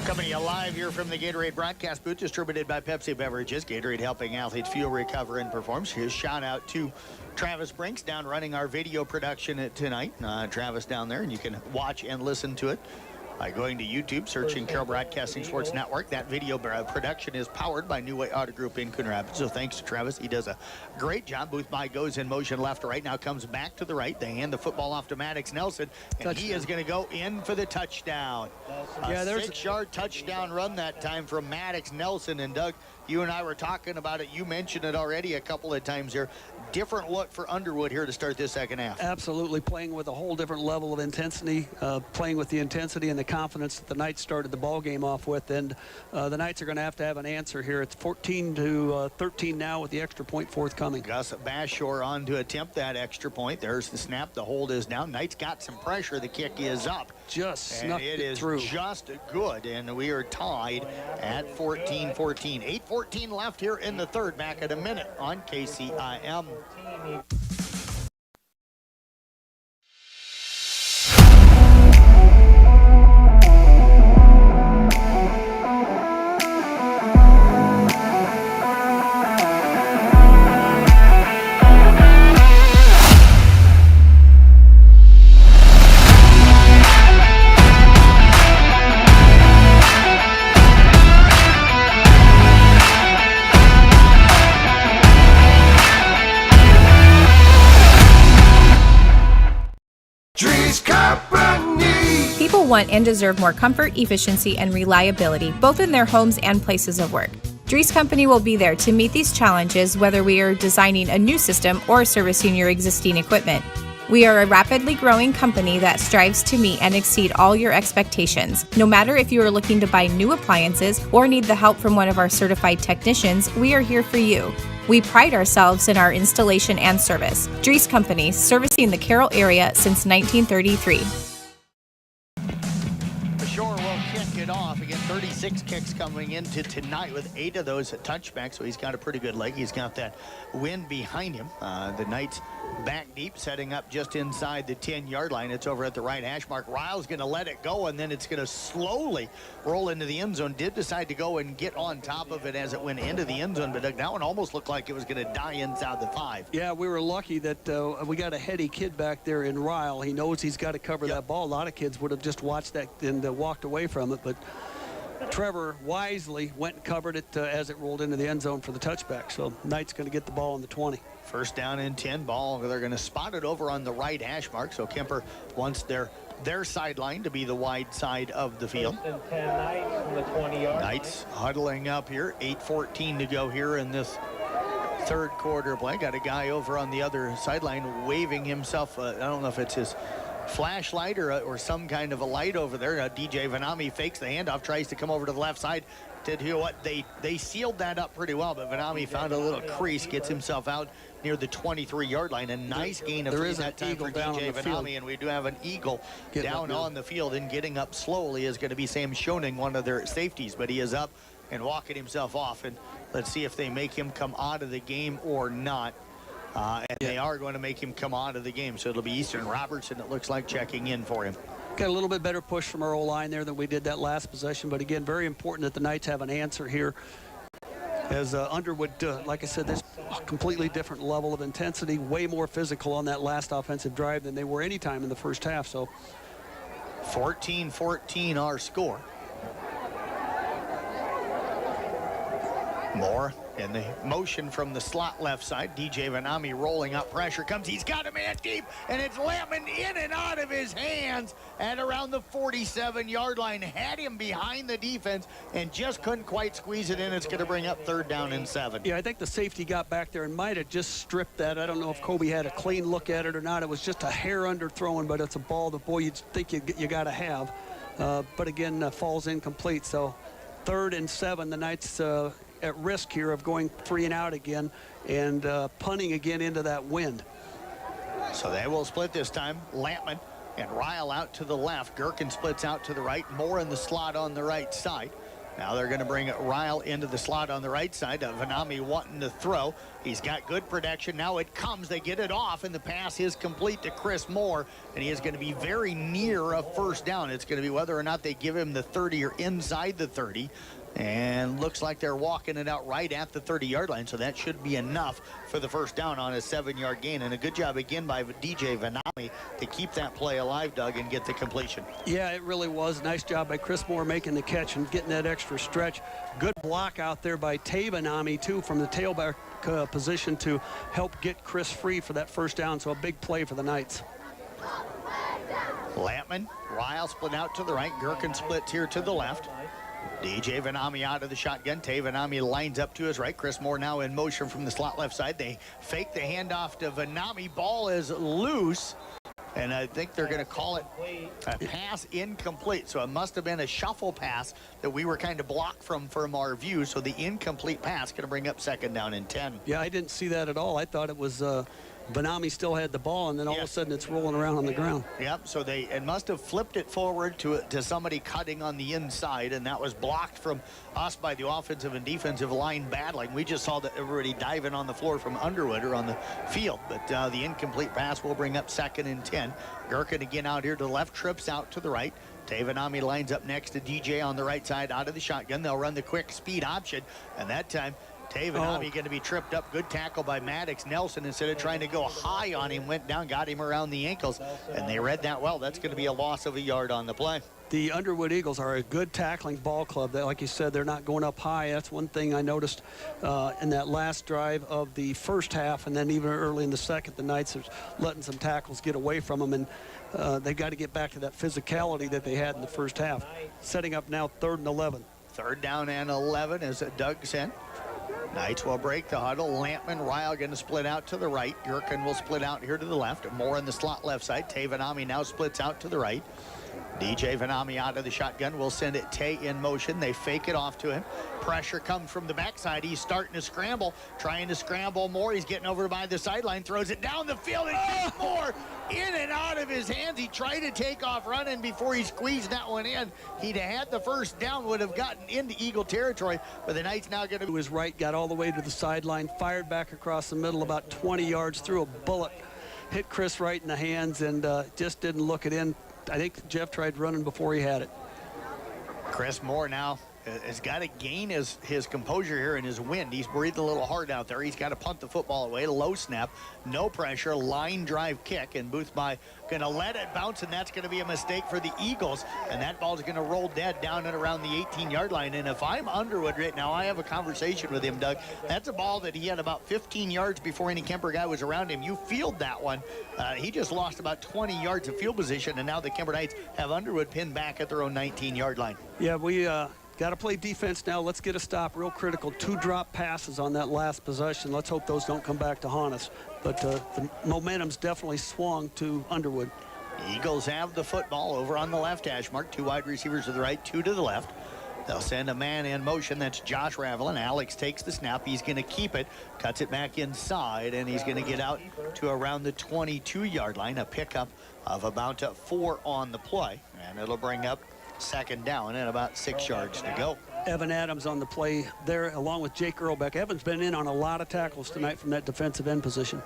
Coming to you live here from the Gatorade broadcast booth, distributed by Pepsi Beverages. Gatorade helping athletes fuel, recover, and perform. Here's a shout out to Travis Brinks down running our video production tonight. Travis down there, and you can watch and listen to it by going to YouTube, searching Carroll Broadcasting Sports Network. That video production is powered by New Way Auto Group in Coon Rapids. So thanks to Travis. He does a great job. Boothby goes in motion left to right. Now comes back to the right. They hand the football off to Maddox Nelson, and he is going to go in for the touchdown. A 6-yard touchdown run that time from Maddox Nelson. And Doug, you and I were talking about it. You mentioned it already a couple of times here. Different look for Underwood here to start this second half. Absolutely, playing with a whole different level of intensity, playing with the intensity and the confidence that the Knights started the ball game off with, and the Knights are going to have an answer here. It's 14-13 now with the extra point forthcoming. Gus Bashore on to attempt that extra point. There's the snap. The hold is down. Knights got some pressure. The kick is up. Just snuck it through. Just good, and we are tied at 14-14. 8:14 left here in the 3rd. Back at a minute on KCIM. People want and deserve more comfort, efficiency, and reliability, both in their homes and places of work. Dries Company will be there to meet these challenges, whether we are designing a new system or servicing your existing equipment. We are a rapidly growing company that strives to meet and exceed all your expectations. No matter if you are looking to buy new appliances or need the help from one of our certified technicians, we are here for you. We pride ourselves in our installation and service. Dries Company, servicing the Carroll area since 1933. Shore will kick it off. Again, 36 kicks coming into tonight with 8 of those at touchback, so he's got a pretty good leg. He's got that wind behind him. The Knights back deep, setting up just inside the 10-yard line. It's over at the right hash mark. Ryle's going to let it go, and then it's going to slowly roll into the end zone. Did decide to go and get on top of it as it went into the end zone, but that one almost looked like it was going to die inside the 5. Yeah, we were lucky that we got a heady kid back there in Ryle. He knows he's got to cover that ball. A lot of kids would have just watched that and walked away from it, but Trevor wisely went and covered it as it rolled into the end zone for the touchback. So Knight's going to get the ball on the 20. First down and 10 ball. They're going to spot it over on the right hash mark. So Kuemper wants their sideline to be the wide side of the field. Knights huddling up here. 8:14 to go here in this third quarter play. Got a guy over on the other sideline waving himself. I don't know if it's his flashlight or some kind of a light over there. DJ Vanami fakes the handoff, tries to come over to the left side. Did you know what? They sealed that up pretty well, but Vanami found a little crease, gets himself out near the 23-yard line. A nice gain of 3 that time for DJ Vanami, and we do have an eagle down on the field, and getting up slowly is going to be Sam Schoening, one of their safeties, but he is up and walking himself off, and let's see if they make him come out of the game or not. And they are going to make him come out of the game, so it'll be Eastern Robertson, it looks like, checking in for him. Got a little bit better push from our O-line there than we did that last possession, but again, very important that the Knights have an answer here. As Underwood, like I said, there's a completely different level of intensity, way more physical on that last offensive drive than they were any time in the first half. So 14-14 our score. Moore in the motion from the slot left side. DJ Vanami rolling up. Pressure comes. He's got a man deep, and it's Lampman in and out of his hands at around the 47-yard line. Had him behind the defense and just couldn't quite squeeze it in. It's going to bring up 3rd down and 7. Yeah, I think the safety got back there and might have just stripped that. I don't know if Kobe had a clean look at it or not. It was just a hair underthrown, but it's a ball that, boy, you'd think you got to have. But again, falls incomplete. So 3rd and 7, the Knights at risk here of going 3 and out again and punting again into that wind. So they will split this time. Lampman and Ryle out to the left. Gherkin splits out to the right. Moore in the slot on the right side. Now they're going to bring Ryle into the slot on the right side. Vanami wanting to throw. He's got good protection. Now it comes. They get it off, and the pass is complete to Chris Moore, and he is going to be very near a 1st down. It's going to be whether or not they give him the 30 or inside the 30. And looks like they're walking it out right at the 30-yard line, so that should be enough for the 1st down on a 7-yard gain. And a good job again by DJ Vanami to keep that play alive, Doug, and get the completion. Yeah, it really was. Nice job by Chris Moore making the catch and getting that extra stretch. Good block out there by Vanami, too, from the tailback position to help get Chris free for that 1st down. So a big play for the Knights. Lampman, Ryle split out to the right. Gherkin splits here to the left. DJ Vanami out of the shotgun. Vanami lines up to his right. Chris Moore now in motion from the slot left side. They fake the handoff to Vanami. Ball is loose, and I think they're going to call it a pass incomplete. So it must have been a shuffle pass that we were kind of blocked from our view. So the incomplete pass going to bring up 2nd down and 10. Yeah, I didn't see that at all. I thought it was Vanami still had the ball, and then all of a sudden it's rolling around on the ground. Yep, so it must have flipped it forward to somebody cutting on the inside, and that was blocked from us by the offensive and defensive line battling. We just saw that everybody diving on the floor from Underwood or on the field, but the incomplete pass will bring up 2nd and 10. Gherkin again out here to the left, trips out to the right. Vanami lines up next to DJ on the right side out of the shotgun. They'll run the quick speed option, and that time Vanami going to be tripped up. Good tackle by Maddox Nelson. Instead of trying to go high on him, went down, got him around the ankles, and they read that well. That's going to be a loss of a yard on the play. The Underwood Eagles are a good tackling ball club. That, like you said, they're not going up high. That's one thing I noticed in that last drive of the 1st half, and then even early in the 2nd, the Knights are letting some tackles get away from them, and they got to get back to that physicality that they had in the 1st half. Setting up now 3rd and 11. 3rd down and 11 as Doug sent. Knights will break the huddle. Lampman, Ryle going to split out to the right. Gherkin will split out here to the left. More in the slot left side. Tay Vanami now splits out to the right. DJ Vanami out of the shotgun. Will send it Tay in motion. They fake it off to him. Pressure comes from the backside. He's starting to scramble, trying to scramble more. He's getting over by the sideline, throws it down the field, and gets more in and out of his hands. He tried to take off running before he squeezed that one in. He'd have had the first down, would have gotten into Eagle territory, but the Knights now going to... To his right, got all the way to the sideline, fired back across the middle about 20 yards, threw a bullet, hit Chris right in the hands, and just didn't look it in. I think Jeff tried running before he had it. Chris Moore now has got to gain his composure here and his wind. He's breathed a little hard out there. He's got to punt the football away. Low snap, no pressure, line drive kick, and Boothby going to let it bounce, and that's going to be a mistake for the Eagles, and that ball's going to roll dead down and around the 18-yard line. And if I'm Underwood right now, I have a conversation with him, Doug. That's a ball that he had about 15 yards before any Kuemper guy was around him. You field that one. He just lost about 20 yards of field position, and now the Kuemper Knights have Underwood pinned back at their own 19-yard line. Yeah, we got to play defense now. Let's get a stop. Real critical. 2 drop passes on that last possession. Let's hope those don't come back to haunt us. But the momentum's definitely swung to Underwood. Eagles have the football over on the left hash mark. 2 wide receivers to the right, 2 to the left. They'll send a man in motion. That's Josh Ravelin. Alex takes the snap. He's going to keep it, cuts it back inside, and he's going to get out to around the 22-yard line. A pickup of about 4 on the play, and it'll bring up second down and about 6 yards to go. Evan Adams on the play there, along with Jake Earlbeck. Evan's been in on a lot of tackles tonight from that defensive end position.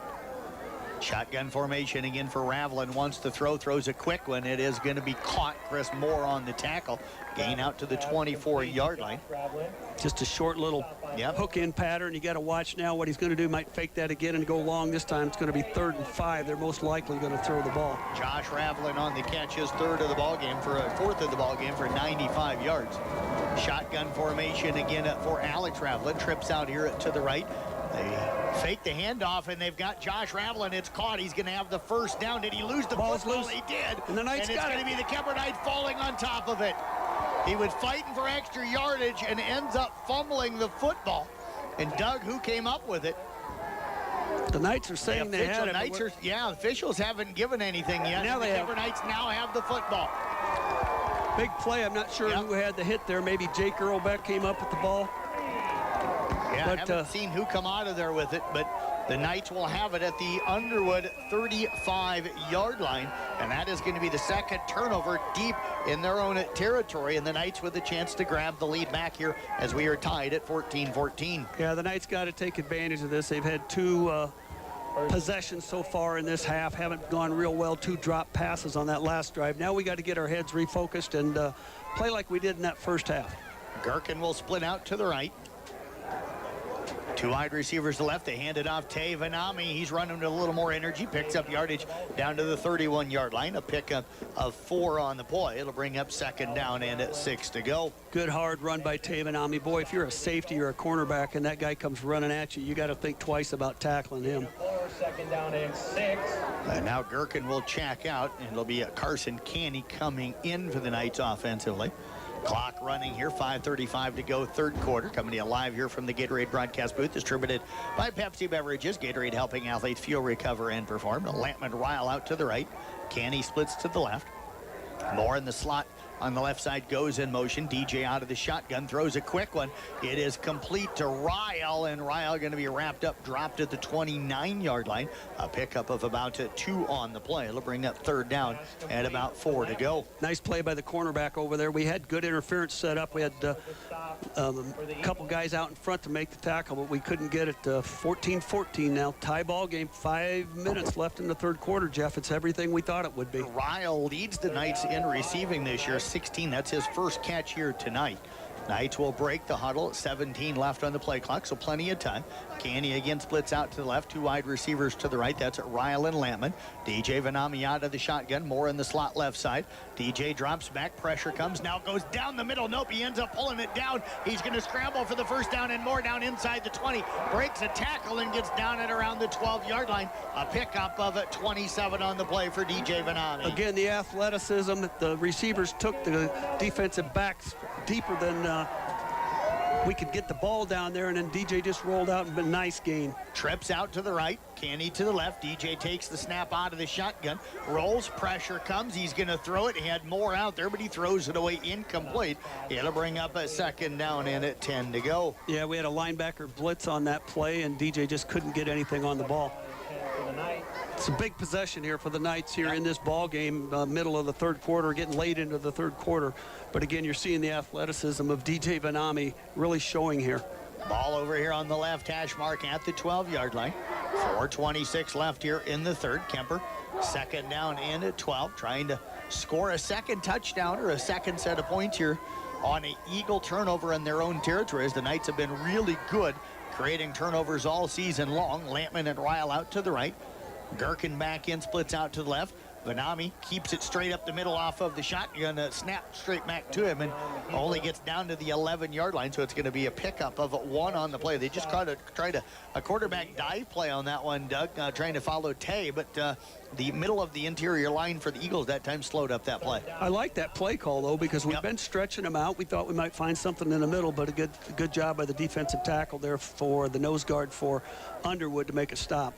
Shotgun formation again for Ravelin. Wants to throw, throws a quick one. It is going to be caught. Chris Moore on the tackle. Gain out to the 24-yard line. Just a short little hook-in pattern. You got to watch now what he's going to do. Might fake that again and go long. This time it's going to be 3rd and 5. They're most likely going to throw the ball. Josh Ravelin on the catch, his 4th of the ball game for 95 yards. Shotgun formation again for Alex Ravelin. Trips out here to the right. They fake the handoff, and they've got Josh Ravelin. It's caught. He's going to have the first down. Did he lose the football? He did. And the Knights it's going to be the Kuemper Knights falling on top of it. He was fighting for extra yardage and ends up fumbling the football. And Doug, who came up with it? The Knights are saying they had it. Officials haven't given anything yet. Now the Kuemper Knights now have the football. Big play. I'm not sure who had the hit there. Maybe Jake Earlbeck came up with the ball. Yeah, I haven't seen who come out of there with it, but the Knights will have it at the Underwood 35-yard line, and that is going to be the second turnover deep in their own territory, and the Knights with a chance to grab the lead back here as we are tied at 14-14. Yeah, the Knights got to take advantage of this. They've had 2 possessions so far in this half, haven't gone real well. 2 drop passes on that last drive. Now we got to get our heads refocused and play like we did in that first half. Gherkin will split out to the right. 2 wide receivers to left. They hand it off. Tay Vanami. He's running with a little more energy. Picks up yardage down to the 31-yard line. A pickup of 4 on the play. It'll bring up second down and at 6 to go. Good hard run by Tay Vanami. Boy, if you're a safety or a cornerback and that guy comes running at you, you got to think twice about tackling him. Second down and 6. And now Gherkin will check out, and it'll be Carson Canny coming in for the Knights offensively. Clock running here, 5:35 to go, 3rd quarter. Coming to you live here from the Gatorade broadcast booth, distributed by Pepsi Beverages. Gatorade helping athletes fuel, recover, and perform. Lampman Ryle out to the right. Canny splits to the left. Moore in the slot on the left side goes in motion. DJ out of the shotgun, throws a quick one. It is complete to Ryle, and Ryle going to be wrapped up, dropped at the 29-yard line. A pickup of about 2 on the play. It'll bring up 3rd down and about 4 to go. Nice play by the cornerback over there. We had good interference set up. We had a couple guys out in front to make the tackle, but we couldn't get it. 14-14 now. Tie ball game. 5 minutes left in the 3rd quarter, Jeff. It's everything we thought it would be. Ryle leads the Knights in receiving this year. 16. That's his first catch here tonight. Knights will break the huddle. 17 left on the play clock, so plenty of time. Canny again splits out to the left. 2 wide receivers to the right. That's Ryle and Lampman. DJ Vanami out of the shotgun. More in the slot left side. DJ drops back. Pressure comes. Now goes down the middle. Nope, he ends up pulling it down. He's going to scramble for the first down and more down inside the 20. Breaks a tackle and gets down at around the 12-yard line. A pickup of 27 on the play for DJ Vanami. Again, the athleticism. The receivers took the defensive backs deeper than we could get the ball down there, and then DJ just rolled out and been a nice gain. Trips out to the right, Canny to the left. DJ takes the snap out of the shotgun, rolls, pressure comes. He's going to throw it. He had more out there, but he throws it away incomplete. It'll bring up a second down and at 10 to go. Yeah, we had a linebacker blitz on that play, and DJ just couldn't get anything on the ball. It's a big possession here for the Knights here in this ball game, middle of the third quarter, getting late into the third quarter. But again, you're seeing the athleticism of DJ Vanami really showing here. Ball over here on the left hash mark at the 12-yard line. 4:26 left here in the third. Kuemper, second down and at 12, trying to score a second touchdown or a second set of points here on an Eagle turnover in their own territory, as the Knights have been really good creating turnovers all season long. Lampman and Ryle out to the right. Gherkin back in, splits out to the left. Vanami keeps it straight up the middle off of the shotgun, snap straight back to him, and only gets down to the 11-yard line, so it's going to be a pickup of 1 on the play. They just tried a quarterback dive play on that one, Doug, trying to follow Tay, but the middle of the interior line for the Eagles that time slowed up that play. I like that play call, though, because we've been stretching them out. We thought we might find something in the middle, but a good job by the defensive tackle there for the nose guard for Underwood to make a stop.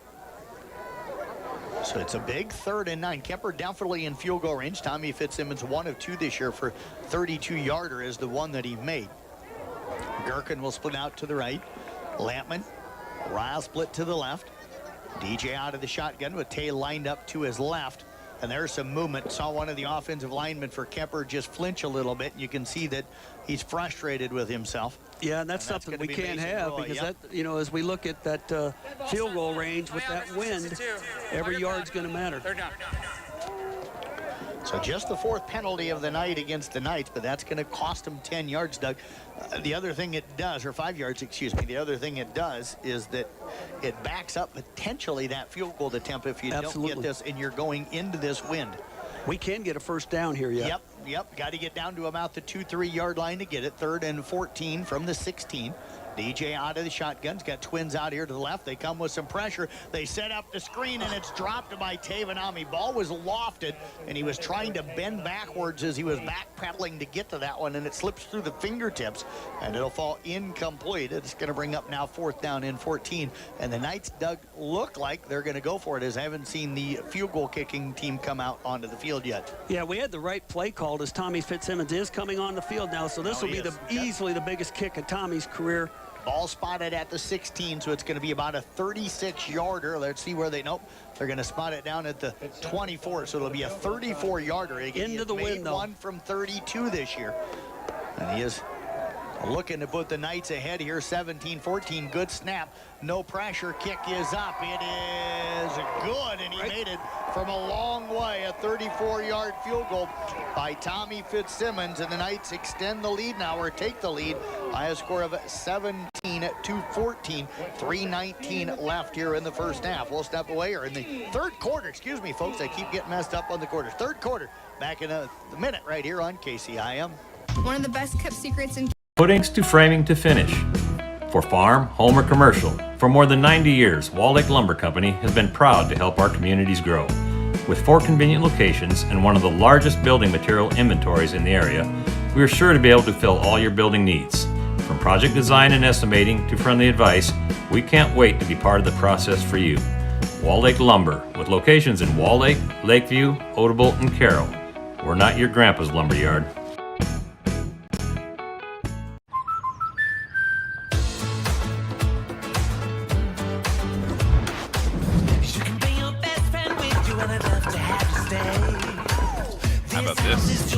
So it's a big 3rd and 9. Kuemper definitely in field goal range. Tommy Fitzsimmons 1 of 2 this year for 32-yarder is the one that he made. Gherkin will split out to the right. Lampman, Ryle split to the left. DJ out of the shotgun with Tay lined up to his left. And there's some movement. Saw one of the offensive linemen for Kuemper just flinch a little bit. You can see that he's frustrated with himself. Yeah, and that's something we can't have, because that, you know, as we look at that field goal range with that wind, every yard's going to matter. So just the 4th penalty of the night against the Knights, but that's going to cost them 10 yards, Doug. The other thing it does, or 5 yards, excuse me, the other thing it does is that it backs up potentially that field goal attempt if you don't get this and you're going into this wind. We can get a first down here yet. Yep. Got to get down to about the 2-3 yard line to get it. 3rd and 14 from the 16. DJ out of the shotguns. Got twins out here to the left. They come with some pressure. They set up the screen, and it's dropped by Tavanami. Ball was lofted, and he was trying to bend backwards as he was backpedaling to get to that one, and it slips through the fingertips, and it'll fall incomplete. It's going to bring up now 4th down and 14. And the Knights, Doug, look like they're going to go for it, as I haven't seen the field goal kicking team come out onto the field yet. Yeah, we had the right play called, as Tommy Fitzsimmons is coming on the field now, so this will be easily the biggest kick of Tommy's career. Ball spotted at the 16, so it's going to be about a 36-yarder. Let's see where Nope. They're going to spot it down at the 24, so it'll be a 34-yarder. Into the wind, though. 1 from 32 this year. And he is looking to put the Knights ahead here, 17-14. Good snap. No pressure. Kick is up. It is good, and he made it from a long way. A 34-yard field goal by Tommy Fitzsimmons, and the Knights extend the lead now, or take the lead by a score of 17-14. 3:19 left here in the first half. We'll step away, or in the third quarter. Excuse me, folks. I keep getting messed up on the quarters. Third quarter. Back in a minute right here on KCIM. One of the best kept secrets in Footings to framing to finish. For farm, home, or commercial, for more than 90 years, Wall Lake Lumber Company has been proud to help our communities grow. With 4 convenient locations and one of the largest building material inventories in the area, we are sure to be able to fill all your building needs. From project design and estimating to friendly advice, we can't wait to be part of the process for you. Wall Lake Lumber, with locations in Wall Lake, Lakeview, Odebolt, and Carroll. We're not your grandpa's lumberyard. How about this? It's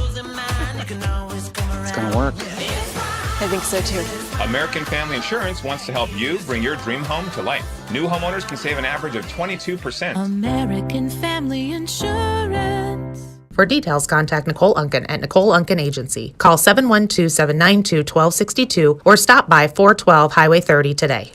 gonna work. I think so too. American Family Insurance wants to help you bring your dream home to life. New homeowners can save an average of 22%. American Family Insurance. For details, contact Nicole Unken at Nicole Unken Agency. Call 712-792-1262 or stop by 412 Highway 30 today.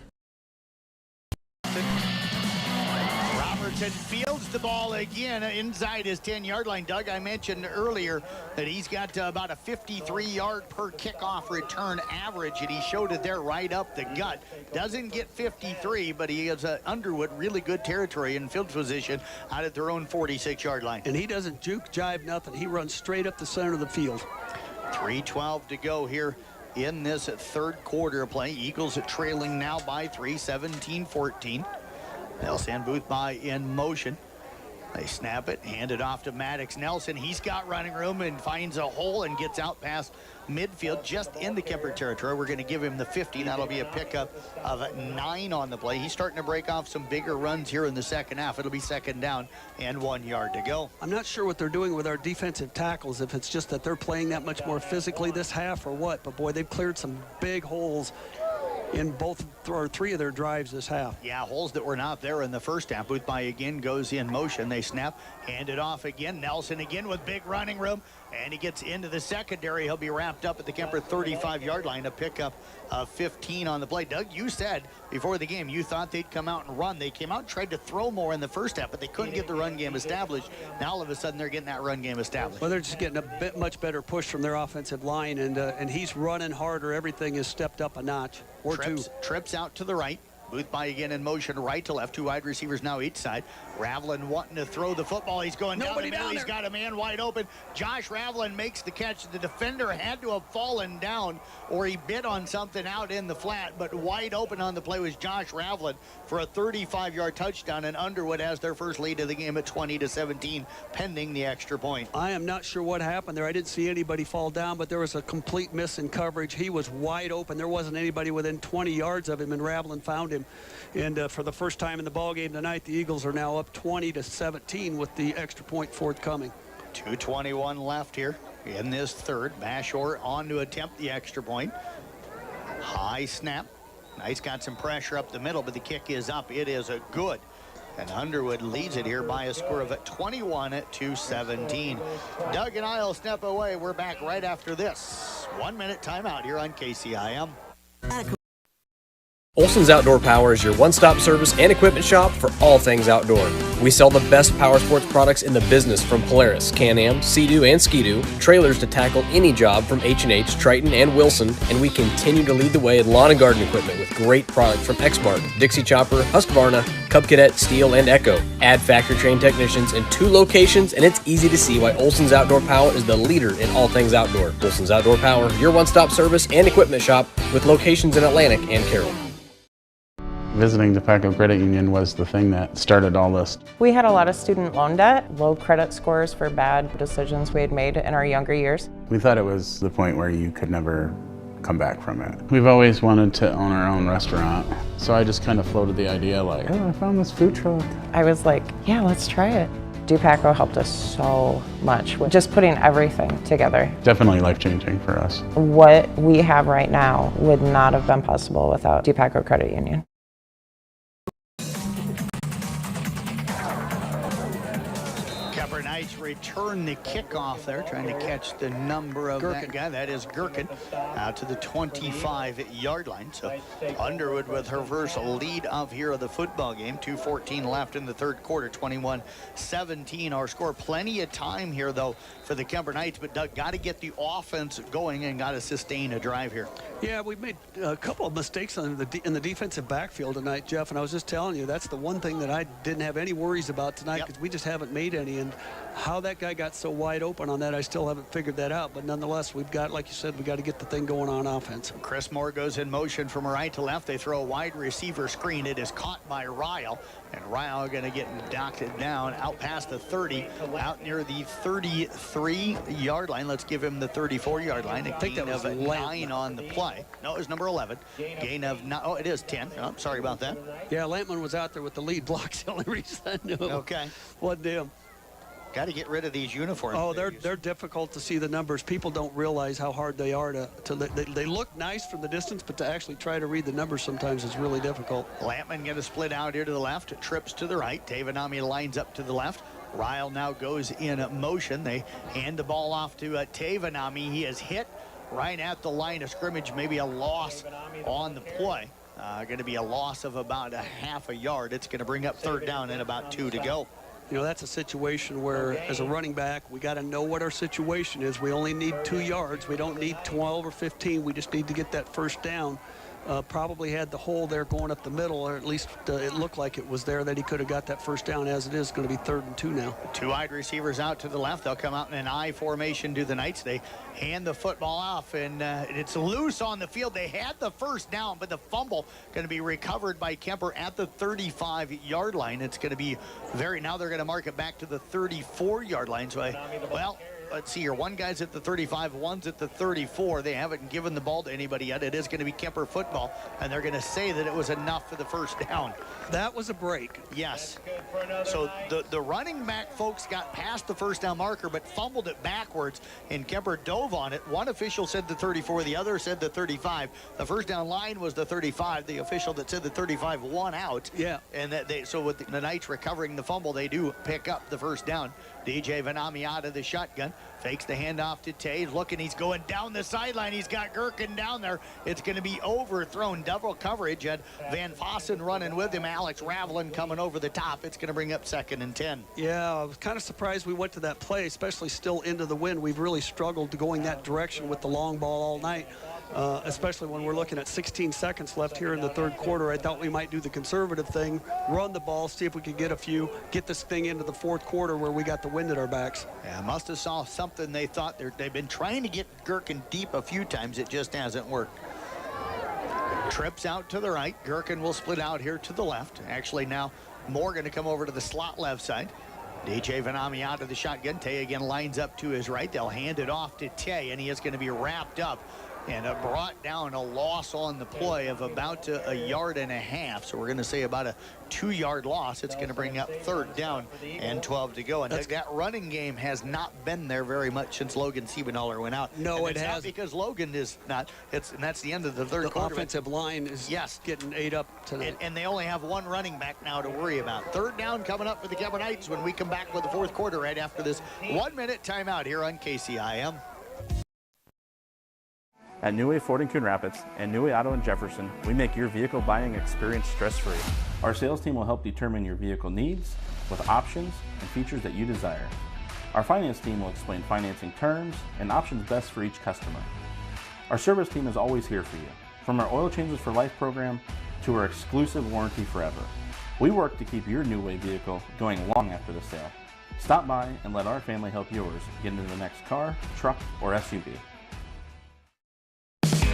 Robertson fields the ball again inside his 10-yard line. Doug, I mentioned earlier that he's got about a 53-yard per kickoff return average, and he showed it there right up the gut. Doesn't get 53, but he has Underwood really good territory in field position out at their own 46-yard line. And he doesn't juke, jive, nothing. He runs straight up the center of the field. 3:12 to go here in this third quarter of play. Eagles trailing now by 3, 17-14. They'll send Boothby in motion. They snap it, hand it off to Maddox Nelson. He's got running room and finds a hole and gets out past midfield just into Kuemper territory. We're going to give him the 50. That'll be a pickup of 9 on the play. He's starting to break off some bigger runs here in the second half. It'll be second down and 1 yard to go. I'm not sure what they're doing with our defensive tackles, if it's just that they're playing that much more physically this half or what. But, boy, they've cleared some big holes in both or 3 of their drives this half. Yeah, holes that were not there in the first half. Boothby again goes in motion. They snap, hand it off again. Nelson again with big running room, and he gets into the secondary. He'll be wrapped up at the Kuemper 35-yard line. A pickup of 15 on the play. Doug, you said before the game you thought they'd come out and run. They came out and tried to throw more in the first half, but they couldn't get the run game established. Now all of a sudden they're getting that run game established. Well, they're just getting a much better push from their offensive line, and he's running harder. Everything is stepped up a notch or two. Trips out to the right. Boothby again in motion, right to left. 2 wide receivers now each side. Ravlin wanting to throw the football. He's going down the middle. He's got a man wide open. Josh Ravlin makes the catch. The defender had to have fallen down or he bit on something out in the flat, but wide open on the play was Josh Ravlin for a 35-yard touchdown, and Underwood has their first lead of the game at 20-17, pending the extra point. I am not sure what happened there. I didn't see anybody fall down, but there was a complete miss in coverage. He was wide open. There wasn't anybody within 20 yards of him, and Ravlin found him. And for the first time in the ball game tonight, the Eagles are now up 20-17 with the extra point forthcoming. 2:21 left here in this third. Bashor on to attempt the extra point. High snap. He's got some pressure up the middle, but the kick is up. It is a good. And Underwood leads it here by a score of 21-17. Doug and I will step away. We're back right after this. 1-minute timeout here on KCIM. Olson's Outdoor Power is your one-stop service and equipment shop for all things outdoor. We sell the best power sports products in the business, from Polaris, Can-Am, Sea-Doo, and Ski-Doo, trailers to tackle any job from H&H, Triton, and Wilson, and we continue to lead the way in lawn and garden equipment with great products from Exmark, Dixie Chopper, Husqvarna, Cub Cadet, Steel, and Echo. Add factory-trained technicians in 2 locations, and it's easy to see why Olson's Outdoor Power is the leader in all things outdoor. Olson's Outdoor Power, your one-stop service and equipment shop with locations in Atlantic and Carroll. Visiting Dupaco Credit Union was the thing that started all this. We had a lot of student loan debt, low credit scores for bad decisions we had made in our younger years. We thought it was the point where you could never come back from it. We've always wanted to own our own restaurant, so I just kind of floated the idea like, oh, I found this food truck. I was like, yeah, let's try it. Dupaco helped us so much with just putting everything together. Definitely life-changing for us. What we have right now would not have been possible without Dupaco Credit Union. Knights return the kickoff there, trying to catch the number of that guy. That is Gherkin out to the 25-yard line. So Underwood with her first lead of here of the football game. 2:14 left in the third quarter. 21-17 our score. Plenty of time here though for the Kuemper Knights, but Doug got to get the offense going and got to sustain a drive here. Yeah, we made a couple of mistakes in the defensive backfield tonight, Jeff, and I was just telling you that's the one thing that I didn't have any worries about tonight, because we just haven't made any. And how that guy got so wide open on that, I still haven't figured that out. But nonetheless, we've got, like you said, we got to get the thing going on offense. Chris Moore goes in motion from right to left. They throw a wide receiver screen. It is caught by Ryle, and Ryle going to get knocked down out past the 30, out near the 33-yard line. Let's give him the 34-yard line. A gain of 9 on the play. No, it was number 11. Gain of 9. Oh, it is 10. Oh, sorry about that. Yeah, Lampman was out there with the lead blocks. The only reason I knew. Okay. Wasn't him. Got to get rid of these uniforms. Oh, they're difficult to see the numbers. People don't realize how hard they are they look nice from the distance, but to actually try to read the numbers sometimes is really difficult. Lampman going to split out here to the left, trips to the right. Tavanami lines up to the left. Ryle now goes in motion. They hand the ball off to Tavanami. He is hit right at the line of scrimmage. Maybe a loss on the play. Going to be a loss of about a half a yard. It's going to bring up third down and about 2 to go. You know, that's a situation where, as a running back, we got to know what our situation is. We only need 2 yards. We don't need 12 or 15. We just need to get that first down. probably had the hole there going up the middle, or at least it looked like it was there, that he could have got that first down. As it is going to be 3rd and 2 now. 2 wide receivers out to the left. They'll come out in an I formation to the Knights. They hand the football off, and it's loose on the field. They had the first down, but the fumble going to be recovered by Kuemper at the 35-yard line. It's going to be now they're going to mark it back to the 34-yard line. So, well, let's see here. One guy's at the 35, one's at the 34. They haven't given the ball to anybody yet. It is going to be Kuemper football, and they're going to say that it was enough for the first down. That was a break. Yes. So the running back folks got past the first down marker, but fumbled it backwards, and Kuemper dove on it. One official said the 34, the other said the 35. The first down line was the 35. The official that said the 35 won out. Yeah. And so with the Knights recovering the fumble, they do pick up the first down. DJ Vanami out of the shotgun, fakes the handoff to Taves. Looking, he's going down the sideline. He's got Gherkin down there. It's going to be overthrown. Double coverage, and Van Fossen running with him. Alex Ravelin coming over the top. It's going to bring up 2nd and 10. Yeah, I was kind of surprised we went to that play, especially still into the wind. We've really struggled going that direction with the long ball all night. Especially when we're looking at 16 seconds left here in the 3rd quarter. I thought we might do the conservative thing, run the ball, see if we could get a few, get this thing into the 4th quarter where we got the wind at our backs. Yeah, must have saw something. They thought they've been trying to get Gherkin deep a few times. It just hasn't worked. Trips out to the right. Gherkin will split out here to the left. Actually, now Morgan to come over to the slot left side. DJ Vanami out of the shotgun. Tay again lines up to his right. They'll hand it off to Tay, and he is going to be wrapped up. And it brought down a loss on the play of about a yard and a half. So we're going to say about a 2-yard loss. It's going to bring up 3rd down and 12 to go. And that running game has not been there very much since Logan Siebenaller went out. No, and it hasn't. Not because Logan is not. And that's the end of the 3rd quarter. The offensive line is getting ate up tonight. And they only have one running back now to worry about. 3rd down coming up for the Kuemper Knights when we come back with the 4th quarter right after this 1-minute timeout here on KCIM. At New Way Ford in Coon Rapids and New Way Auto in Jefferson, we make your vehicle buying experience stress-free. Our sales team will help determine your vehicle needs with options and features that you desire. Our finance team will explain financing terms and options best for each customer. Our service team is always here for you, from our Oil Changes for Life program to our exclusive warranty forever. We work to keep your New Way vehicle going long after the sale. Stop by and let our family help yours get into the next car, truck, or SUV.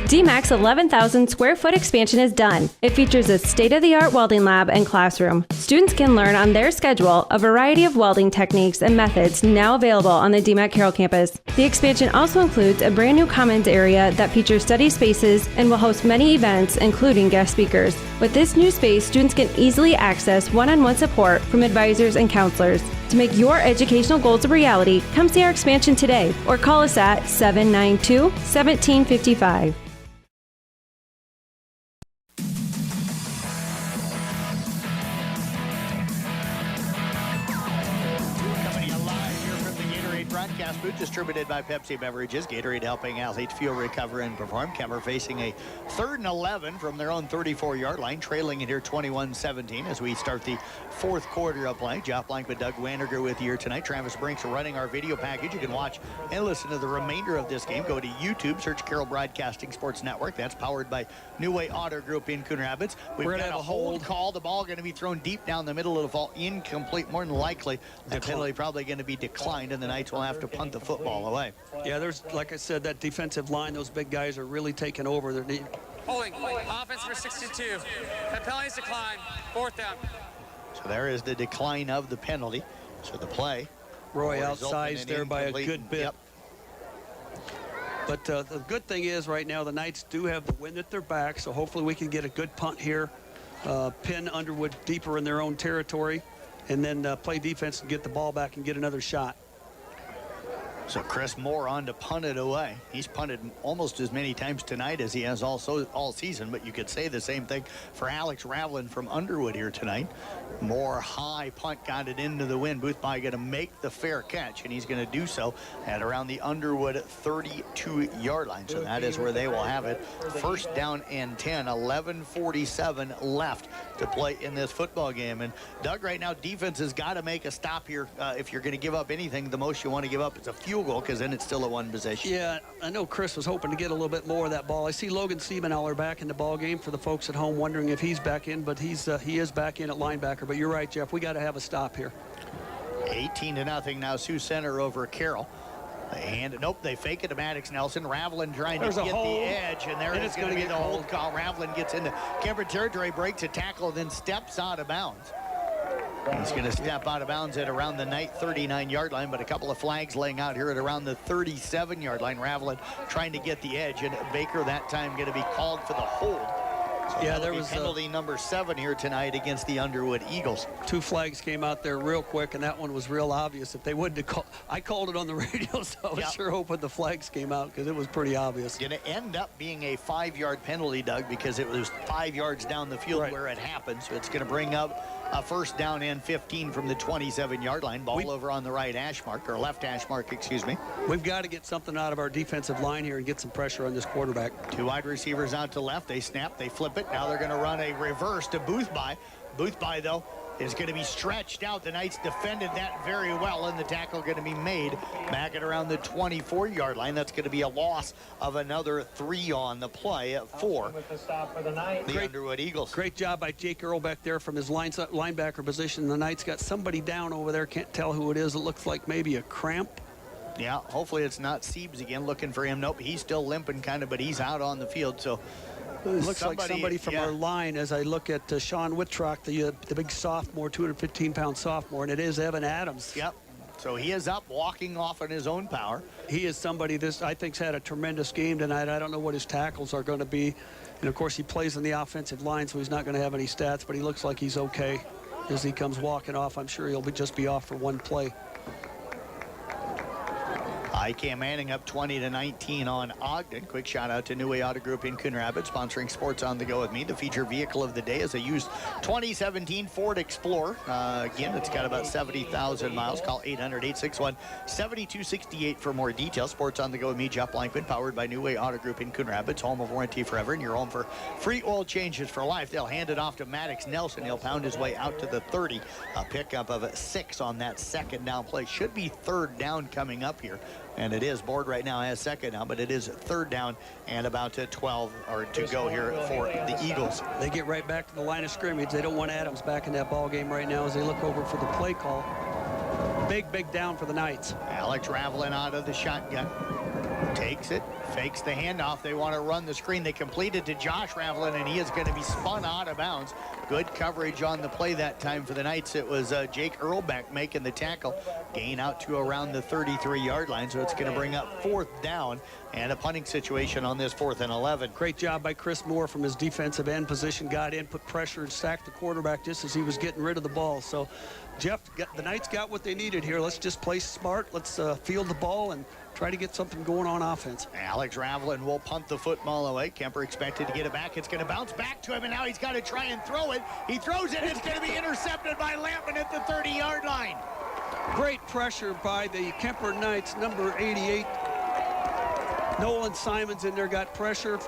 DMAC's 11,000 square foot expansion is done. It features a state-of-the-art welding lab and classroom. Students can learn on their schedule a variety of welding techniques and methods now available on the DMAC Carroll campus. The expansion also includes a brand new commons area that features study spaces and will host many events, including guest speakers. With this new space, students can easily access one-on-one support from advisors and counselors. To make your educational goals a reality, come see our expansion today or call us at 792-1755. Broadcast booth distributed by Pepsi Beverages. Gatorade helping athletes fuel, recover, and perform. Kuemper facing a 3rd and 11 from their own 34-yard line, trailing it here 21-17 as we start the 4th quarter of play. Jeff Blankman, Doug Wanderger with you here tonight. Travis Brinks running our video package. You can watch and listen to the remainder of this game. Go to YouTube, search Carroll Broadcasting Sports Network. That's powered by New Way Auto Group in Coon Rapids. We've got a hold call. The ball going to be thrown deep down the middle. It'll fall incomplete. More than likely, the penalty probably going to be declined, and the Knights will have to punt the football away. Yeah, there's, like I said, that defensive line, those big guys are really taking over. Holding. Offense for 62. That penalty's decline. 4th down. So there is the decline of the penalty. So the play. Roy outsized there by a good bit. Yep. But the good thing is right now the Knights do have the wind at their back, so hopefully we can get a good punt here, pin Underwood deeper in their own territory, and then play defense and get the ball back and get another shot. So Chris Moore on to punt it away. He's punted almost as many times tonight as he has also all season, but you could say the same thing for Alex Ravelin from Underwood here tonight. Moore high punt, got it into the wind. Boothby going to make the fair catch, and he's going to do so at around the Underwood 32-yard line. So that is where they will have it. 1st down and 10, 11:47 left to play in this football game. And Doug, right now defense has got to make a stop here. If you're going to give up anything, the most you want to give up is a few field goal because then it's still a one possession. Yeah, I know Chris was hoping to get a little bit more of that ball. I see Logan Siebenauer back in the ball game for the folks at home wondering if he's back in, but he is back in at linebacker. But you're right, Jeff, we got to have a stop here. 18-0 now, Sioux Center over Carroll. And nope, they fake it to Maddox Nelson. Ravelin trying to get the edge, and there it's going to be the hold call. Ravelin gets into Kuemper territory, breaks a tackle, then steps out of bounds. He's going to step out of bounds at around the 39-yard line, but a couple of flags laying out here at around the 37-yard line. Ravelin trying to get the edge, and Baker that time going to be called for the hold. So yeah, there was penalty number 7 here tonight against the Underwood Eagles. 2 flags came out there real quick, and that one was real obvious. If they wouldn't have called, I called it on the radio, so I was sure hoping the flags came out because it was pretty obvious. Going to end up being a 5-yard penalty, Doug, because it was 5 yards down the field where it happened. So it's going to bring up a first down and 15 from the 27-yard line. Ball over on the right hash mark, or left hash mark, excuse me. We've got to get something out of our defensive line here and get some pressure on this quarterback. 2 wide receivers out to left. They snap, they flip it. Now they're going to run a reverse to Boothby. Boothby, though, is going to be stretched out. The Knights defended that very well, and the tackle going to be made back at around the 24-yard line. That's going to be a loss of another 3 on the play for the Underwood Eagles. Great job by Jake Earl back there from his linebacker position. The Knights got somebody down over there. Can't tell who it is. It looks like maybe a cramp. Yeah, hopefully it's not Siebes again looking for him. Nope, he's still limping kind of, but he's out on the field. So looks like somebody from our line as I look at Sean Wittrock, the big sophomore, 215-pound sophomore, and it is Evan Adams. Yep. So he is up, walking off on his own power. He is somebody this I think's had a tremendous game tonight. I don't know what his tackles are going to be. And, of course, he plays on the offensive line, so he's not going to have any stats, but he looks like he's okay as he comes walking off. I'm sure he'll just be off for one play. ICAM Manning up 20-19 on Ogden. Quick shout out to New Way Auto Group in Coon Rapids, sponsoring Sports on the Go with me. The feature vehicle of the day is a used 2017 Ford Explorer. Again, it's got about 70,000 miles. Call 800-861-7268 for more details. Sports on the Go with me, Jeff Blankman, powered by New Way Auto Group in Coon Rapids, home of warranty forever, and your home for free oil changes for life. They'll hand it off to Maddox Nelson. He'll pound his way out to the 30. A pickup of 6 on that second down play. Should be third down coming up here. And it is board right now as second down, but it is third down and about 12 or to go here for the Eagles. They get right back to the line of scrimmage. They don't want Adams back in that ball game right now as they look over for the play call. Big down for the Knights. Alex Ravelin out of the shotgun. Takes it, fakes the handoff. They want to run the screen. They complete it to Josh Ravelin, and he is going to be spun out of bounds. Good coverage on the play that time for the Knights. It was Jake Earlbeck making the tackle. Gain out to around the 33-yard line, so it's going to bring up 4th down and a punting situation on this 4th and 11. Great job by Chris Moore from his defensive end position. Got in, put pressure, and sacked the quarterback just as he was getting rid of the ball. So, Jeff, the Knights got what they needed here. Let's just play smart. Let's field the ball and try to get something going on offense. Alex Ravelin will punt the football away. Kuemper expected to get it back. It's going to bounce back to him, and now he's got to try and throw it. He throws it. It's going to be intercepted by Lampman at the 30-yard line. Great pressure by the Kuemper Knights, number 88. Nolan Simons in there got pressure.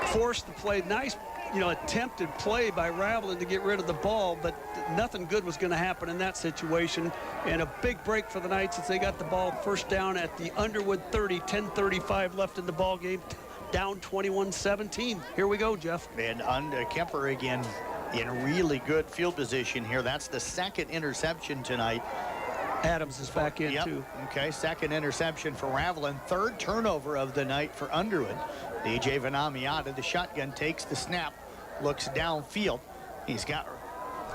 Forced the play. Nice, attempted play by Ravelin to get rid of the ball, but nothing good was going to happen in that situation. And a big break for the Knights as they got the ball first down at the Underwood 30, 10:35 left in the ball game, down 21-17. Here we go, Jeff. And Kuemper again in really good field position here. That's the second interception tonight. Adams is back in too. Okay, second interception for Ravelin. 3rd turnover of the night for Underwood. DJ Vanami out of the shotgun, takes the snap, looks downfield. He's got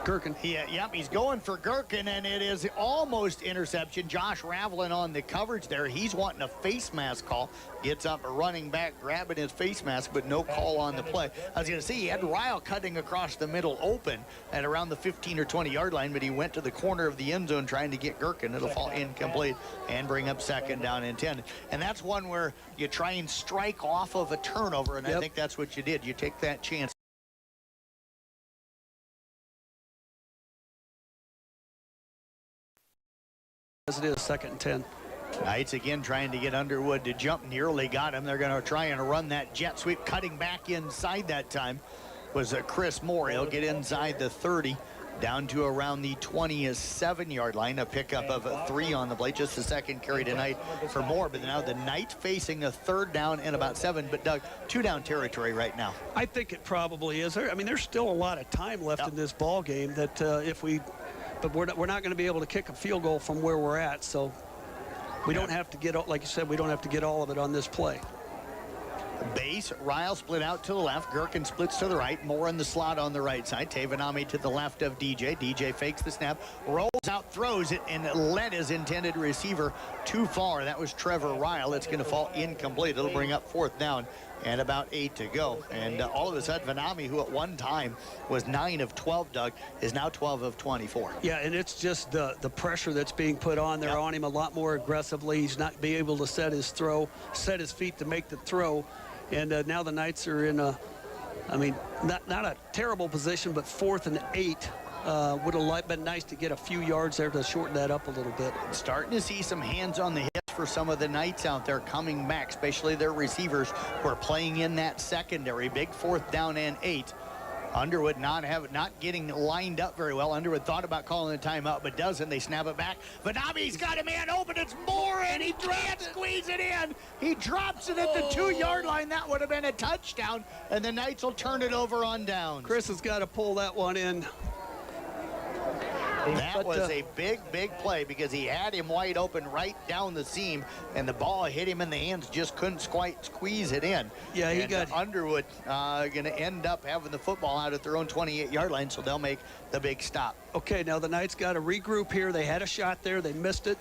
Gherkin. He's going for Gherkin, and it is almost interception. Josh Ravelin on the coverage there. He's wanting a face mask call. Gets up, running back, grabbing his face mask, but no call on the play. I was going to say, he had Ryle cutting across the middle open at around the 15 or 20-yard line, but he went to the corner of the end zone trying to get Gherkin. It'll fall incomplete and bring up 2nd down and 10. And that's one where you try and strike off of a turnover, and I think that's what you did. You take that chance. As it is 2nd and 10. Knights again trying to get Underwood to jump. Nearly got him. They're going to try and run that jet sweep. Cutting back inside that time was Chris Moore. He'll get inside the 30 down to around the 27-yard line. A pickup of 3 on the play. Just the second carry tonight for Moore. But now the Knights facing a 3rd down and about 7. But Doug, 2-down territory right now. I think it probably is. I mean, there's still a lot of time left in this ball game that but we're not going to be able to kick a field goal from where we're at. So we don't have to get, like you said, we don't have to get all of it on this play. Base, Ryle split out to the left. Gherkin splits to the right. Moore in the slot on the right side. Tavanami to the left of DJ. DJ fakes the snap, rolls out, throws it, and led his intended receiver too far. That was Trevor Ryle. It's going to fall incomplete. It'll bring up 4th down and about 8 to go. And all of a sudden, Vanami, who at one time was 9 of 12, Doug, is now 12 of 24. Yeah, and it's just the pressure that's being put on there on him a lot more aggressively. He's not being able to set his feet to make the throw. And now the Knights are in not a terrible position, but 4th and 8. Would have been nice to get a few yards there to shorten that up a little bit. Starting to see some hands on the hips for some of the Knights out there coming back, especially their receivers who are playing in that secondary. Big 4th down and 8. Underwood not getting lined up very well. Underwood thought about calling the timeout, but doesn't. They snap it back. Vanami's got a man open. It's Moore, and he can't squeeze it in. He drops it at the 2-yard line. That would have been a touchdown, and the Knights will turn it over on downs. Chris has got to pull that one in. That was a big play because he had him wide open right down the seam, and the ball hit him in the hands, just couldn't quite squeeze it in. Yeah, he got Underwood going to end up having the football out at their own 28-yard line, so they'll make the big stop. Okay, now the Knights got to regroup here. They had a shot there. They missed it.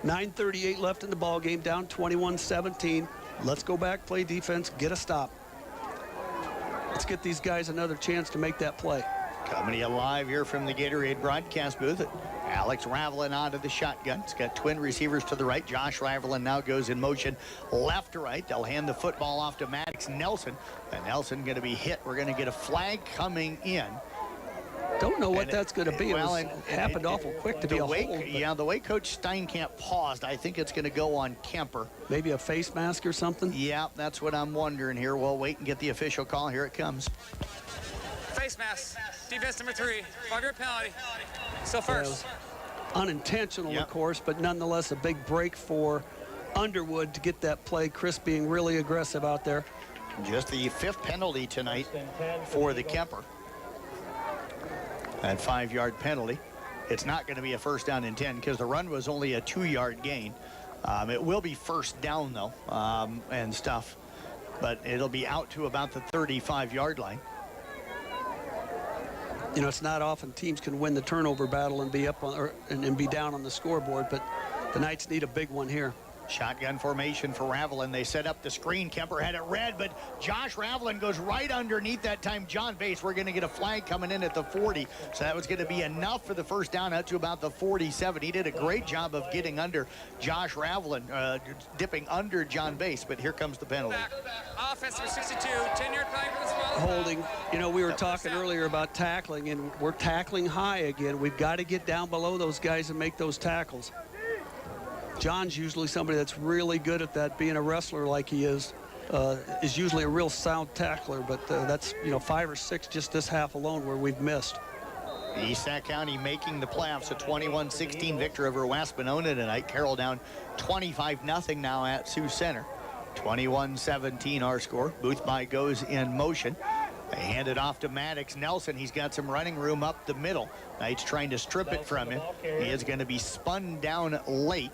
9:38 left in the ball game, down 21-17. Let's go back, play defense, get a stop. Let's get these guys another chance to make that play. Coming to you live here from the Gatorade broadcast booth. Alex Ravelin out of the shotgun. It's got twin receivers to the right. Josh Ravelin now goes in motion left to right. They'll hand the football off to Maddox Nelson. And Nelson going to be hit. We're going to get a flag coming in. Don't know what that's going to be. Well, it happened awful quick to be a hold. Yeah, the way Coach Steinkamp paused, I think it's going to go on Kuemper. Maybe a face mask or something? Yeah, that's what I'm wondering here. We'll wait and get the official call. Here it comes. Face mask. Defense number 3. 5-yard penalty. Still first. Unintentional, of course, but nonetheless a big break for Underwood to get that play. Chris being really aggressive out there. Just the 5th penalty tonight for the Kuemper. That 5-yard penalty. It's not going to be a 1st down and 10 because the run was only a 2-yard gain. It will be 1st down, though, and stuff. But it'll be out to about the 35-yard line. You know, it's not often teams can win the turnover battle and be up on and be down on the scoreboard, but the Knights need a big one here. Shotgun formation for Ravelin. They set up the screen. Kuemper had it read, but Josh Ravelin goes right underneath that time John Bass. We're going to get a flag coming in at the 40. So that was going to be enough for the 1st down out to about the 47. He did a great job of getting under Josh Ravelin, dipping under John Bass, but here comes the penalty. Offense number 62, 10-yard penalty for this one. Holding. You know, we were talking earlier about tackling, and we're tackling high again. We've got to get down below those guys and make those tackles. John's usually somebody that's really good at that, being a wrestler like he is usually a real sound tackler, but that's, 5 or 6 just this half alone where we've missed. East Sac County making the playoffs, a 21-16 victory over West Monona tonight. Carroll down 25-0 now at Sioux Center. 21-17 our score. Boothby goes in motion. They hand it off to Maddox Nelson. He's got some running room up the middle. Knights trying to strip it from him. He is going to be spun down late.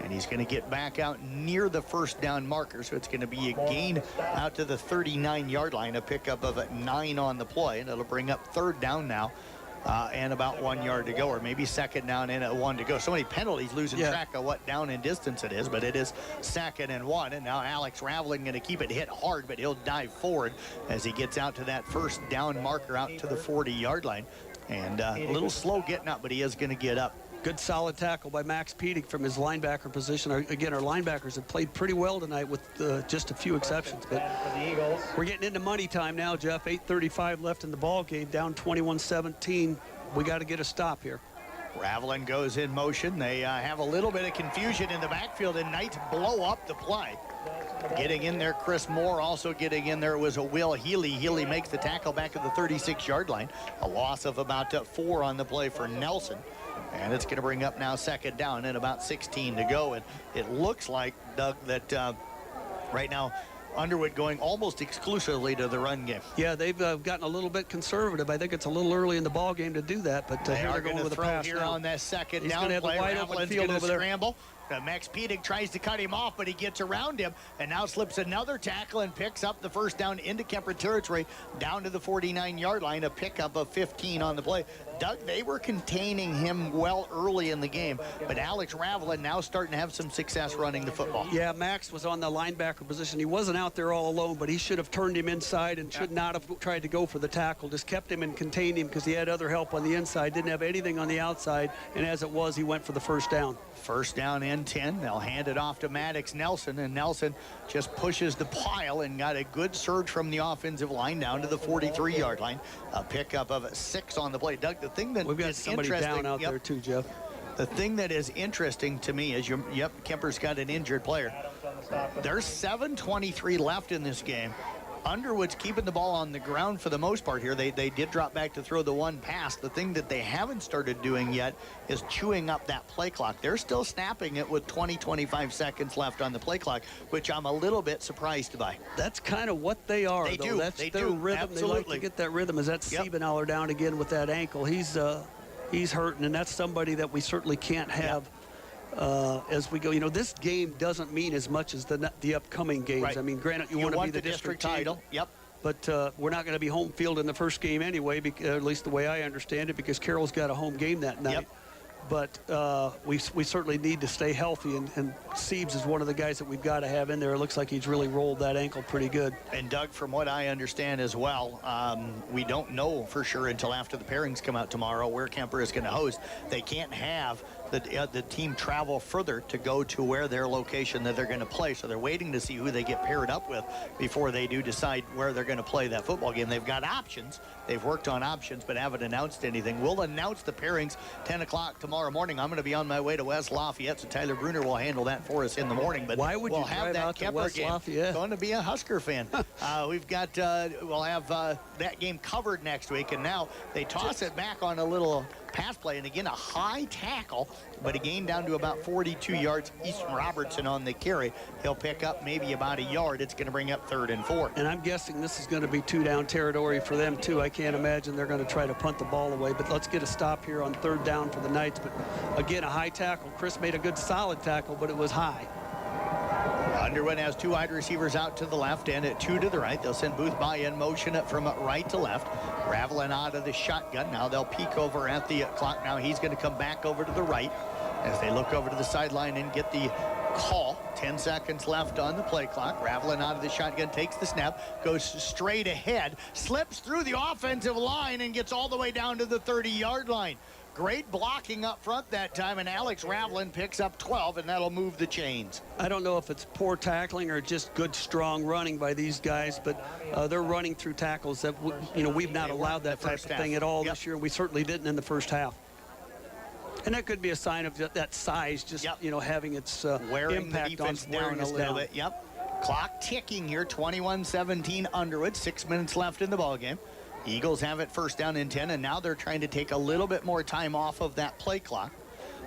And he's going to get back out near the 1st down marker. So it's going to be a gain out to the 39-yard line, a pickup of 9 on the play. And it'll bring up 3rd down now and about 1 yard to go, or maybe 2nd down and 1 to go. So many penalties, losing track of what down and distance it is, but it is 2nd and 1. And now Alex Ravelin going to keep it hit hard, but he'll dive forward as he gets out to that 1st down marker out to the 40-yard line. And a little slow getting up, but he is going to get up. Good solid tackle by Max Pedig from his linebacker position. Again, our linebackers have played pretty well tonight with just a few exceptions. But we're getting into money time now, Jeff. 8:35 left in the ball game, down 21-17. We got to get a stop here. Ravelin goes in motion. They have a little bit of confusion in the backfield, and Knights blow up the play. Getting in there, Chris Moore. Also getting in there was a Will Healy. Healy makes the tackle back at the 36-yard line. A loss of about 4 on the play for Nelson. And it's going to bring up now second down and about 16 to go. And it looks like, Doug, that right now Underwood going almost exclusively to the run game. Yeah, they've gotten a little bit conservative. I think it's a little early in the ball game to do that, but here they're going with the pass here now. On that second He's down have play. the wide open field over there. Scramble. Max Pedig tries to cut him off, but he gets around him and now slips another tackle and picks up the first down into Kuemper territory down to the 49-yard line, a pickup of 15 on the play. Doug, they were containing him well early in the game, but Alex Ravelin now starting to have some success running the football. Yeah, Max was on the linebacker position. He wasn't out there all alone, but he should have turned him inside and should not have tried to go for the tackle. Just kept him and contained him because he had other help on the inside, didn't have anything on the outside, and as it was, he went for the first down. First down and 10. They'll hand it off to Maddox Nelson, and Nelson just pushes the pile and got a good surge from the offensive line down to the 43-yard line. A pickup of 6 on the play. Doug, the thing that we've got is somebody interesting down out there too, Jeff. The thing that is interesting to me is, Kuemper's got an injured player. There's 7:23 left in this game. Underwood's keeping the ball on the ground for the most part here. They did drop back to throw the one pass. The thing that they haven't started doing yet is chewing up that play clock. They're still snapping it with 25 seconds left on the play clock, which I'm a little bit surprised by. That's kind of what they are, they though. Do. That's they their do. rhythm. Absolutely. They like to get that rhythm. Is that Siebenauer down again with that ankle? He's hurting, and that's somebody that we certainly can't have as we go. You know, this game doesn't mean as much as the upcoming games. Right. I mean, granted, you want to be the district title. Yep. But we're not going to be home field in the first game anyway, at least the way I understand it, because Carroll's got a home game that night. Yep. But we certainly need to stay healthy, and Siebes is one of the guys that we've got to have in there. It looks like he's really rolled that ankle pretty good. And Doug, from what I understand as well, we don't know for sure until after the pairings come out tomorrow where Kuemper is going to host. They can't have the team travel further to go to where their location that they're going to play. So they're waiting to see who they get paired up with before they do decide where they're going to play that football game. They've got options. They've worked on options, but haven't announced anything. We'll announce the pairings 10 o'clock tomorrow morning. I'm going to be on my way to West Lafayette, so Tyler Bruner will handle that for us in the morning. But why would we'll you have drive that out to Kuemper West game. Lafayette? Going to be a Husker fan. We've got we'll have that game covered next week, and now they toss it back on a little pass play, and again a high tackle, but a gain down to about 42 yards. Easton Robertson on the carry. He'll pick up maybe about a yard. It's going to bring up 3rd and 4. And I'm guessing this is going to be 2-down territory for them too. I can't imagine they're going to try to punt the ball away, but let's get a stop here on 3rd down for the Knights. But again, a high tackle. Chris made a good solid tackle, but it was high. Underwood has 2 wide receivers out to the left and 2 to the right. They'll send Booth by in motion from right to left. Ravelin out of the shotgun. Now they'll peek over at the clock. Now he's going to come back over to the right as they look over to the sideline and get the call. 10 seconds left on the play clock. Ravelin out of the shotgun, takes the snap, goes straight ahead, slips through the offensive line and gets all the way down to the 30-yard line. Great blocking up front that time, and Alex Ravelin picks up 12, and that'll move the chains. I don't know if it's poor tackling or just good, strong running by these guys, but they're running through tackles that, we've not allowed that type of thing at all this year. We certainly didn't in the first half. And that could be a sign of that size, just, having its impact on wearing us down. Yep. Clock ticking here, 21-17 Underwood, 6 minutes left in the ballgame. Eagles have it 1st down and 10, and now they're trying to take a little bit more time off of that play clock.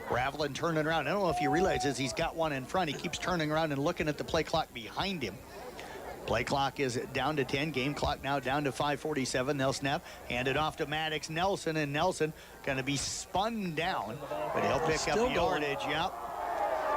Ravelin turning around. I don't know if he realizes he's got one in front. He keeps turning around and looking at the play clock behind him. Play clock is down to 10. Game clock now down to 5:47. They'll snap. Hand it off to Maddox Nelson, and Nelson going to be spun down, but he'll pick up yardage. Yep.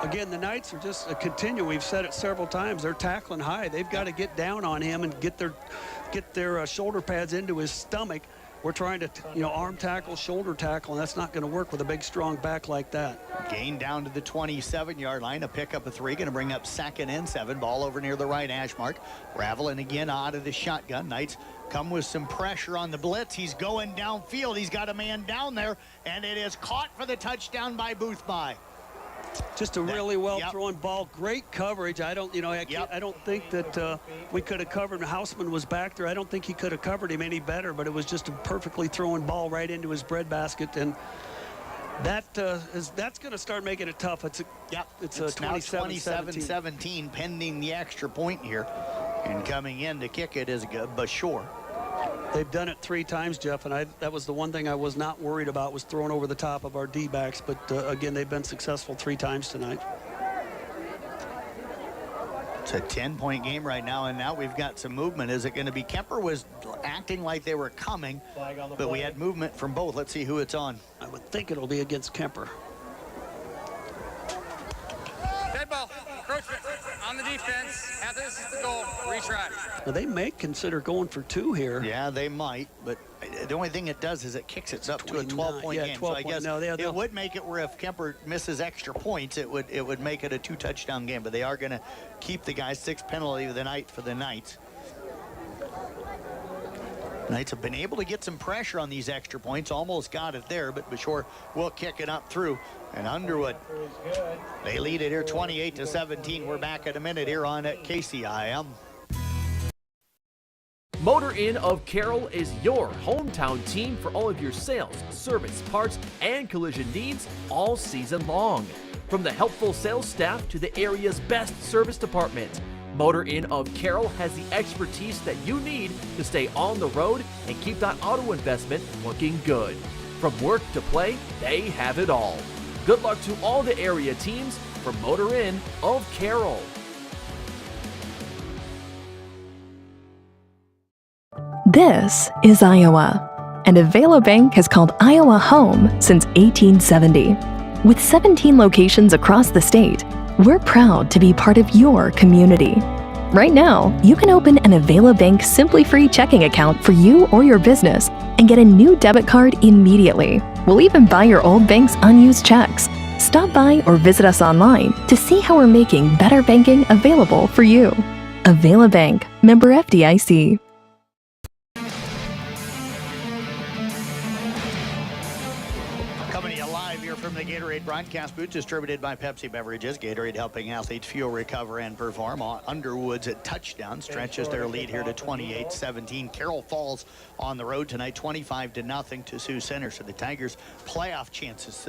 Again, the Knights are just continue. We've said it several times. They're tackling high. They've got to get down on him and get their shoulder pads into his stomach. We're trying to, arm tackle, shoulder tackle, and that's not going to work with a big, strong back like that. Gain down to the 27-yard line. A pickup of 3. Going to bring up 2nd and 7. Ball over near the right hash mark. Ravelin again out of the shotgun. Knights come with some pressure on the blitz. He's going downfield. He's got a man down there, and it is caught for the touchdown by Boothby. Just a really well-thrown ball. Great coverage. I don't think that we could have covered him. Hausman was back there. I don't think he could have covered him any better, but it was just a perfectly thrown ball right into his breadbasket. And That's going to start making it tough. It's now 27-17 pending the extra point here. And coming in to kick it is Bashore. They've done it 3 times, Jeff, and that was the one thing I was not worried about, was throwing over the top of our D-backs. But again, they've been successful 3 times tonight. It's a 10-point game right now, and now we've got some movement. Is it going to be Kuemper was acting like they were coming, but we had movement from both. Let's see who it's on. I would think it'll be against Kuemper. Dead ball. Encroachment on the defense. After this is the goal. Retry. Now they may consider going for 2 here. Yeah, they might, but the only thing it does is it kicks it up to a 12-point game. 12 so I guess it would make it where if Kuemper misses extra points, it would make it a 2-touchdown game. But they are going to keep the guys 6th penalty of the night for the Knights. Knights have been able to get some pressure on these extra points. Almost got it there, but Bashore will kick it up through. And Underwood, they lead it here 28-17. We're back in a minute here on KCIM. Motor Inn of Carroll is your hometown team for all of your sales, service, parts, and collision needs all season long. From the helpful sales staff to the area's best service department, Motor Inn of Carroll has the expertise that you need to stay on the road and keep that auto investment looking good. From work to play, they have it all. Good luck to all the area teams from Motor Inn of Carroll. This is Iowa, and Avela Bank has called Iowa home since 1870. With 17 locations across the state, we're proud to be part of your community. Right now, you can open an Avela Bank Simply Free checking account for you or your business and get a new debit card immediately. We'll even buy your old bank's unused checks. Stop by or visit us online to see how we're making better banking available for you. Avela Bank, member FDIC. From the Gatorade broadcast booth, distributed by Pepsi Beverages. Gatorade helping athletes fuel, recover, and perform. Underwood's at touchdown stretches their lead here to 28-17. Carroll falls on the road tonight, 25-0 to Sioux Center. So the Tigers' playoff chances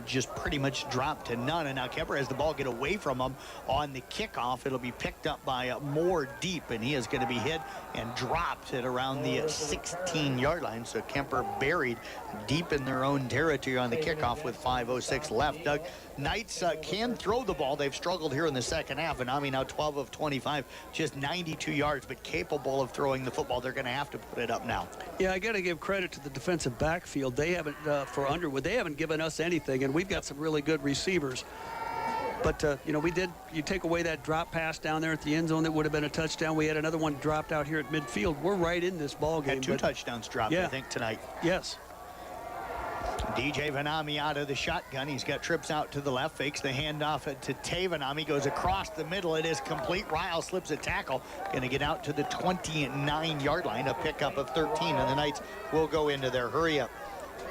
just pretty much dropped to none. And now Kuemper has the ball get away from him on the kickoff. It'll be picked up by Moore deep, and he is going to be hit and dropped at around the 16-yard line. So Kuemper buried deep in their own territory on the kickoff with 5:06 left. Doug, Knights can throw the ball. They've struggled here in the second half, and Ami now 12 of 25, just 92 yards, but capable of throwing the football. They're going to have to put it up now. Yeah, I got to give credit to the defensive backfield. They haven't, for Underwood, they haven't given us anything, and we've got some really good receivers. But, you know, you take away that drop pass down there at the end zone, that would have been a touchdown. We had another one dropped out here at midfield. We're right in this ball game. Had 2 touchdowns dropped, I think, tonight. Yes. DJ Vanami out of the shotgun. He's got trips out to the left, fakes the handoff to Tavanami, goes across the middle. It is complete. Ryle slips a tackle. Going to get out to the 29-yard line, a pickup of 13, and the Knights will go into their hurry-up.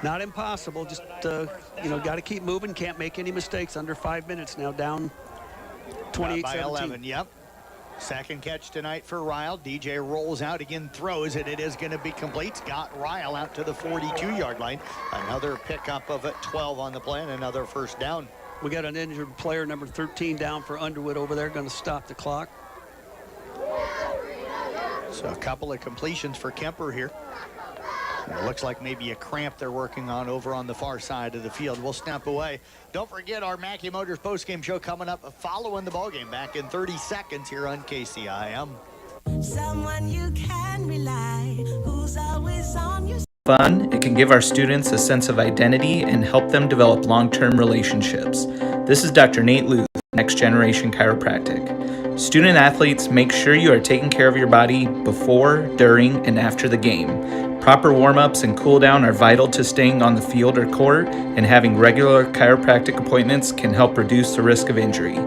Not impossible. Just, you know, got to keep moving. Can't make any mistakes. Under 5 minutes now, down 28-17. By 11, yep. Second catch tonight for Ryle. DJ rolls out again, throws it. It is going to be complete. Got Ryle out to the 42-yard line. Another pickup of 12 on the play and another first down. We got an injured player, number 13, down for Underwood over there. Going to stop the clock. So a couple of completions for Kuemper here. It looks like maybe a cramp they're working on over on the far side of the field. We'll snap away. Don't forget our Mackey Motors postgame show coming up following the ballgame back in 30 seconds here on KCIM. Someone you can rely, who's always on your Fun, it can give our students a sense of identity and help them develop long-term relationships. This is Dr. Nate Luth, Next Generation Chiropractic. Student athletes, make sure you are taking care of your body before, during, and after the game. Proper warm-ups and cool-down are vital to staying on the field or court, and having regular chiropractic appointments can help reduce the risk of injury.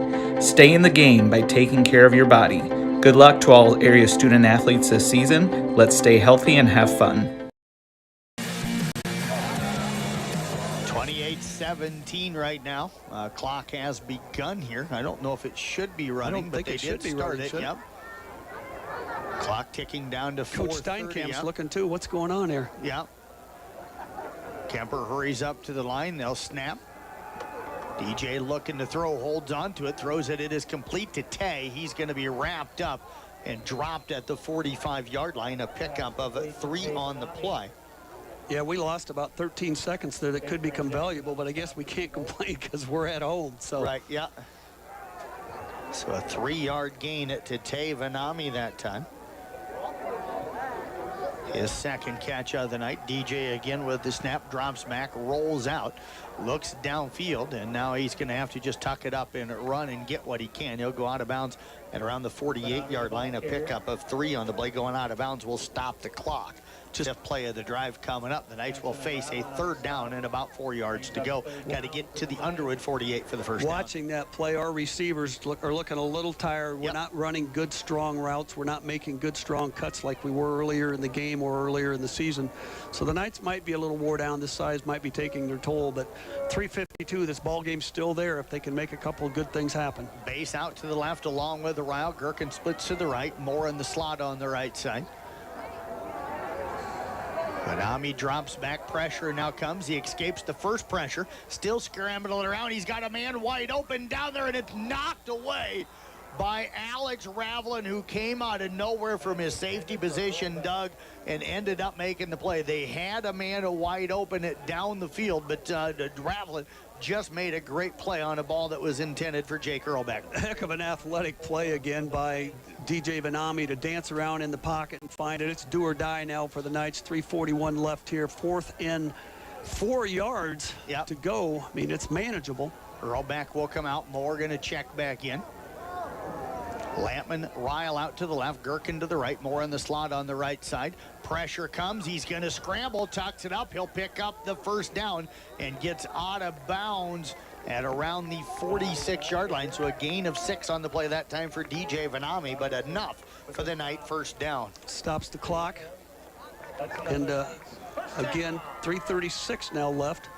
Stay in the game by taking care of your body. Good luck to all area student athletes this season. Let's stay healthy and have fun. 28-17 right now. Clock has begun here. I don't know if it should be running, but they did start it. Yep. Clock ticking down to 4:30. Coach Steinkamp's looking too. What's going on here? Yeah. Kuemper hurries up to the line. They'll snap. DJ looking to throw, holds onto it, throws it. It is complete to Tay. He's going to be wrapped up and dropped at the 45-yard line. A pickup of 3 on the play. Yeah, we lost about 13 seconds there that could become valuable, but I guess we can't complain because we're at home. So. Right, yeah. So a 3-yard gain to Tay Vanami that time. His second catch of the night. DJ again with the snap, drops back, rolls out, looks downfield, and now he's going to have to just tuck it up and run and get what he can. He'll go out of bounds at around the 48-yard line. A pickup of 3 on the play. Going out of bounds will stop the clock. Just play of the drive coming up. The Knights will face a 3rd down and about 4 yards to go. Got to get to the Underwood 48 for the first down. Watching that play, our receivers are looking a little tired. We're not running good, strong routes. We're not making good, strong cuts like we were earlier in the game or earlier in the season. So the Knights might be a little wore down. This size might be taking their toll, but 3:52, this ball game's still there if they can make a couple of good things happen. Base out to the left along with the Ryle. Gherkin splits to the right. More in the slot on the right side. Vanami drops back. Pressure now comes. He escapes the first pressure. Still scrambling around. He's got a man wide open down there, and it's knocked away by Alex Ravlin, who came out of nowhere from his safety position, Doug, and ended up making the play. They had a man wide open down the field, but Ravlin just made a great play on a ball that was intended for Jake Earlbeck. Heck of an athletic play again by DJ Vanami to dance around in the pocket and find it. It's do or die now for the Knights. 3:41 left here. 4th and 4 yards to go. I mean, it's manageable. Earlbeck will come out. Moore going to check back in. Lampman, Ryle out to the left, Gherkin to the right, Moore in the slot on the right side. Pressure comes, he's going to scramble, tucks it up, he'll pick up the first down and gets out of bounds at around the 46-yard line. So a gain of 6 on the play that time for DJ Vanami, but enough for the night first down. Stops the clock. And again, 3:36 now left.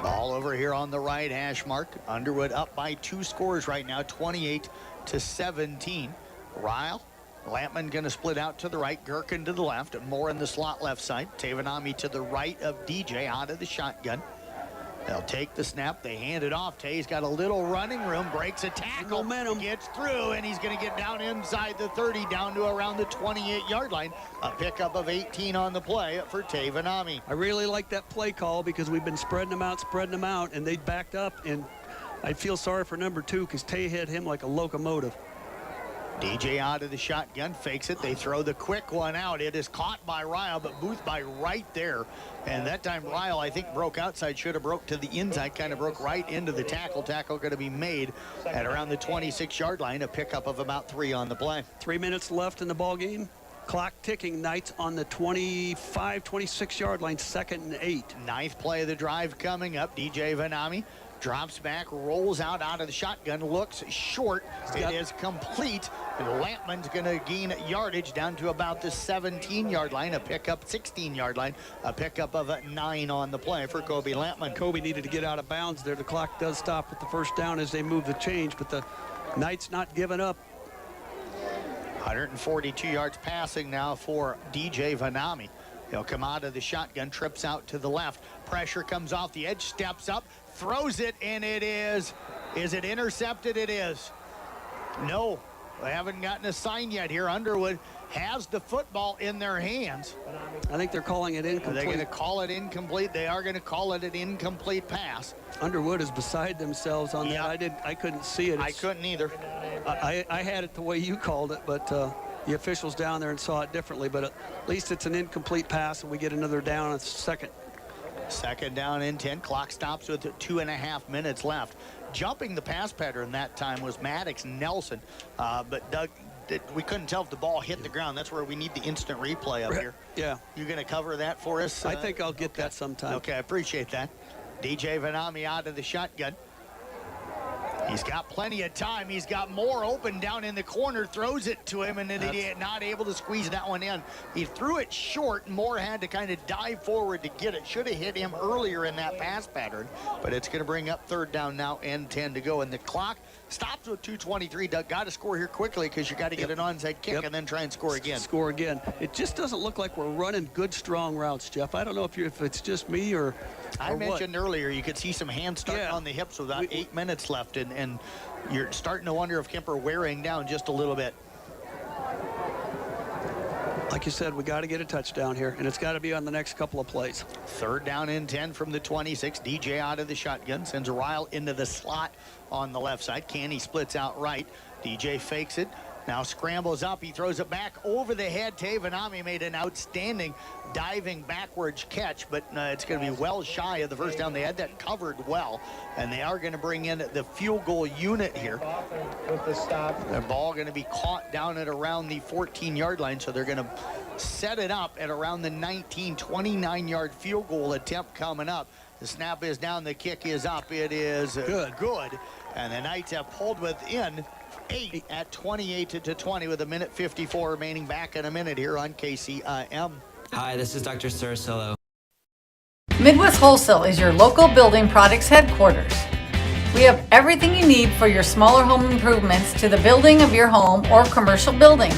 Ball over here on the right hash mark. Underwood up by 2 scores right now, 28-17. Ryle, Lampman going to split out to the right, Gherkin to the left, Moore in the slot left side. Tavanami to the right of DJ out of the shotgun. They'll take the snap, they hand it off. Tay's got a little running room, breaks a tackle, momentum, gets through, and he's going to get down inside the 30, down to around the 28-yard line. A pickup of 18 on the play for Tay Vanami. I really like that play call because we've been spreading them out, and they backed up, and I feel sorry for number 2 because Tay hit him like a locomotive. DJ out of the shotgun, fakes it. They throw the quick one out. It is caught by Ryle, but Boothby right there. And that time Ryle, I think, broke outside, should have broke to the inside, kind of broke right into the tackle. Tackle going to be made at around the 26-yard line, a pickup of about 3 on the play. 3 minutes left in the ball game. Clock ticking. Knights on the 25, 26-yard line, 2nd and 8. 9th play of the drive coming up. DJ Vanami drops back, rolls out of the shotgun, looks short. It is complete. And Lampman's going to gain yardage down to about the 17-yard line, a pickup, 16-yard line, a pickup of 9 on the play for Kobe Lampman. Kobe needed to get out of bounds there. The clock does stop at the first down as they move the change, but the Knights not giving up. 142 yards passing now for DJ Vanami. He'll come out of the shotgun, trips out to the left. Pressure comes off the edge, steps up, throws it, and it is it intercepted? It is. No, we haven't gotten a sign yet here. Underwood has the football in their hands. I think they're calling it incomplete. Are they going to call it incomplete? They are going to call it an incomplete pass. Underwood is beside themselves on that. I couldn't see it. I couldn't either. I had it the way you called it, but the officials down there and saw it differently. But at least it's an incomplete pass, and we get another down on 2nd. 2nd down and 10. Clock stops with 2.5 minutes left. Jumping the pass pattern that time was Maddox Nelson, but Doug, we couldn't tell if the ball hit the ground. That's where we need the instant replay up here. Yeah. You're going to cover that for us? I think I'll get that sometime. Okay, I appreciate that. DJ Vanami out of the shotgun. He's got plenty of time. He's got more open down in the corner, throws it to him, and then he's not able to squeeze that one in. He threw it short, and Moore had to kind of dive forward to get it. Should have hit him earlier in that pass pattern, but it's going to bring up 3rd down now and 10 to go. And the clock stops with 2:23. Doug, got to score here quickly because you got to get an onside kick and then try and score again. Score again. It just doesn't look like we're running good, strong routes, Jeff. I don't know if it's just me or I mentioned earlier you could see some hands starting on the hips with about 8 minutes left, and you're starting to wonder if Kuemper wearing down just a little bit. Like you said, we got to get a touchdown here, and it's got to be on the next couple of plays. 3rd down and 10 from the 26. DJ out of the shotgun, sends Ryle into the slot on the left side. Canny splits out right. DJ fakes it. Now scrambles up. He throws it back over the head. Tavanami made an outstanding diving backwards catch, but it's going to be well shy of the first down. They had that covered well, and they are going to bring in the field goal unit here. The ball going to be caught down at around the 14-yard line, so they're going to set it up at around the 19, 29-yard field goal attempt coming up. The snap is down. The kick is up. It is good. And the Knights have pulled within 8 at 28-20 with 1:54 remaining. Back in a minute here on KCIM. Hi, this is Dr. Sarasillo. Midwest Wholesale is your local building products headquarters. We have everything you need for your smaller home improvements to the building of your home or commercial building.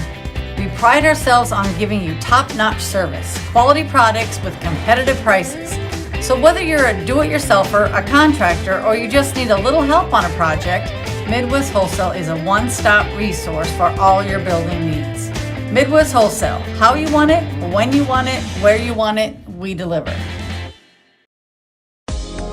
We pride ourselves on giving you top-notch service, quality products with competitive prices. So whether you're a do-it-yourselfer, a contractor, or you just need a little help on a project, Midwest Wholesale is a one-stop resource for all your building needs. Midwest Wholesale, how you want it, when you want it, where you want it, we deliver.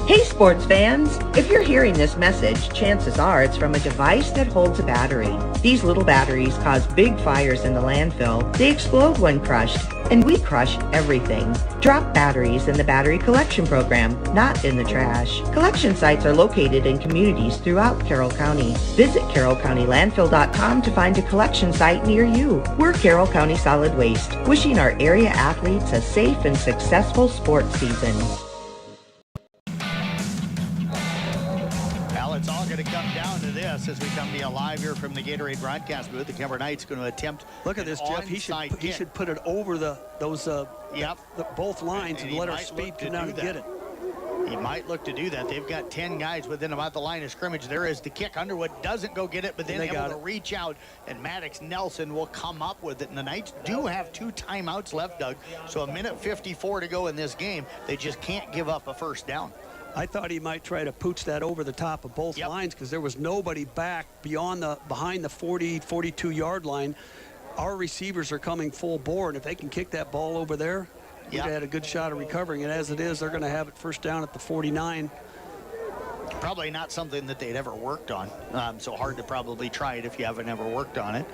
Hey sports fans! If you're hearing this message, chances are it's from a device that holds a battery. These little batteries cause big fires in the landfill. They explode when crushed, and we crush everything. Drop batteries in the battery collection program, not in the trash. Collection sites are located in communities throughout Carroll County. Visit carrollcountylandfill.com to find a collection site near you. We're Carroll County Solid Waste, wishing our area athletes a safe and successful sports season. It's all going to come down to this as we come to you live here from the Gatorade broadcast booth. The Kuemper Knights going to attempt. Look at this, Jeff. He should put it over both lines and let our speed come down and get it. He might look to do that. They've got 10 guys within about the line of scrimmage. There is the kick. Underwood doesn't go get it, but then able to reach out, and Maddox Nelson will come up with it. And the Knights do have 2 timeouts left, Doug. So 1:54 to go in this game. They just can't give up a first down. I thought he might try to pooch that over the top of both lines because there was nobody back behind the 40, 42-yard line. Our receivers are coming full bore, and if they can kick that ball over there, we'd have had a good shot of recovering. And as it is, they're going to have it first down at the 49. Probably not something that they'd ever worked on. So hard to probably try it if you haven't ever worked on it.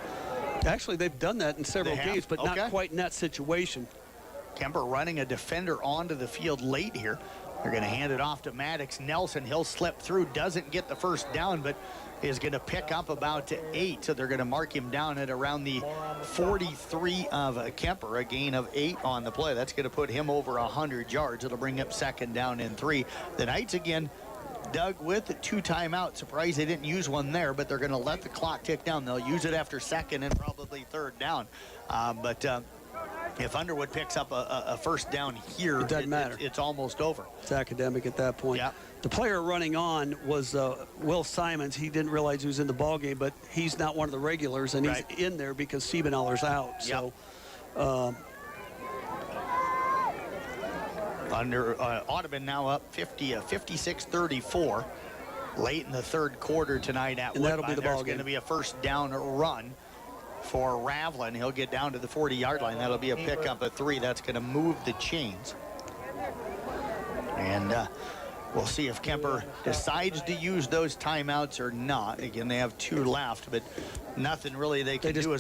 Actually, they've done that in several games, but not quite in that situation. Kuemper running a defender onto the field late here. They're going to hand it off to Maddox Nelson. He'll slip through, doesn't get the first down, but is going to pick up about 8. So they're going to mark him down at around the 43 of Kuemper, a gain of 8 on the play. That's going to put him over 100 yards. It'll bring up 2nd down and 3. The Knights again, Doug, with the 2 timeouts. Surprised they didn't use one there, but they're going to let the clock tick down. They'll use it after 2nd and probably 3rd down. If Underwood picks up a first down here, it doesn't matter. It's almost over. It's academic at that point. Yeah. The player running on was Will Simons. He didn't realize he was in the ball game, but he's not one of the regulars, and he's in there because Siebeneller's out. So, Audubon now up 56-34 late in the 3rd quarter tonight at Woodbine. That'll be the ball game. There's going to be a first down run for Ravlin. He'll get down to the 40-yard line. That'll be a pickup of 3. That's going to move the chains. And we'll see if Kuemper decides to use those timeouts or not. Again, they have 2 left, but nothing really they can do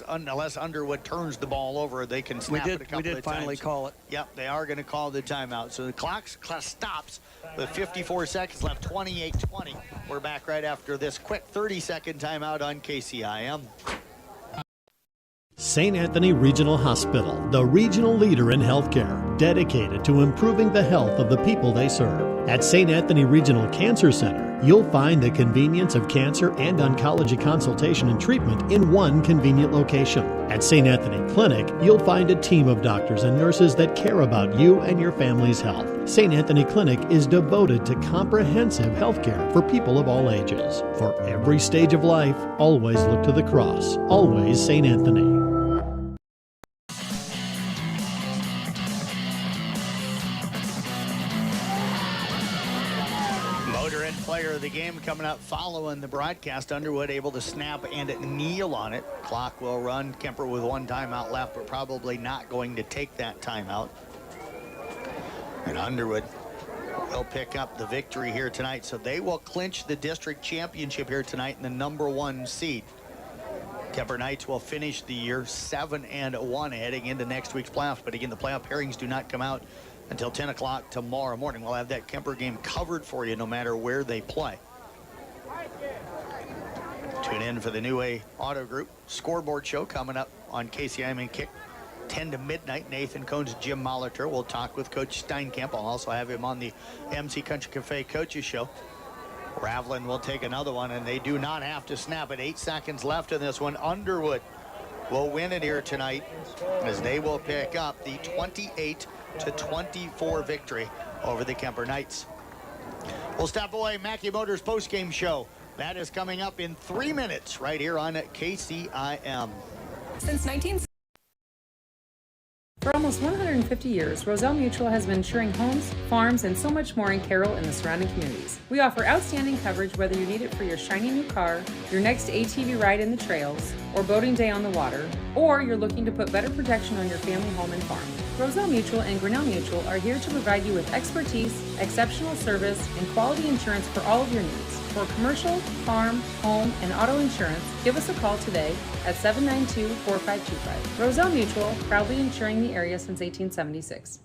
unless Underwood turns the ball over. They can snap it a couple of times. We did finally call it. Yep, they are going to call the timeout. So the clock stops with 54 seconds left, 28-20. We're back right after this quick 30-second timeout on KCIM. St. Anthony Regional Hospital, the regional leader in healthcare, dedicated to improving the health of the people they serve. At St. Anthony Regional Cancer Center, you'll find the convenience of cancer and oncology consultation and treatment in one convenient location. At St. Anthony Clinic, you'll find a team of doctors and nurses that care about you and your family's health. St. Anthony Clinic is devoted to comprehensive health care for people of all ages. For every stage of life, always look to the cross. Always St. Anthony. Player of the game coming up following the broadcast. Underwood able to snap and kneel on it. Clock will run. Kuemper with one timeout left, but probably not going to take that timeout. And Underwood will pick up the victory here tonight, so they will clinch the district championship here tonight in the #1 seed. Kuemper Knights will finish the year 7-1 heading into next week's playoffs, but again, the playoff pairings do not come out until 10 o'clock tomorrow morning. We'll have that Kuemper game covered for you no matter where they play. Tune in for the New Way Auto Group scoreboard show coming up on KCIM and Kick 10 to midnight. Nathan Cohn's Jim Molitor will talk with Coach Steinkamp. I'll also have him on the MC Country Cafe Coaches Show. Ravlin will take another one, and they do not have to snap it. 8 seconds left in this one. Underwood will win it here tonight as they will pick up the 28-24 victory over the Kuemper Knights. We'll step away. Mackey Motors postgame show. That is coming up in 3 minutes right here on KCIM. For almost 150 years, Roselle Mutual has been insuring homes, farms, and so much more in Carroll and the surrounding communities. We offer outstanding coverage whether you need it for your shiny new car, your next ATV ride in the trails, or boating day on the water, or you're looking to put better protection on your family home and farm. Roselle Mutual and Grinnell Mutual are here to provide you with expertise, exceptional service, and quality insurance for all of your needs. For commercial, farm, home, and auto insurance, give us a call today at 792-4525. Roselle Mutual, proudly insuring the area since 1876.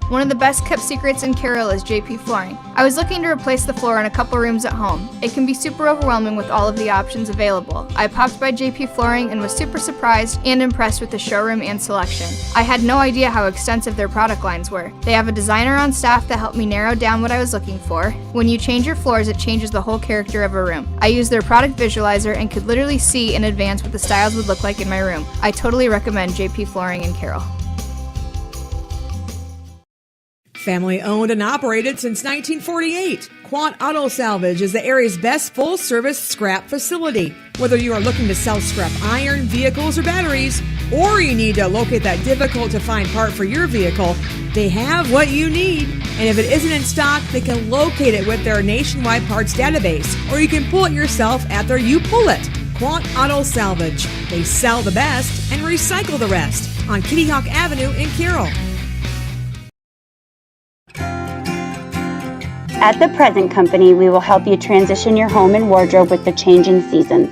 One of the best kept secrets in Carroll is JP Flooring. I was looking to replace the floor in a couple rooms at home. It can be super overwhelming with all of the options available. I popped by JP Flooring and was super surprised and impressed with the showroom and selection. I had no idea how extensive their product lines were. They have a designer on staff that helped me narrow down what I was looking for. When you change your floors, it changes the whole character of a room. I used their product visualizer and could literally see in advance what the styles would look like in my room. I totally recommend JP Flooring in Carroll. Family owned and operated since 1948, Quant Auto Salvage is the area's best full-service scrap facility. Whether you are looking to sell scrap iron, vehicles, or batteries, or you need to locate that difficult-to-find part for your vehicle, they have what you need. And if it isn't in stock, they can locate it with their nationwide parts database, or you can pull it yourself at their You Pull It. Quant Auto Salvage. They sell the best and recycle the rest on Kitty Hawk Avenue in Carroll. At The Present Company, we will help you transition your home and wardrobe with the changing seasons.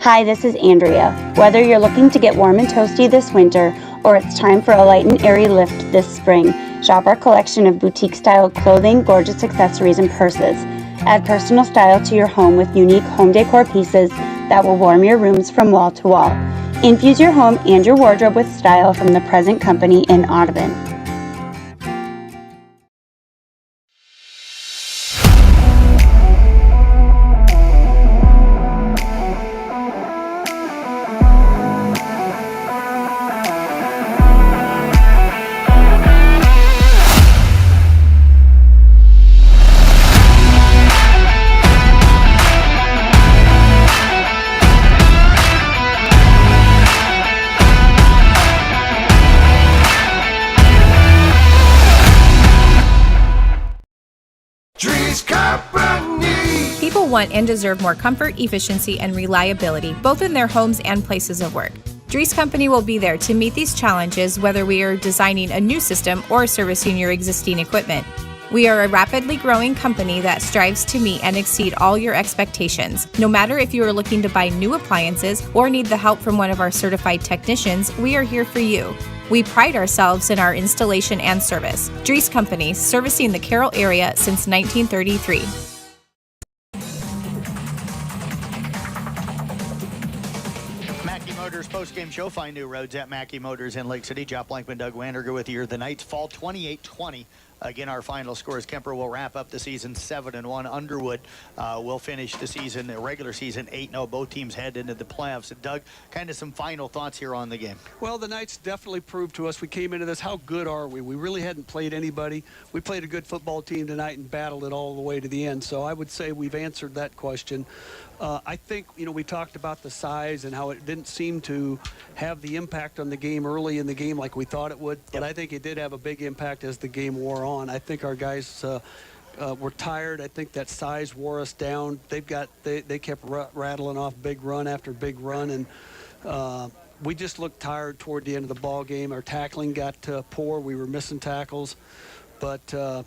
Hi, this is Andrea. Whether you're looking to get warm and toasty this winter, or it's time for a light and airy lift this spring, shop our collection of boutique-style clothing, gorgeous accessories, and purses. Add personal style to your home with unique home decor pieces that will warm your rooms from wall to wall. Infuse your home and your wardrobe with style from The Present Company in Audubon. People want and deserve more comfort, efficiency, and reliability, both in their homes and places of work. Dries Company will be there to meet these challenges, whether we are designing a new system or servicing your existing equipment. We are a rapidly growing company that strives to meet and exceed all your expectations. No matter if you are looking to buy new appliances or need the help from one of our certified technicians, we are here for you. We pride ourselves in our installation and service. Dries Company, servicing the Carroll area since 1933. Mackey Motors postgame show. Find new roads at Mackey Motors in Lake City. Jeff Blankman, Doug Wanderger with you. The Knights fall 28-20 Again, our final scores: Kuemper will wrap up the season 7-1. Underwood will finish the season, the regular season, 8-0. Both teams head into the playoffs. And Doug, kind of some final thoughts here on the game. Well, the Knights definitely proved to us, we came into this, how good are we? We really hadn't played anybody. We played a good football team tonight and battled it all the way to the end. So I would say we've answered that question. I think, we talked about the size and how it didn't seem to have the impact on the game early in the game like we thought it would. But I think it did have a big impact as the game wore on. I think our guys were tired. I think that size wore us down. They kept rattling off big run after big run, and we just looked tired toward the end of the ball game. Our tackling got poor. We were missing tackles, but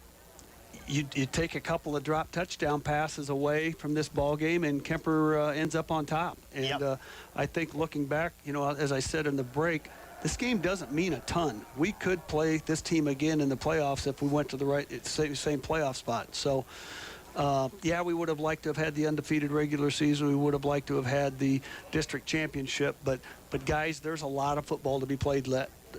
you take a couple of drop touchdown passes away from this ball game, and Kuemper ends up on top. And I think looking back, as I said in the break, this game doesn't mean a ton. We could play this team again in the playoffs if we went to the same playoff spot. So, yeah, we would have liked to have had the undefeated regular season. We would have liked to have had the district championship. But guys, there's a lot of football to be played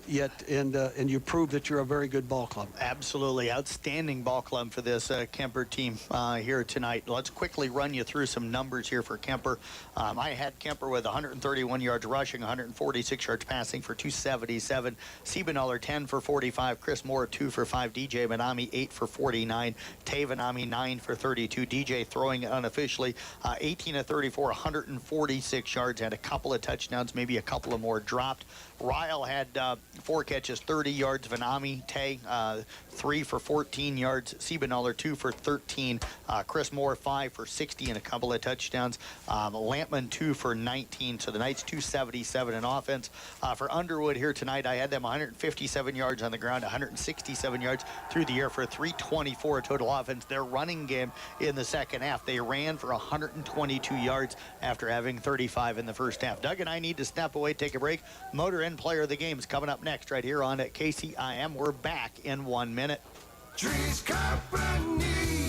yet, and you prove that you're a very good ball club. Absolutely. Outstanding ball club for this Kuemper team here tonight. Let's quickly run you through some numbers here for Kuemper. I had Kuemper with 131 yards rushing, 146 yards passing for 277. Siebenaller 10 for 45. Chris Moore 2 for 5. DJ Manami 8 for 49. Tavanami 9 for 32. DJ throwing it unofficially 18 of 34, 146 yards, had a couple of touchdowns, maybe a couple of more dropped. Ryle had 4 catches, 30 yards. Vanami Tay 3 for 14 yards. Siebenaller 2 for 13. Chris Moore 5 for 60 and a couple of touchdowns. Lampman 2 for 19. So the Knights 277 in offense. For Underwood here tonight, I had them 157 yards on the ground, 167 yards through the air for 324 total offense. Their running game in the second half, they ran for 122 yards after having 35 in the first half. Doug and I need to step away, take a break. Motor End Player of the Game is coming up next right here on KCIM. We're back in 1 minute.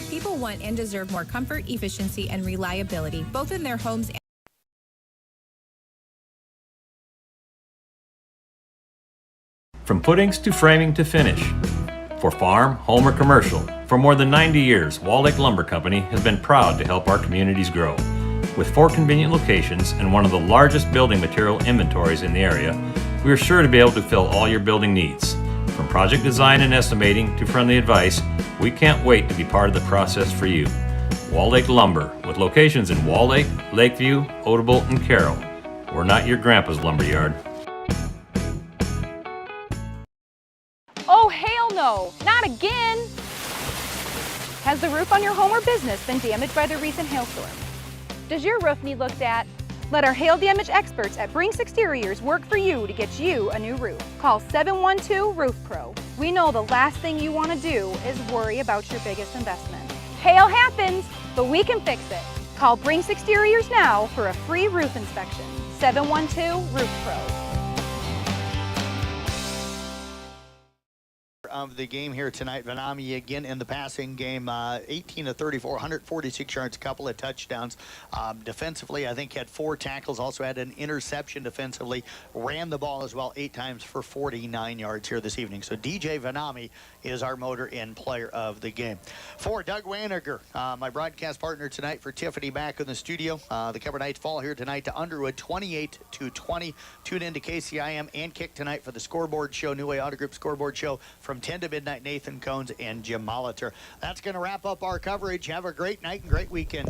People want and deserve more comfort, efficiency, and reliability, both in their homes and From footings to framing to finish. For farm, home, or commercial, for more than 90 years, Wall Lake Lumber Company has been proud to help our communities grow. With 4 convenient locations and one of the largest building material inventories in the area, we are sure to be able to fill all your building needs. From project design and estimating to friendly advice, we can't wait to be part of the process for you. Wall Lake Lumber, with locations in Wall Lake, Lakeview, Odebolt, and Carroll. We're not your grandpa's lumberyard. Oh, hell no! Not again! Has the roof on your home or business been damaged by the recent hailstorm? Does your roof need looked at? Let our hail damage experts at Brinks Exteriors work for you to get you a new roof. Call 712-ROOF-PRO. We know the last thing you want to do is worry about your biggest investment. Hail happens, but we can fix it. Call Brinks Exteriors now for a free roof inspection. 712-ROOF-PRO. Of the game here tonight, Vanami again in the passing game, 18 of 34, 146 yards, a couple of touchdowns. Defensively, I think had 4 tackles, also had an interception defensively, ran the ball as well 8 times for 49 yards here this evening. So DJ Vanami is our Motor Inn Player of the Game. For Doug Waniger, my broadcast partner tonight, for Tiffany back in the studio. The Kuemper Knights fall here tonight to Underwood 28-20. Tune in to KCIM and Kick tonight for the scoreboard show, New Way Auto Group scoreboard show from 10 to midnight. Nathan Cones and Jim Molitor. That's going to wrap up our coverage. Have a great night and great weekend.